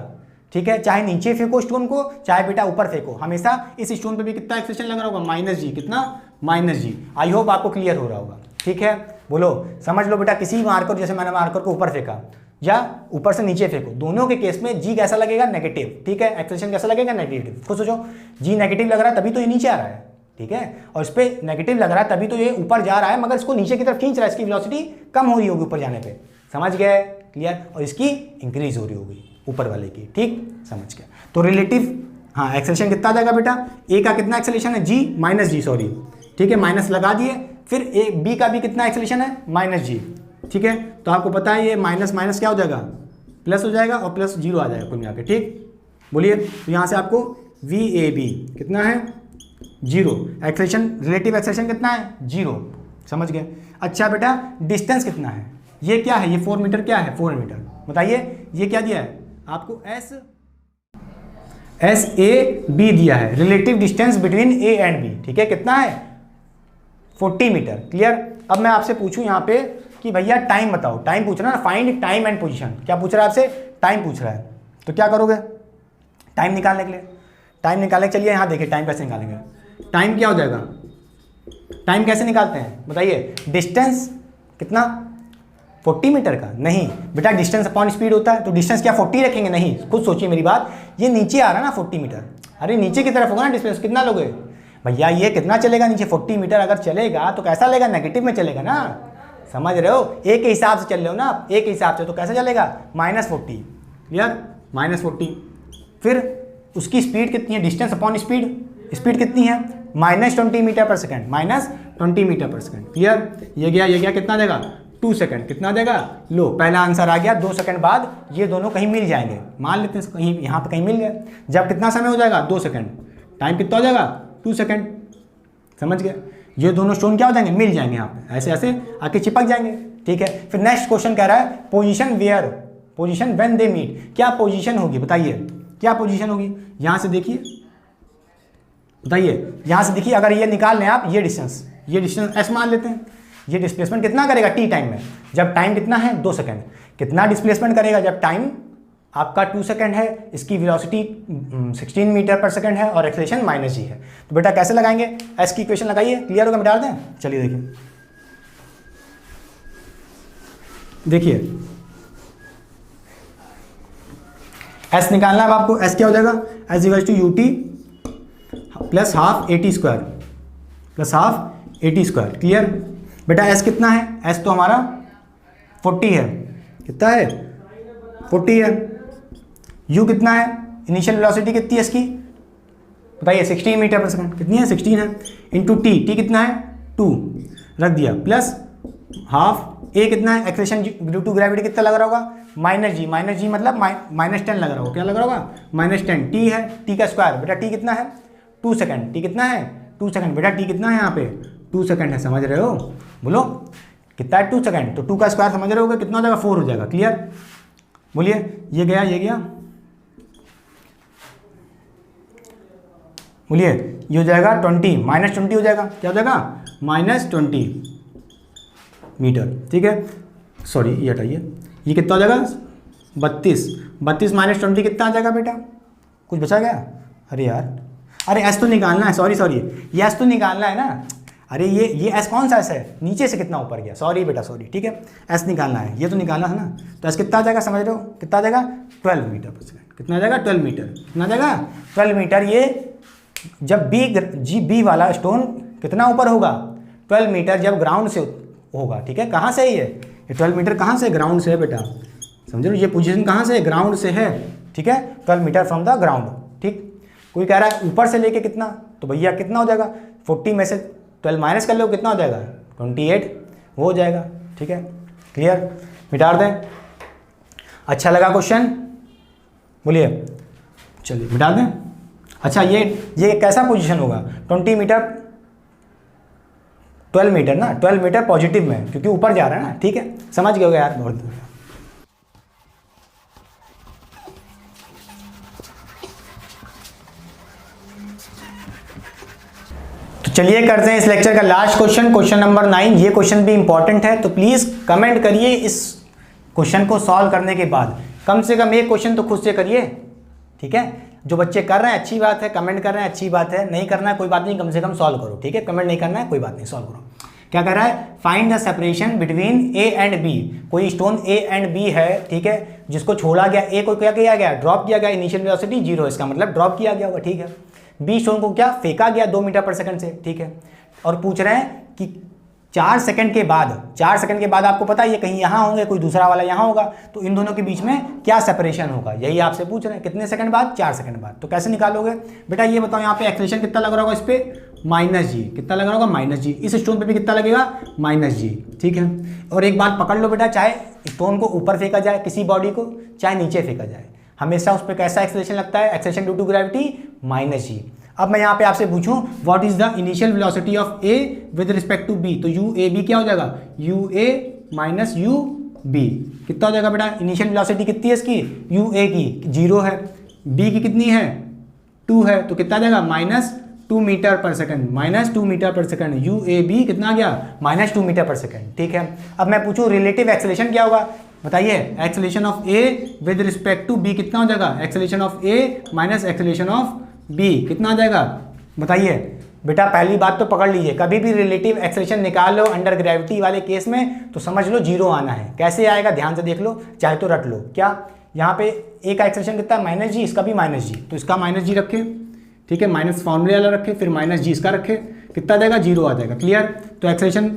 ठीक है। चाहे नीचे फेंको स्टोन को, चाहे बेटा ऊपर फेंको, हमेशा इस स्टोन पे भी कितना एक्सेलरेशन लग रहा होगा, -g, कितना, -g। आई होप आपको क्लियर हो रहा होगा, ठीक है। बोलो, समझ लो बेटा, किसी मार्कर, जैसे मैंने मार्कर को ऊपर फेंका या ऊपर से नीचे फेंको, दोनों के केस में जी कैसा लगेगा, नेगेटिव, ठीक है, एक्सेलरेशन कैसा लगेगा, नेगेटिव। खुद सोचो, जी नेगेटिव लग रहा है तभी तो ये नीचे आ रहा है, ठीक है, और इस पे नेगेटिव लग रहा है तभी तो ये ऊपर जा रहा है, मगर इसको नीचे की तरफ खींच रहा है, इसकी वेलोसिटी कम हो रही होगी ऊपर जाने पे, समझ गए, क्लियर, और इसकी इंक्रीज हो रही होगी ऊपर वाले की, ठीक, समझ गए। तो रिलेटिव, हाँ, एक्सेलरेशन कितना आ जाएगा बेटा, ए का कितना एक्सेलरेशन है, जी माइनस जी, सॉरी, ठीक है, माइनस लगा दिए, फिर ए बी का भी कितना एक्सेलरेशन है, -g, ठीक है। तो आपको पता है ये माइनस माइनस क्या हो जाएगा, प्लस हो जाएगा, और प्लस 0 आ जाएगा कुल मिला के, ठीक, बोलिए। तो यहाँ से आपको वी ए बी कितना है, 0, एक्सेलरेशन, रिलेटिव एक्सेलरेशन कितना है, 0, समझ गए। अच्छा बेटा, डिस्टेंस कितना है, ये क्या है, ये 4 मीटर, क्या है 4 मीटर, बताइए, ये क्या दिया है आपको, एस ए बी दिया है, relative distance between A and B, ठीक है, कितना है 40 मीटर। क्लियर। अब मैं आपसे पूछूं यहाँ पे कि भैया टाइम बताओ, टाइम पूछ रहा है ना, फाइंड टाइम एंड पोजीशन। क्या पूछ रहा है आपसे? टाइम पूछ रहा है। तो क्या करोगे टाइम निकालने के लिए? टाइम निकालने के, चलिए यहाँ देखिए टाइम कैसे निकालेंगे। टाइम क्या हो जाएगा? टाइम कैसे निकालते हैं बताइए? डिस्टेंस कितना? 40 मीटर का? नहीं बेटा, डिस्टेंस अपॉन स्पीड होता है। तो डिस्टेंस क्या 40 रखेंगे? नहीं, खुद सोचिए मेरी बात। ये नीचे आ रहा है ना 40 मीटर, अरे नीचे की तरफ होगा ना डिस्टेंस। कितना लोगे भैया? ये कितना चलेगा नीचे? 40 मीटर अगर चलेगा तो कैसा लेगा? नेगेटिव में चलेगा ना, समझ रहे हो? एक के हिसाब से चल रहे हो ना आप, एक हिसाब से, तो कैसे चलेगा? -40। क्लियर, -40। फिर उसकी स्पीड कितनी है? डिस्टेंस अपॉन स्पीड, स्पीड कितनी है? -20 मीटर पर सेकंड, -20 मीटर पर सेकंड। क्लियर। ये गया कितना देगा? 2 सेकंड। कितना देगा? लो, पहला आंसर आ गया। 2 सेकंड बाद ये दोनों कहीं मिल जाएंगे, मान लेते हैं कहीं यहाँ पे कहीं मिल गए। जब कितना समय हो जाएगा? 2 सेकंड। टाइम कितना हो जाएगा? 2 सेकंड। समझ गए? ये दोनों स्टोन क्या हो जाएंगे? मिल जाएंगे यहाँ पे, ऐसे ऐसे आके चिपक जाएंगे। ठीक है। फिर नेक्स्ट क्वेश्चन कह रहा है position where, position when they meet. क्या पोजीशन होगी बताइए? क्या पोजीशन होगी? यहाँ से देखिए, बताइए, यहाँ से देखिए। अगर ये निकाल लें आप, ये डिस्टेंस एस मान लेते हैं। ये डिस्प्लेसमेंट कितना करेगा टी टाइम में? जब टाइम कितना है? 2 सेकंड। कितना डिस्प्लेसमेंट करेगा जब टाइम आपका 2 सेकंड है? इसकी वेलोसिटी 16 मीटर पर सेकंड है और एक्सेलरेशन -g है। तो बेटा कैसे लगाएंगे? एस की इक्वेशन लगाइए। क्लियर होगा? मिटा दें। चलिए देखिए एस निकालना है अब आपको। एस क्या हो जाएगा? S equals to ut plus half AT square plus half AT square. Clear. बेटा एस कितना है? एस तो हमारा 40 है। कितना है? 40 है। यू कितना है? इनिशियल वेलोसिटी कितनी है इसकी बताइए? 16 मीटर पर सेकंड। कितनी है? 16 है। इंटू टी कितना है? 2 रख दिया, प्लस हाफ ए कितना है? एक्सेलरेशन ड्यू टू ग्रेविटी कितना लग रहा होगा? -g मतलब -10 लग रहा होगा। क्या लग रहा होगा? -10। टी है, टी का स्क्वायर। बेटा टी कितना है? 2 सेकंड। टी कितना है? 2 सेकंड। बेटा टी कितना है यहाँ पे? 2 सेकंड है। समझ रहे हो? बोलो कितना है? 2 सेकंड। तो 2 का स्क्वायर समझ रहे हो कितना हो जाएगा? 4 हो जाएगा। क्लियर। बोलिए। ये गया बोलिए। ये हो जाएगा 20, -20 हो जाएगा। क्या हो जाएगा? -20 मीटर। ठीक है। सॉरी, ये हटाइए। ये कितना हो जाएगा? 32 -20 कितना आ जाएगा बेटा? कुछ बचा गया? अरे यार, अरे एस तो निकालना है। सॉरी, ये एस तो निकालना है ना। अरे ये एस कौन सा एस है? नीचे से कितना ऊपर गया? सॉरी बेटा, सॉरी। ठीक है, एस निकालना है, ये तो निकालना है ना। तो एस कितना आ जाएगा? समझ रहे हो? कितना आ जाएगा? 12 मीटर पर सेकंड। कितना आ जाएगा? 12 मीटर। कितना आ जाएगा? 12 मीटर। ये जब बी वाला स्टोन कितना ऊपर होगा? 12 मीटर जब ग्राउंड से होगा। ठीक है। कहाँ से है ये 12 मीटर? कहाँ से? ग्राउंड से है बेटा। समझ रहे हो? ये पोजीशन कहाँ से है? ग्राउंड से है। ठीक है। 12 मीटर फ्रॉम द ग्राउंड। ठीक। कोई कह रहा है ऊपर से लेके कितना, तो भैया कितना हो जाएगा? 40 में से 12 माइनस कर लो, कितना हो जाएगा? 28 वो हो जाएगा। ठीक है। क्लियर। मिटा दें। अच्छा लगा क्वेश्चन? बोलिए। चलिए मिटा दें। अच्छा, ये कैसा पोजीशन होगा? 20 मीटर 12 मीटर ना, 12 मीटर पॉजिटिव में, क्योंकि ऊपर जा रहा है ना। ठीक है, समझ गए होगा यार? बहुत। तो चलिए करते हैं इस लेक्चर का लास्ट क्वेश्चन नंबर 9। ये क्वेश्चन भी इंपॉर्टेंट है, तो प्लीज कमेंट करिए इस क्वेश्चन को सॉल्व करने के बाद। कम से कम एक क्वेश्चन तो खुद से करिए। ठीक है। जो बच्चे कर रहे हैं अच्छी बात है, कमेंट कर रहे हैं अच्छी बात है, नहीं करना है कोई बात नहीं, कम से कम सॉल्व करो। ठीक है। कमेंट नहीं करना है कोई बात नहीं, सॉल्व करो। क्या कर रहा है? Find the separation between A and B. कोई स्टोन ए एंड बी है, ठीक है, जिसको छोड़ा गया। ए को क्या किया गया? ड्रॉप किया गया। इनिशियल वेलोसिटी 0, इसका मतलब ड्रॉप किया गया होगा। ठीक है। बी स्टोन को क्या फेंका गया 2 मीटर पर सेकंड से। ठीक है। और पूछ रहे हैं कि 4 सेकंड के बाद आपको पता है ये कहीं यहाँ होंगे, कोई दूसरा वाला यहाँ होगा, तो इन दोनों के बीच में क्या सेपरेशन होगा, यही आपसे पूछ रहे हैं। कितने सेकंड बाद? 4 सेकंड बाद। तो कैसे निकालोगे बेटा? ये बताओ, यहाँ पे एक्सेलरेशन कितना लग रहा होगा? इस पे -g। कितना लग रहा होगा? -g। इस स्टोन पे भी कितना लगेगा? -g। ठीक है। और एक बात पकड़ लो बेटा, चाहे स्टोन को ऊपर फेंका जाए किसी बॉडी को, चाहे नीचे फेंका जाए, हमेशा उस पर कैसा एक्सेलरेशन लगता है? Acceleration due to gravity -g। अब मैं यहाँ पे आपसे पूछूं what is the initial velocity of A with respect to B, तो यू ए बी क्या हो जाएगा? U A minus u B. कितना हो जाएगा बेटा? इनिशियल वेलोसिटी कितनी है इसकी? यू ए की 0 है, बी की कितनी है? 2 है, तो कितना आ जाएगा? -2 2 मीटर पर सेकंड, -2 मीटर पर सेकंड, UAB कितना आ गया -2 मीटर पर सेकंड। ठीक है, अब मैं पूछूं रिलेटिव एक्सेलेरेशन क्या होगा, बताइए। Acceleration of A with respect to B कितना हो जाएगा, acceleration of A minus acceleration of B कितना आ जाएगा, बताइए। बेटा पहली बात तो पकड़ लीजिए, कभी भी रिलेटिव एक्सेलेरेशन निकाल लो अंडर ग्रेविटी वाले केस में तो समझ लो जीरो आना है। कैसे आएगा ध्यान से देख लो, चाहे तो रट लो। क्या यहाँ पे A का एक्सेलेरेशन कितना है -g, इसका भी -g, तो इसका -g रखे, ठीक है, माइनस फॉर्मूले वाला रखे, फिर -g इसका रखे, कितना देगा, जीरो आ जाएगा। क्लियर। तो acceleration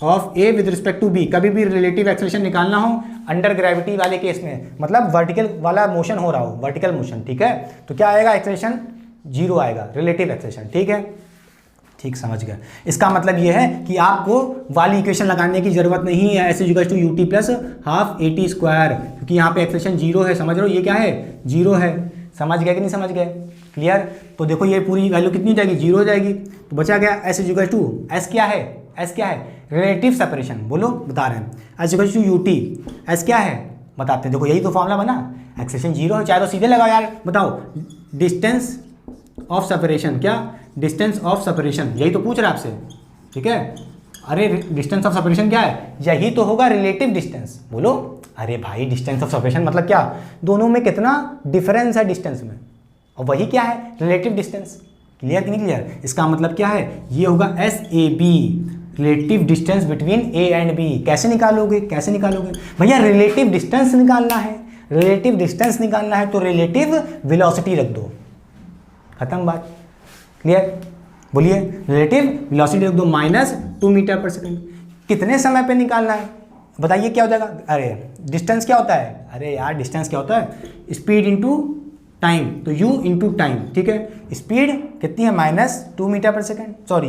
of A with respect to B, कभी भी रिलेटिव एक्सेलेरेशन निकालना हो अंडर ग्रेविटी वाले केस में, मतलब वर्टिकल वाला मोशन हो रहा हो, वर्टिकल मोशन, ठीक है, तो क्या आएगा, एक्सेलेरेशन जीरो आएगा, रिलेटिव एक्सेलेरेशन। ठीक है, ठीक समझ गए। इसका मतलब ये है कि आपको वाली इक्वेशन लगाने की जरूरत नहीं है, ऐसे equal to ut plus half AT square, क्योंकि यहाँ पे एक्सेलेरेशन जीरो है, समझ रहे हो, ये क्या है, जीरो है। समझ गए कि नहीं समझ गए, क्लियर। तो देखो ये पूरी वैल्यू कितनी जाएगी, जीरो हो जाएगी, तो बचा गया s इक्वल टू s क्या है, s क्या है, रिलेटिव सेपरेशन, बोलो बता रहे हैं, s equal to ut, s क्या है बताते हैं। देखो यही तो फॉर्मूला बना, एक्सेलेरेशन जीरो है, चाहे तो सीधे लगाओ यार, बताओ डिस्टेंस ऑफ सेपरेशन, क्या डिस्टेंस ऑफ सेपरेशन, यही तो पूछ रहा है आपसे, ठीक है। अरे डिस्टेंस ऑफ सेपरेशन क्या है, यही तो होगा रिलेटिव डिस्टेंस, बोलो। अरे भाई डिस्टेंस ऑफ सेपरेशन मतलब क्या, दोनों में कितना डिफरेंस है डिस्टेंस में, और वही क्या है, रिलेटिव डिस्टेंस। क्लियर कि नहीं क्लियर। इसका मतलब क्या है, ये होगा SAB, relative distance between A and B। कैसे निकालोगे, कैसे निकालोगे भैया, रिलेटिव डिस्टेंस निकालना है, रिलेटिव डिस्टेंस निकालना है तो रिलेटिव वेलोसिटी रख दो, खत्म बात। क्लियर, बोलिए, रिलेटिव वेलोसिटी रख दो -2 मीटर पर सेकंड। कितने समय पे निकालना है बताइए, क्या हो जाएगा, अरे डिस्टेंस क्या होता है, अरे यार डिस्टेंस क्या होता है, स्पीड इनटू टाइम, तो u इनटू टाइम, ठीक है। स्पीड कितनी है, -2 मीटर पर सेकंड, सॉरी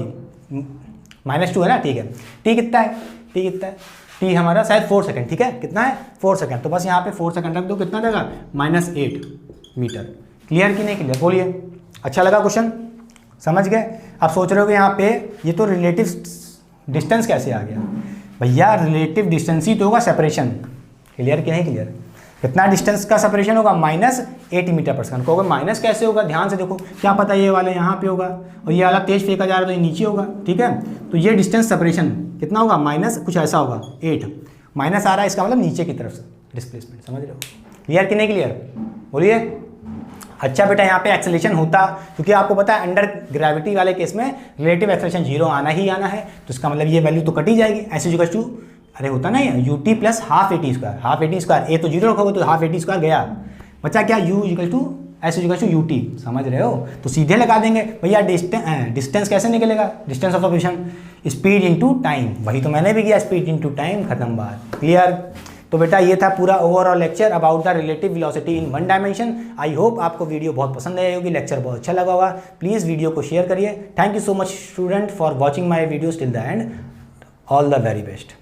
-2 है ना, ठीक है। t कितना है, t कितना है, t हमारा शायद 4 सेकंड, ठीक है, कितना है 4 सेकंड, तो बस यहाँ पे 4 सेकंड रख दो, कितना देगा, -8 मीटर। क्लियर कि नहीं क्लियर, बोलिए। अच्छा लगा क्वेश्चन, समझ गए। आप सोच रहे हो कि यहाँ पे ये तो रिलेटिव डिस्टेंस कैसे आ गया, भैया रिलेटिव डिस्टेंस ही तो होगा सेपरेशन। क्लियर कि नहीं क्लियर, कितना डिस्टेंस का सेपरेशन होगा, -8 मीटर पर सेकंड। कहोगे माइनस कैसे होगा, ध्यान से देखो, क्या पता ये वाला यहाँ पे होगा और ये वाला तेज फेंका जा रहा है तो ये नीचे होगा, ठीक है। तो ये डिस्टेंस सेपरेशन कितना होगा, माइनस कुछ ऐसा होगा 8, माइनस आ रहा है, इसका मतलब नीचे की तरफ से डिस्प्लेसमेंट, समझ रहे हो। क्लियर कि नहीं क्लियर, बोलिए। अच्छा बेटा यहाँ पे एक्सेलेरेशन होता, क्योंकि आपको पता है अंडर ग्रेविटी वाले केस में रिलेटिव एक्सेलेरेशन जीरो आना ही आना है, तो इसका मतलब ये वैल्यू तो कटी जाएगी, ऐसे इक्वल टू, अरे होता ना ये ut plus half AT square, half AT square, A तो जीरो रखोगे तो हाफ AT स्क्वायर गया, बचा क्या, u equal to s equal to ut, समझ रहे हो। तो सीधे लगा देंगे भैया, डिस्टेंस कैसे निकलेगा, distance of separation, speed into time, वही तो मैंने भी किया, स्पीड इनटू टाइम, खत्म बात। क्लियर। तो बेटा ये था पूरा overall lecture about the relative velocity in one dimension. I hope आपको वीडियो बहुत पसंद आई होगी, लेक्चर बहुत अच्छा लगा होगा। प्लीज़ वीडियो को शेयर करिए। Thank you so much student for watching my videos till the end. All the very best.